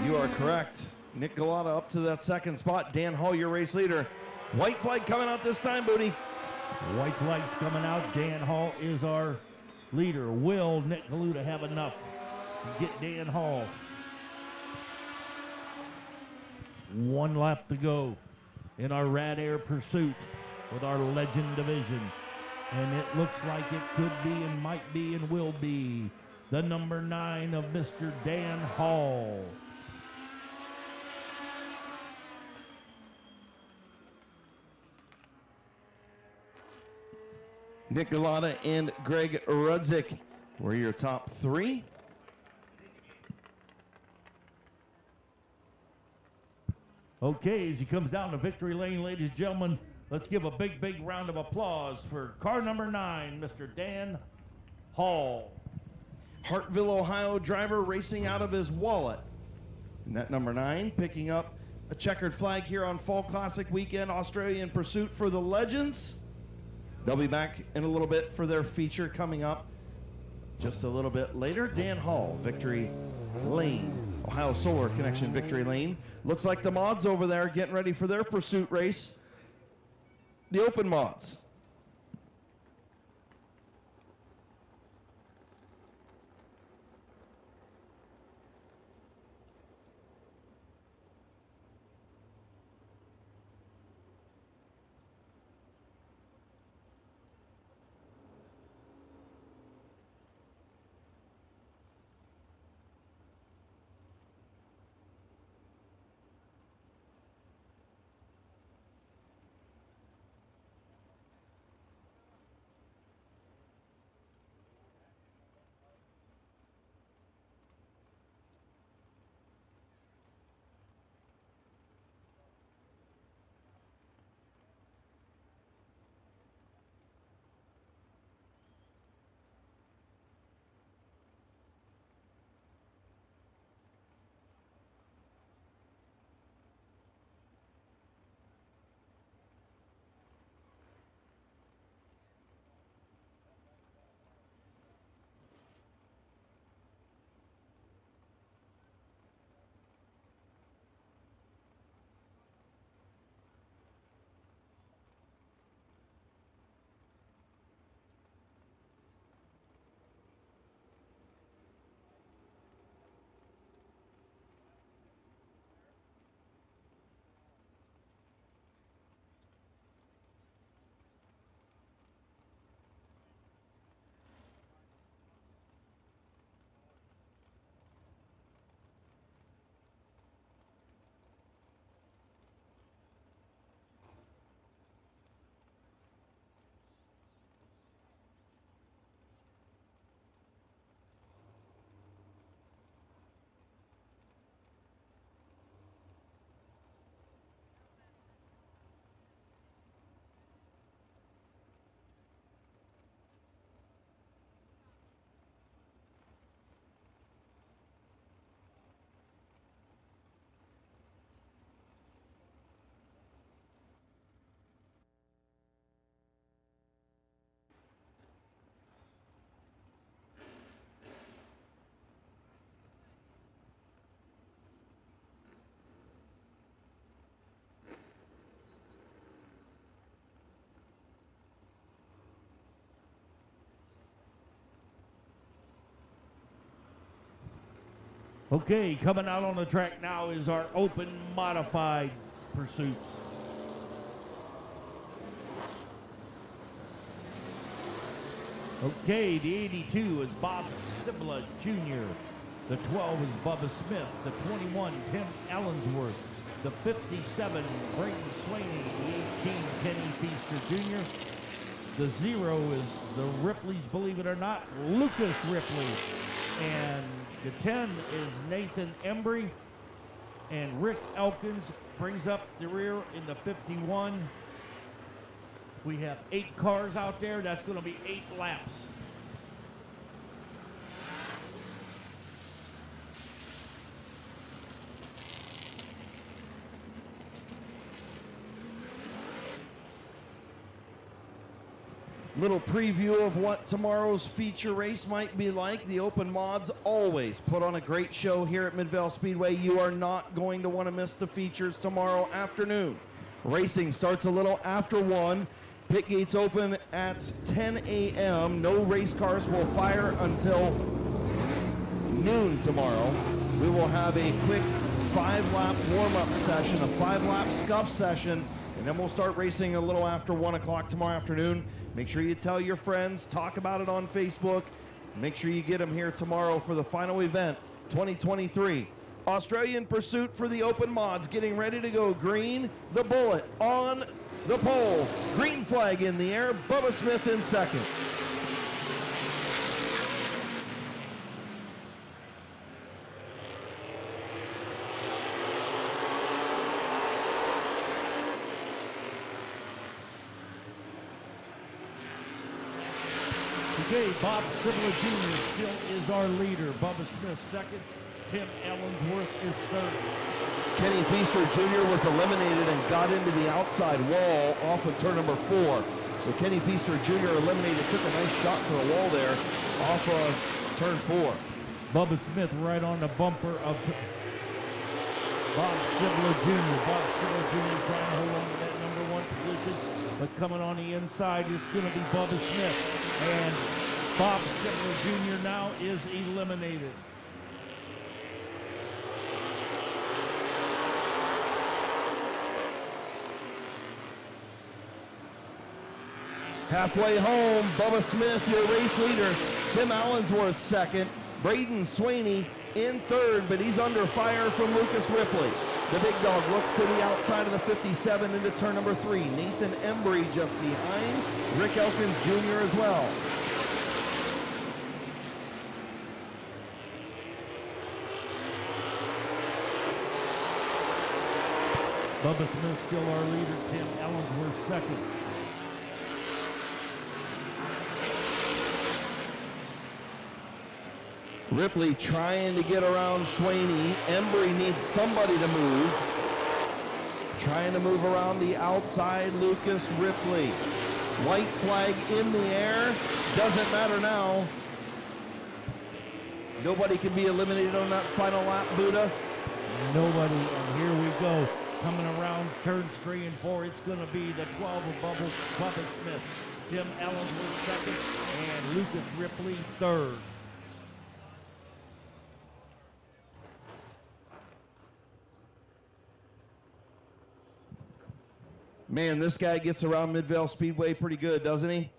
You are correct. Nick Galata up to that second spot. Dan Hall, your race leader. White flag coming out this time, Booty. White flag's coming out. Dan Hall is our leader. Will Nick Galuda have enough to get Dan Hall? 1 lap to go in our Rad Air pursuit with our Legend division. And it looks like it could be and might be and will be the number 9 of Mr. Dan Hall. Nick Galata and Greg Rudzik were your top 3. Okay, as he comes down to victory lane, ladies and gentlemen, let's give a big, big round of applause for car number 9, Mr. Dan Hall. Hartville, Ohio driver racing out of his wallet. And that number 9 picking up a checkered flag here on Fall Classic weekend, Australian Pursuit for the Legends. They'll be back in a little bit for their feature coming up just a little bit later. Dan Hall, Victory Lane, Ohio Solar Connection Victory Lane. Looks like the mods over there getting ready for their pursuit race. The Open Mods. Okay, coming out on the track now is our open modified pursuits. Okay, the 82 is Bob Sibla Jr. The 12 is Bubba Smith. The 21, Tim Allensworth. The 57, Brayden Swaney. The 18, Kenny Feaster Jr. The 0 is the Ripleys, believe it or not, Lucas Ripley. And the 10 is Nathan Embry, and Rick Elkins brings up the rear in the 51. We have 8 cars out there. That's going to be 8 laps. Little preview of what tomorrow's feature race might be like. The Open Mods always put on a great show here at Midvale Speedway. You are not going to want to miss the features tomorrow afternoon. Racing starts a little after 1. Pit gates open at 10 a.m. No race cars will fire until noon tomorrow. We will have a quick 5-lap warm-up session, a 5-lap scuff session, and then we'll start racing a little after 1 o'clock tomorrow afternoon. Make sure you tell your friends, talk about it on Facebook. Make sure you get them here tomorrow for the final event, 2023. Australian Pursuit for the Open Mods, getting ready to go green. The Bullet on the pole. Green flag in the air. Bubba Smith in second. Okay, Bob Sibler Jr. still is our leader. Bubba Smith second. Tim Ellensworth is third. Kenny Feaster Jr. was eliminated and got into the outside wall off of turn number 4. So Kenny Feaster Jr. eliminated, took a nice shot to the wall there off of turn 4. Bubba Smith right on the bumper of Bob Sibler Jr. Bob Sibler Jr. trying to hold on to that number 1 position, but coming on the inside, it's going to be Bubba Smith. And Bob Sibler Jr. now is eliminated. Halfway home, Bubba Smith, your race leader. Tim Allensworth second. Braden Swaney in third, but he's under fire from Lucas Ripley. The big dog looks to the outside of the 57 into turn number 3. Nathan Embry just behind. Rick Elkins Jr. as well. Bubba Smith still our leader. Tim Ellensworth second. Ripley trying to get around Swaney. Embry needs somebody to move. Trying to move around the outside, Lucas Ripley. White flag in the air. Doesn't matter now. Nobody can be eliminated on that final lap, Buddha. Nobody, and here we go. Coming around turns 3 and 4, it's going to be the 12 of Bubba Smith. Tim Ellensworth second, and Lucas Ripley third. Man, this guy gets around Midvale Speedway pretty good, doesn't he?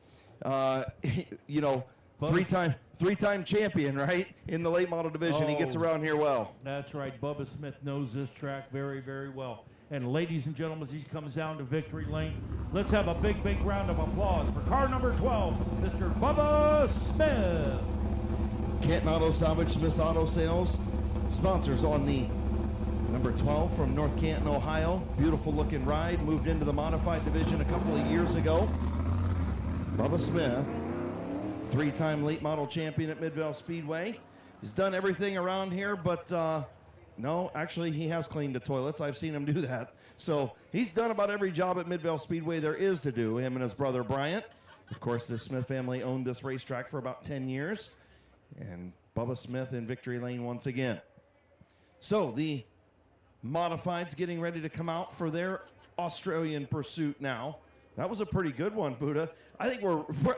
You know, three-time champion, right? In the late model division, he gets around here well. That's right. Bubba Smith knows this track very, very well. And ladies and gentlemen, as he comes down to victory lane, let's have a big, big round of applause for car number 12, Mr. Bubba Smith. Canton Auto Salvage, Smith Auto Sales, sponsors on the number 12 from North Canton, Ohio. Beautiful looking ride. Moved into the modified division a couple of years ago. Bubba Smith, 3-time late model champion at Midvale Speedway. He's done everything around here, but no, actually he has cleaned the toilets. I've seen him do that. So he's done about every job at Midvale Speedway there is to do, him and his brother Bryant. Of course, the Smith family owned this racetrack for about 10 years. And Bubba Smith in victory lane once again. So the Modifieds getting ready to come out for their Australian Pursuit now. That was a pretty good one, Buddha. I think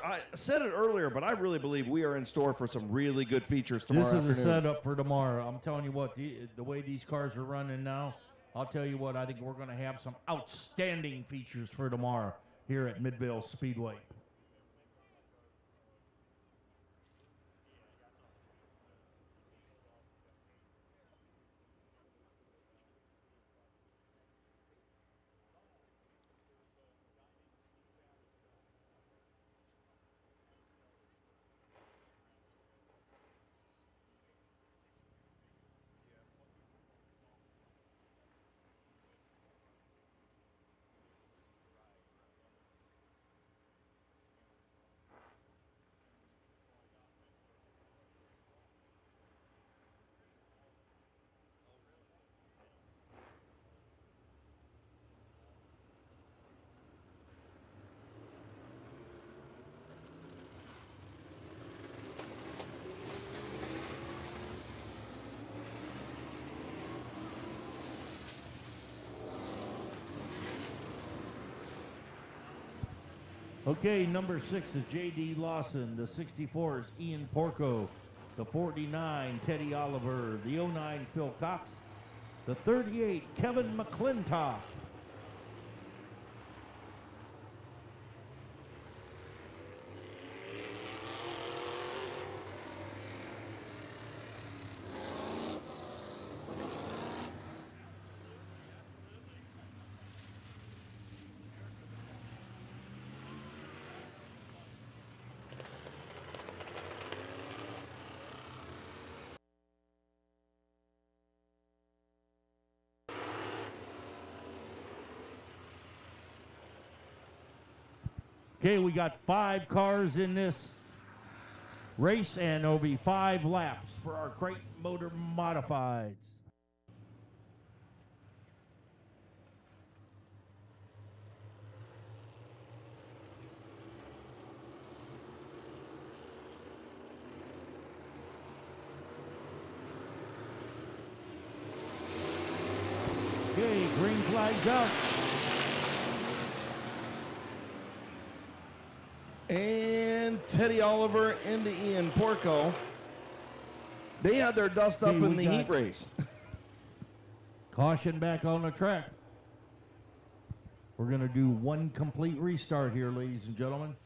I said it earlier, but I really believe we are in store for some really good features tomorrow afternoon. This is a setup for tomorrow. I'm telling you what, the way these cars are running now, I'll tell you what, I think we're going to have some outstanding features for tomorrow here at Midvale Speedway. Okay, number 6 is J.D. Lawson. The 64 is Ian Porco. The 49, Teddy Oliver. The 09, Phil Cox. The 38, Kevin McClintock. Okay, we got 5 cars in this race, and there'll be 5 laps for our Creighton Motor Modifieds. Okay, green flag's out. And Teddy Oliver into Ian Porco. They had their dust up Okay, in we the got- heat race. Caution back on the track. We're going to do one complete restart here, ladies and gentlemen.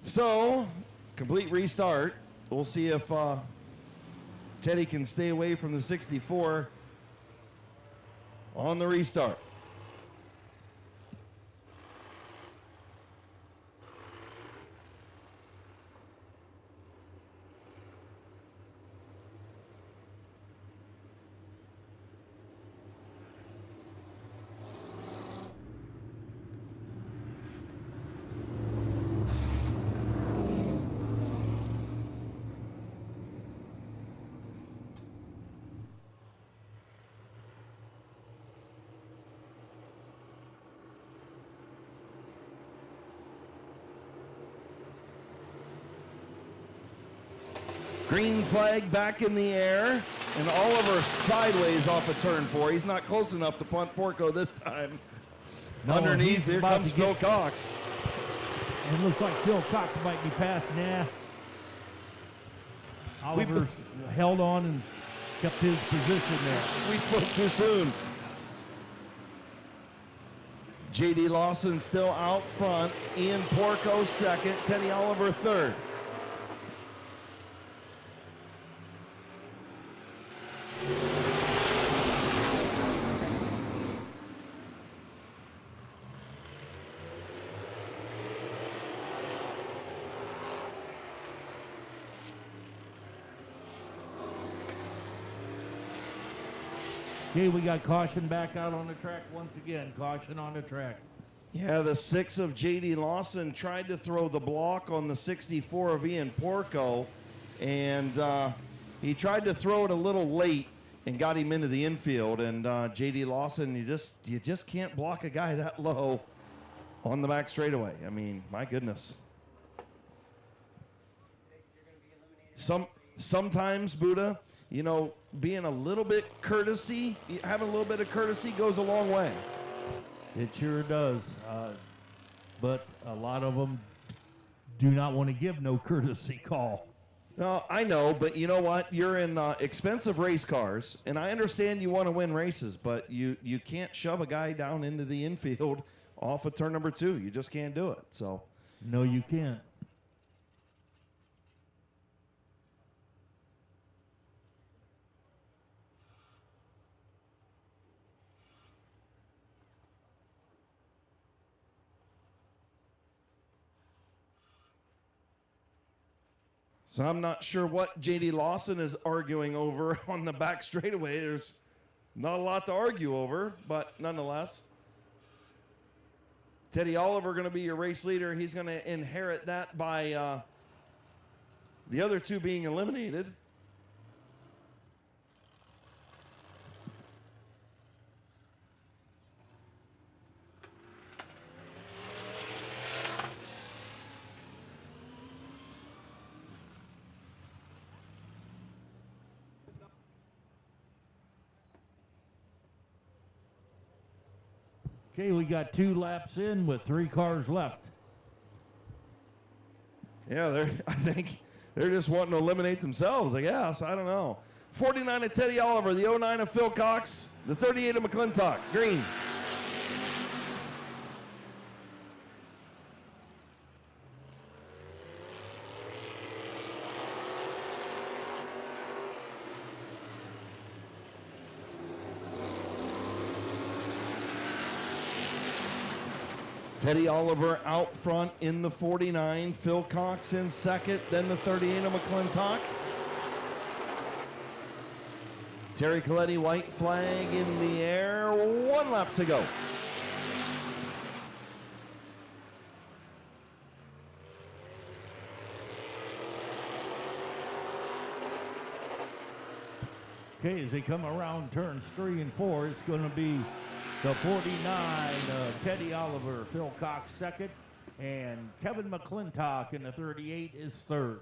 So, complete restart. We'll see if Teddy can stay away from the 64 on the restart. Green flag back in the air, and Oliver sideways off of turn 4. He's not close enough to punt Porco this time. No, Underneath, he's here about comes to get- Phil Cox. And it looks like Phil Cox might be passing now. Oliver's held on and kept his position there. We spoke too soon. J.D. Lawson still out front. Ian Porco second. Teddy Oliver third. Okay, we got caution back out on the track once again. Caution on the track. Yeah, the 6 of J.D. Lawson tried to throw the block on the 64 of Ian Porco, and he tried to throw it a little late and got him into the infield. And J.D. Lawson, you just can't block a guy that low on the back straightaway. I mean, my goodness. Sometimes, Buddha, you know, being a little bit courtesy, having a little bit of courtesy goes a long way. It sure does. But a lot of them do not want to give no courtesy call. No, I know, but you know what? You're in expensive race cars, and I understand you want to win races, but you can't shove a guy down into the infield off of turn number 2. You just can't do it. So, No, you can't. I'm not sure what J.D. Lawson is arguing over on the back straightaway. There's not a lot to argue over, but nonetheless. Teddy Oliver going to be your race leader. He's going to inherit that by the other 2 being eliminated. Okay, we got 2 laps in with 3 cars left. Yeah, I think they're just wanting to eliminate themselves, I guess. I don't know. 49 of Teddy Oliver, the 09 of Phil Cox, the 38 of McClintock. Green. Teddy Oliver out front in the 49. Phil Cox in second, then the 38 of McClintock. Terry Coletti, white flag in the air. 1 lap to go. Okay, as they come around turns 3 and 4, it's going to be the 49, Teddy Oliver, Phil Cox second, and Kevin McClintock in the 38 is third.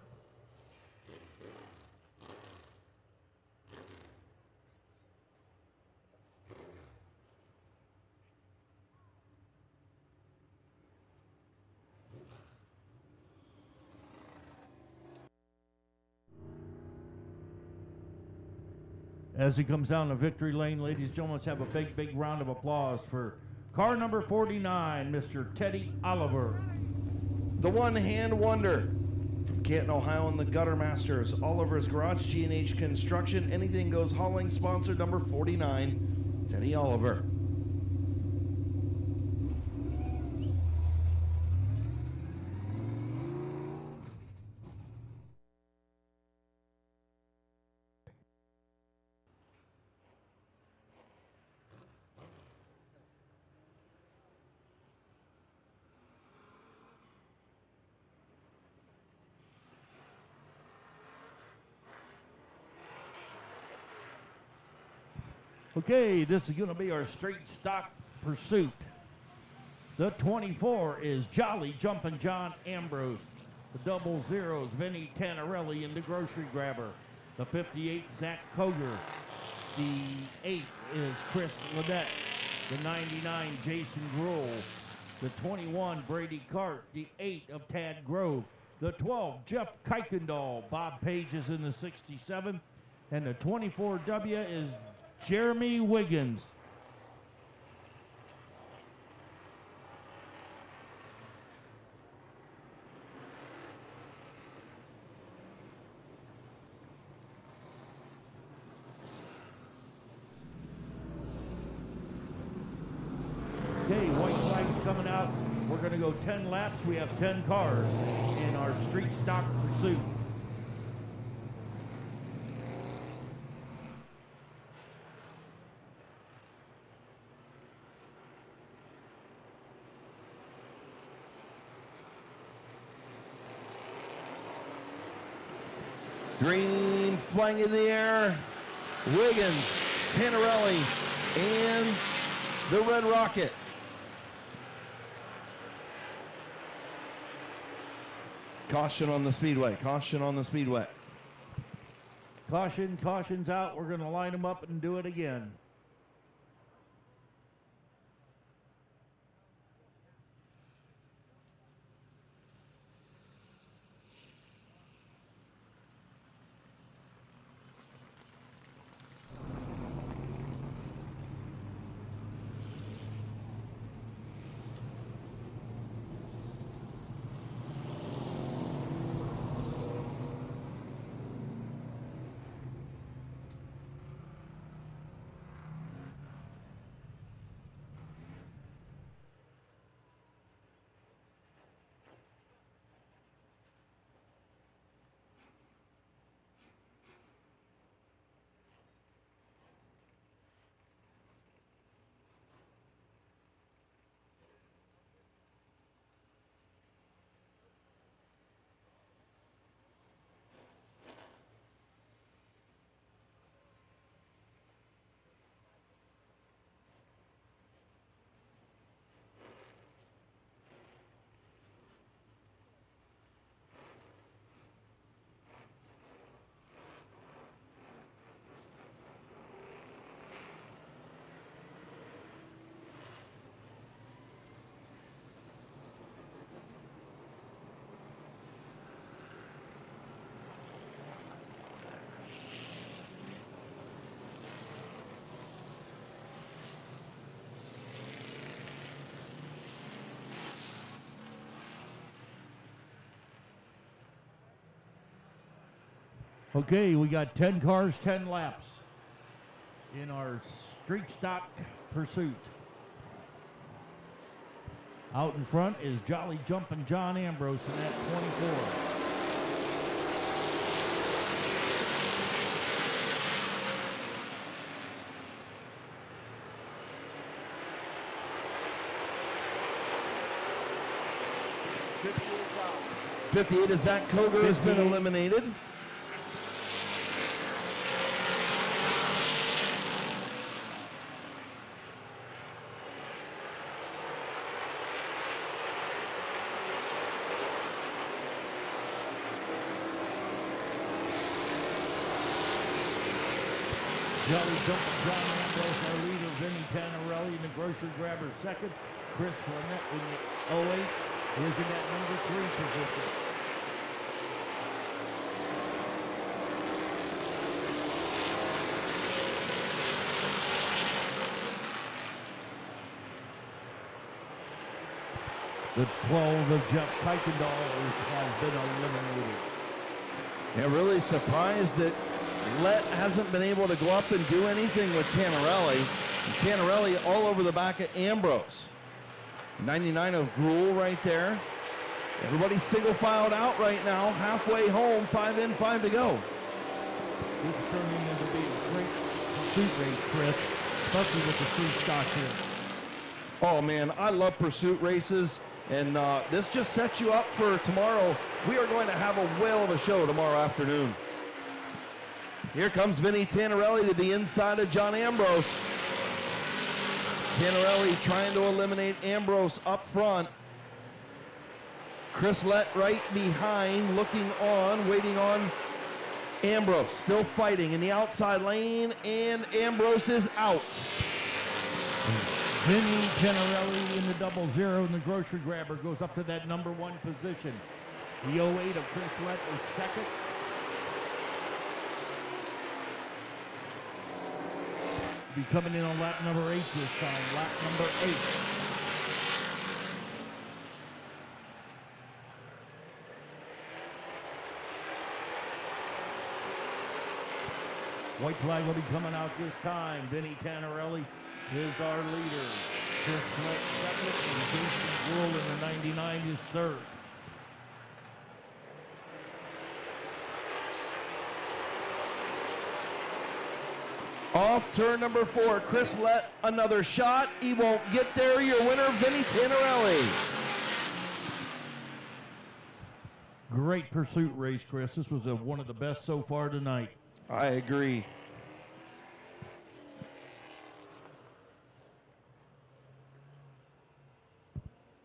As he comes down the victory lane, ladies and gentlemen, let's have a big, big round of applause for car number 49, Mr. Teddy Oliver. The one-hand wonder from Canton, Ohio, and the Gutter Masters. Oliver's Garage, G&H Construction, Anything Goes Hauling, sponsor number 49, Teddy Oliver. Okay, this is going to be our straight stock pursuit. The 24 is Jolly Jumpin' John Ambrose. The 00s, Vinny Tanarelli in the grocery grabber. The 58, Zach Koger. The 8 is Chris Ledette. The 99, Jason Gruhl. The 21, Brady Cart. The 8 of Tad Grove. The 12, Jeff Kuykendall. Bob Page is in the 67. And the 24W is Jeremy Wiggins. Okay, white flag's coming out. We're going to go 10 laps. We have 10 cars in our street stock pursuit. Green flag in the air. Wiggins, Tanarelli, and the Red Rocket. Caution on the speedway. Caution on the speedway. Caution, caution's out. We're going to line them up and do it again. Okay, we got 10 cars, 10 laps in our street stock pursuit. Out in front is Jolly Jumpin' John Ambrose in that 24. out. 58 is Zach Koger has been eliminated. Jolly Jumpin' John Ambrose, our leader, Vinny Tannerelli in the grocery grabber second. Chris Lynette in the 08 is in that number 3 position. The 12 of Jeff Kuykendall has been eliminated. Yeah, really surprised that Lett hasn't been able to go up and do anything with Tannerelli. And Tannerelli all over the back of Ambrose. 99 of Gruel right there. Everybody's single filed out right now, halfway home, 5 in, 5 to go. This is turning into be a great pursuit race, Chris, especially with the street stock here. Oh man, I love pursuit races, and this just sets you up for tomorrow. We are going to have a whale of a show tomorrow afternoon. Here comes Vinny Tannerelli to the inside of John Ambrose. Tannerelli trying to eliminate Ambrose up front. Chris Lett right behind, looking on, waiting on Ambrose. Still fighting in the outside lane, and Ambrose is out. Vinny Tannerelli in the 00 in the grocery grabber goes up to that number 1 position. The 08 of Chris Lett is second. Be coming in on lap number 8 this time, lap number 8. White flag will be coming out this time. Vinny Tannerelli is our leader. Chris Lett second, and Jason Gruel in the 99 is third. Off turn number 4, Chris Lett, another shot. He won't get there. Your winner, Vinny Tannerelli. Great pursuit race, Chris. This was one of the best so far tonight. I agree.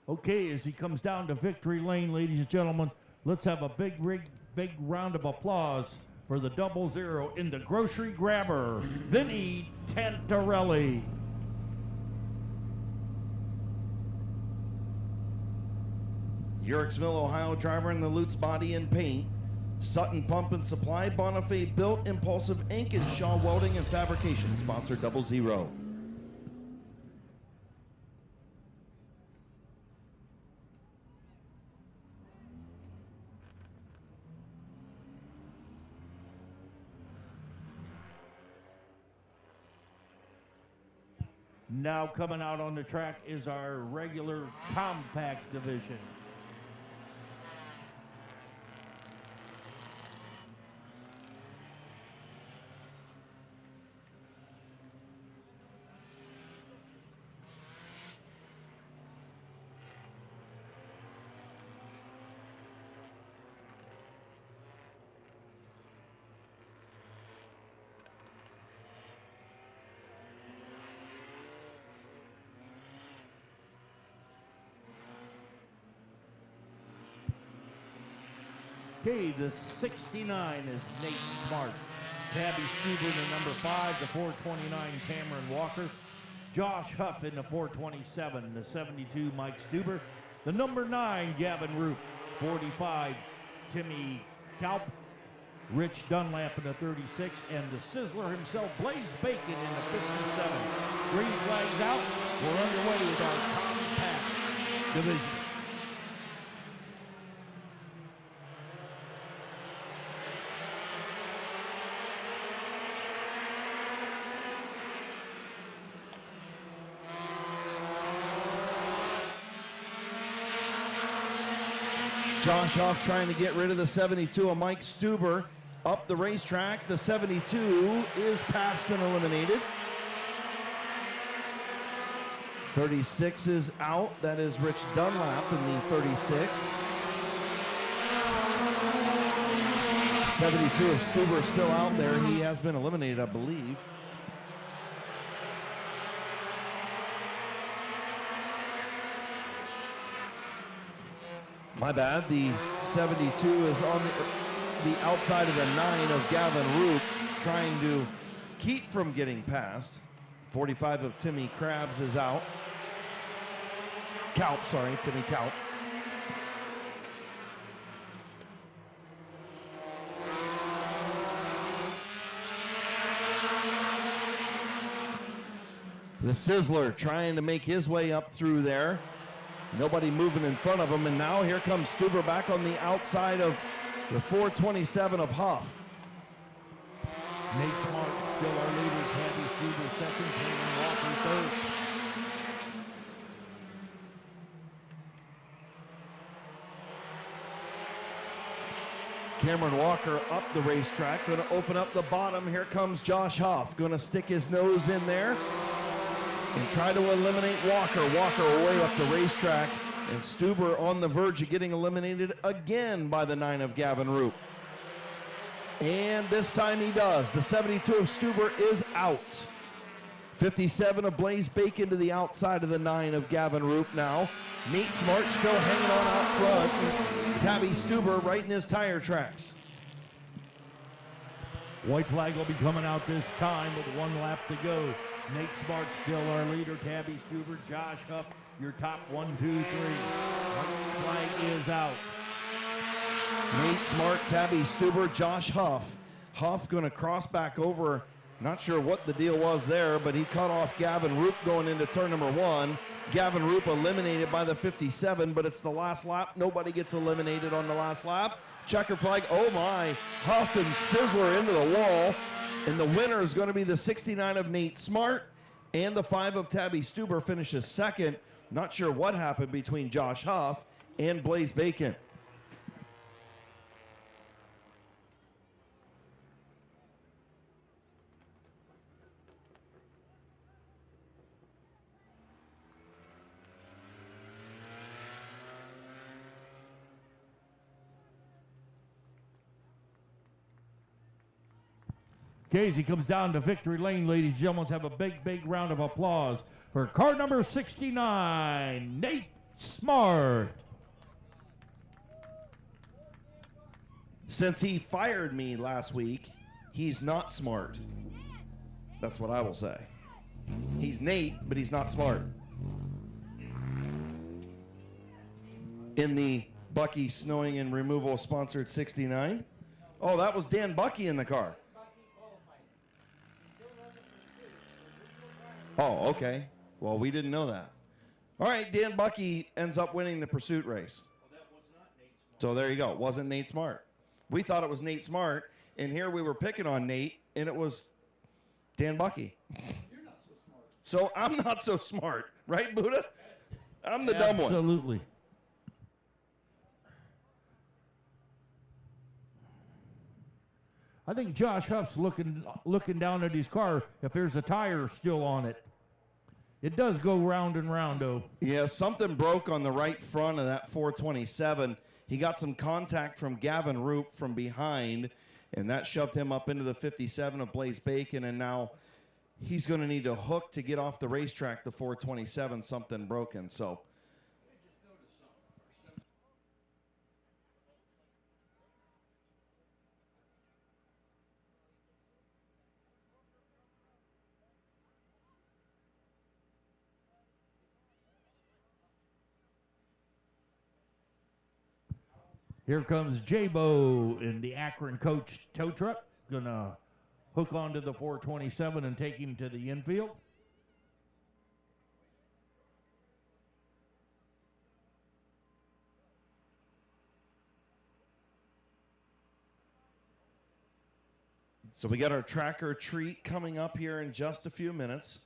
Okay, as he comes down to victory lane, ladies and gentlemen, let's have a big round of applause for the 00 in the grocery grabber, Vinny Tannerelli. Yerricksville, Ohio driver in the Lutz Body and Paint. Sutton Pump and Supply, Bonifay Built, Impulsive Inc. is Shaw Welding and Fabrication, sponsor 00. Now coming out on the track is our regular compact division. Okay, the 69 is Nate Smart. Tabby Stuber in the number 5, the 429 Cameron Walker. Josh Huff in the 427, the 72 Mike Stuber. The number 9 Gavin Root, 45 Timmy Kalp. Rich Dunlap in the 36, and the Sizzler himself, Blaze Bacon in the 57. Green flags out. We're underway with our compact division. Josh Huff trying to get rid of the 72 of Mike Stuber up the racetrack. The 72 is passed and eliminated. 36 is out. That is Rich Dunlap in the 36. 72 of Stuber still out there. He has been eliminated, I believe. My bad. The 72 is on the outside of the 9 of Gavin Roop, trying to keep from getting past. 45 of Timmy Krabs is out. Kalp, sorry, Timmy Kalp. The Sizzler trying to make his way up through there. Nobody moving in front of him, and now here comes Stuber back on the outside of the 427 of Huff. Nate Smart still our leader. Tabby Stuber second. Cameron Walker third. Cameron Walker up the racetrack, going to open up the bottom. Here comes Josh Huff, going to stick his nose in there and try to eliminate Walker. Walker way up the racetrack, and Stuber on the verge of getting eliminated again by the 9 of Gavin Roop. And this time he does. The 72 of Stuber is out. 57 of Blaze Bacon to the outside of the 9 of Gavin Roop now. Nate Smart still hanging on out front. Tabby Stuber right in his tire tracks. White flag will be coming out this time with 1 lap to go. Nate Smart still our leader. Tabby Stuber, Josh Huff, your top 1, 2, 3. White flag is out. Nate Smart, Tabby Stuber, Josh Huff. Huff going to cross back over. Not sure what the deal was there, but he cut off Gavin Roop going into turn number 1. Gavin Roop eliminated by the 57, but it's the last lap. Nobody gets eliminated on the last lap. Checker flag, oh my. Huff and Sizzler into the wall. And the winner is going to be the 69 of Nate Smart, and the 5 of Tabby Stuber finishes second. Not sure what happened between Josh Huff and Blaze Bacon. Casey comes down to victory lane, ladies and gentlemen. Let's have a big, big round of applause for car number 69, Nate Smart. Since he fired me last week, he's not smart. That's what I will say. He's Nate, but he's not smart. In the Bucky Snowing and Removal sponsored 69. Oh, that was Dan Bucky in the car. Oh, okay. Well, we didn't know that. All right, Dan Bucky ends up winning the pursuit race. So there you go. It wasn't Nate Smart. We thought it was Nate Smart, and here we were picking on Nate, and it was Dan Bucky. You're not so smart. So I'm not so smart, right, Buddha? I'm the dumb one. Absolutely. I think Josh Huff's looking down at his car if there's a tire still on it. It does go round and round, though. Yeah, something broke on the right front of that 427. He got some contact from Gavin Roop from behind, and that shoved him up into the 57 of Blaze Bacon, and now he's going to need a hook to get off the racetrack, the 427, something broken. So Here comes J-Bo in the Akron Coach tow truck. Gonna hook onto the 427 and take him to the infield. So we got our tracker treat coming up here in just a few minutes.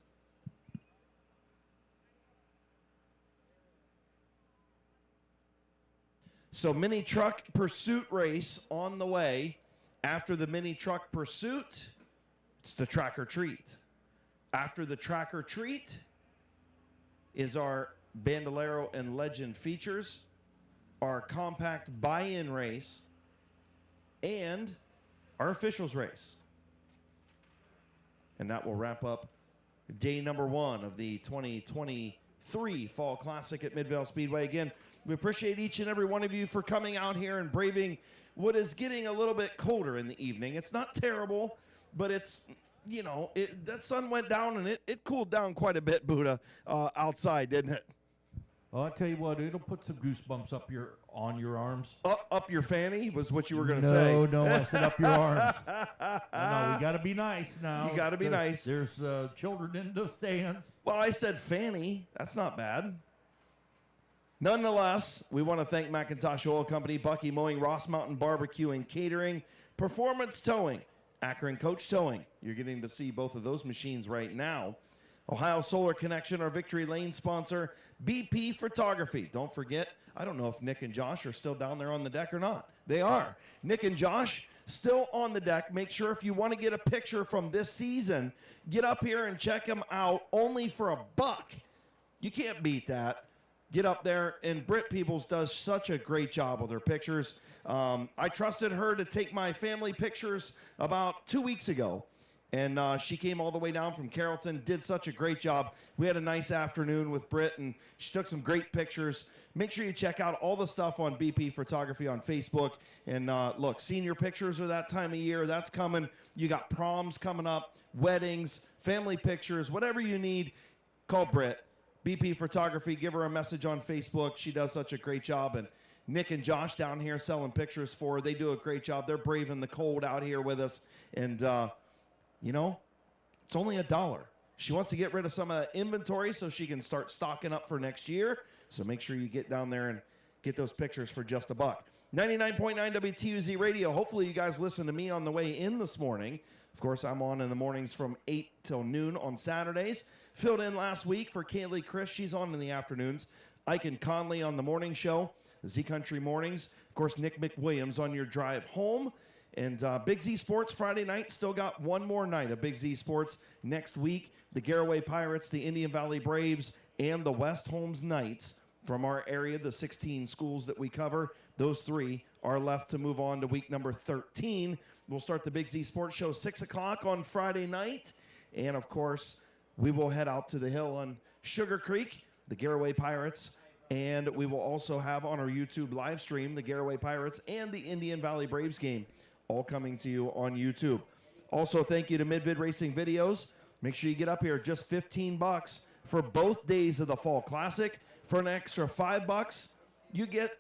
So mini truck pursuit race on the way. After the mini truck pursuit, it's the track or treat. After the track or treat is our Bandalero and Legend features, our compact buy-in race, and our officials race. And that will wrap up day number 1 of the 2023 Fall Classic at Midvale Speedway. Again, we appreciate each and every one of you for coming out here and braving what is getting a little bit colder in the evening. It's not terrible, but it's, you know, that sun went down and it cooled down quite a bit, Buddha, outside, didn't it? Well, I'll tell you what, it'll put some goosebumps on your arms. Up your fanny was what you were going to say. No, I said up your arms. No, we got to be nice now. You got to be nice. There's children in the stands. Well, I said fanny. That's not bad. Nonetheless, we want to thank McIntosh Oil Company, Bucky Mowing, Ross Mountain Barbecue and Catering, Performance Towing, Akron Coach Towing. You're getting to see both of those machines right now. Ohio Solar Connection, our Victory Lane sponsor, BP Photography. Don't forget, I don't know if Nick and Josh are still down there on the deck or not. They are. Nick and Josh still on the deck. Make sure if you want to get a picture from this season, get up here and check them out only for $1. You can't beat that. Get up there, and Britt Peebles does such a great job with her pictures. I trusted her to take my family pictures about 2 weeks ago, and she came all the way down from Carrollton, did such a great job. We had a nice afternoon with Britt, and she took some great pictures. Make sure you check out all the stuff on BP Photography on Facebook. And look, senior pictures are that time of year. That's coming. You got proms coming up, weddings, family pictures, whatever you need, call Britt. BP Photography, give her a message on Facebook. She does such a great job. And Nick and Josh down here selling pictures for her. They do a great job. They're braving the cold out here with us. And, you know, it's only $1. She wants to get rid of some of that inventory so she can start stocking up for next year. So make sure you get down there and get those pictures for just $1. 99.9 WTUZ Radio. Hopefully you guys listen to me on the way in this morning. Of course, I'm on in the mornings from 8 till noon on Saturdays. Filled in last week for Kaylee Chris. She's on in the afternoons. Ike and Conley on the morning show, the Z Country Mornings. Of course, Nick McWilliams on your drive home. And Big Z Sports Friday night. Still got one more night of Big Z Sports next week. The Garaway Pirates, the Indian Valley Braves, and the West Holmes Knights from our area, the 16 schools that we cover. Those 3 are left to move on to week number 13. We'll start the Big Z Sports Show 6 o'clock on Friday night. And, of course, we will head out to the hill on Sugar Creek, the Garaway Pirates. And we will also have on our YouTube live stream the Garaway Pirates and the Indian Valley Braves game, all coming to you on YouTube. Also, thank you to Mid-Vid Racing Videos. Make sure you get up here, just $15 for both days of the Fall Classic. For an extra $5, you get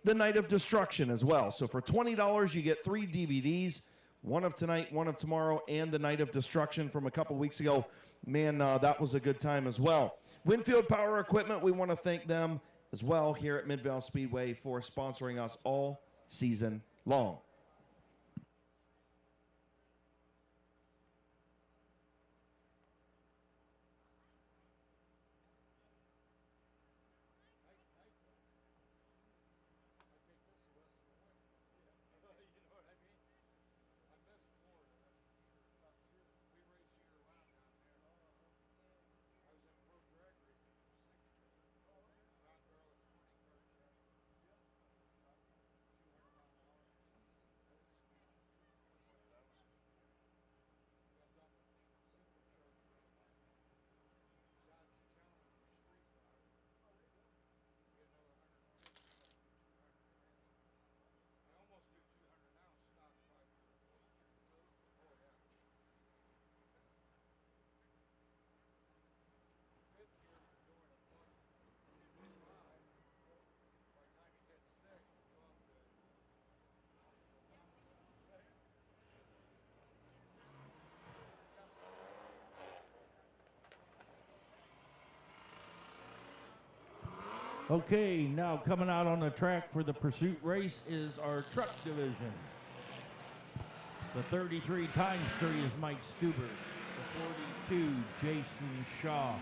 the Night of Destruction as well. So for $20, you get 3 DVDs, one of tonight, one of tomorrow, and the Night of Destruction from a couple weeks ago. Man, that was a good time as well. Winfield Power Equipment, we want to thank them as well here at Midvale Speedway for sponsoring us all season long. Okay, now coming out on the track for the pursuit race is our truck division. The 33 times 3 is Mike Stuber. The 42, Jason Shaw.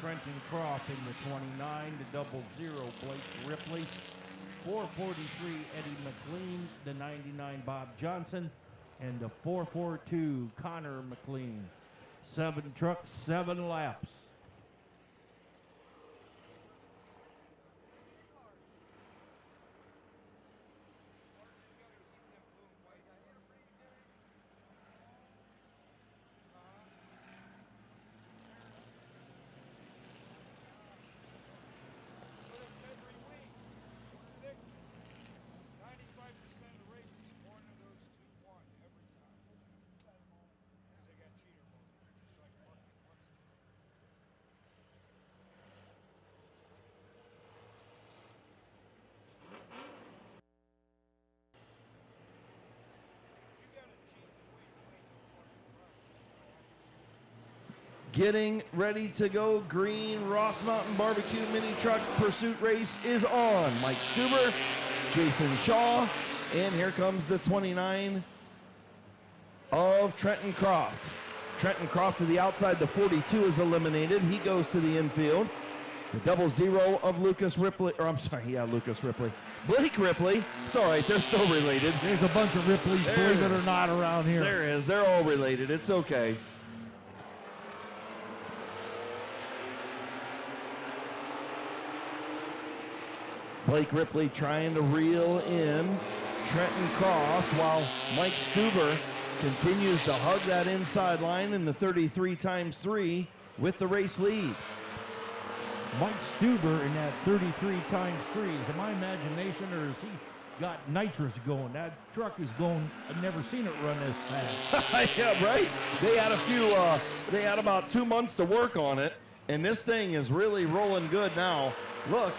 Trenton Croft in the 29, the 00, Blake Ripley. 443 Eddie McLean, the 99 Bob Johnson, and the 442 Connor McLean. 7 trucks, 7 laps. Getting ready to go green. Ross Mountain Barbecue Mini Truck Pursuit Race is on. Mike Stuber, Jason Shaw, and here comes the 29 of Trenton Croft. Trenton Croft to the outside, the 42 is eliminated. He goes to the infield. The 00 of Lucas Ripley, or I'm sorry, yeah, Lucas Ripley. Blake Ripley, it's all right, they're still related. There's a bunch of Ripleys, believe it or not, around here. There is, they're all related, it's okay. Blake Ripley trying to reel in Trenton Croft while Mike Stuber continues to hug that inside line in the 33x3 with the race lead. Mike Stuber in that 33x3, is it my imagination or has he got nitrous going? That truck is going, I've never seen it run this fast. Yeah, right? They had they had about 2 months to work on it, and this thing is really rolling good now. Look,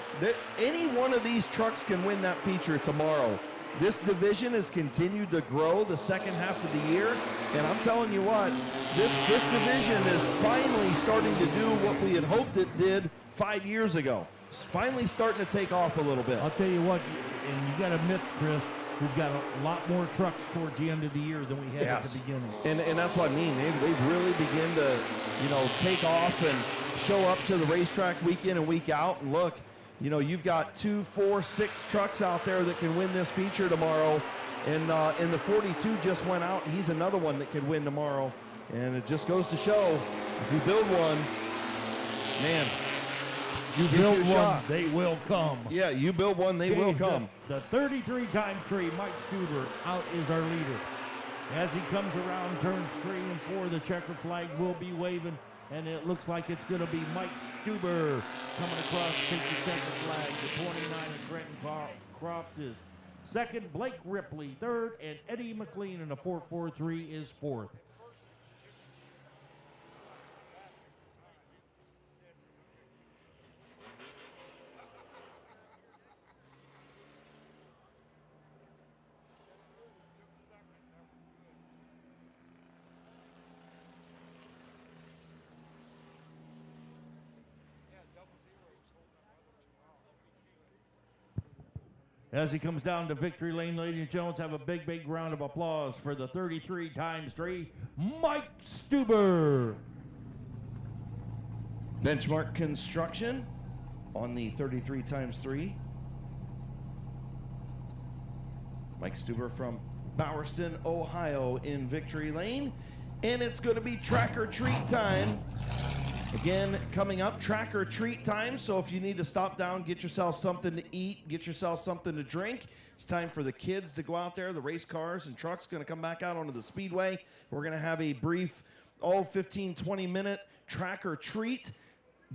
any one of these trucks can win that feature tomorrow. This division has continued to grow the second half of the year, and I'm telling you what, this division is finally starting to do what we had hoped it did 5 years ago. It's finally starting to take off a little bit. I'll tell you what, and you got to admit, Chris, we've got a lot more trucks towards the end of the year than we had at the beginning. And that's what I mean. They've really begun to, take off and show up to the racetrack week in and week out. And look, you've got 2, 4, 6 trucks out there that can win this feature tomorrow. And the 42 just went out. He's another one that could win tomorrow. And it just goes to show, if you build one, man, you build one, they will come. Yeah, you build one, they will come. The 33x3, Mike Stuber, out is our leader. As he comes around turns 3 and 4, the checker flag will be waving, and it looks like it's going to be Mike Stuber coming across to take the checker flag. The 29 of Trenton Croft is second, Blake Ripley third, and Eddie McLean in the 443 is fourth. As he comes down to victory lane, ladies and gentlemen, have a big, big round of applause for the 33x3, Mike Stuber. Benchmark construction on the 33x3. Mike Stuber from Bowerston, Ohio in victory lane. And it's going to be track or treat time. Again, coming up, track or treat time. So if you need to stop down, get yourself something to eat, get yourself something to drink, it's time for the kids to go out there. The race cars and trucks going to come back out onto the speedway. We're going to have a brief, 15, 20-minute track or treat.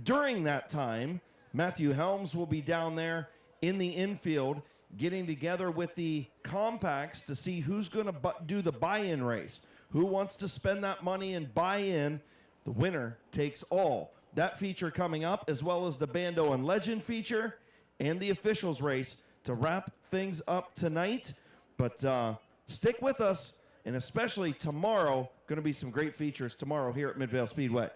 During that time, Matthew Helms will be down there in the infield getting together with the compacts to see who's going to do the buy-in race. Who wants to spend that money and buy in? The winner takes all. That feature coming up, as well as the Bando and Legend feature and the officials race to wrap things up tonight. But stick with us, and especially tomorrow, going to be some great features tomorrow here at Midvale Speedway.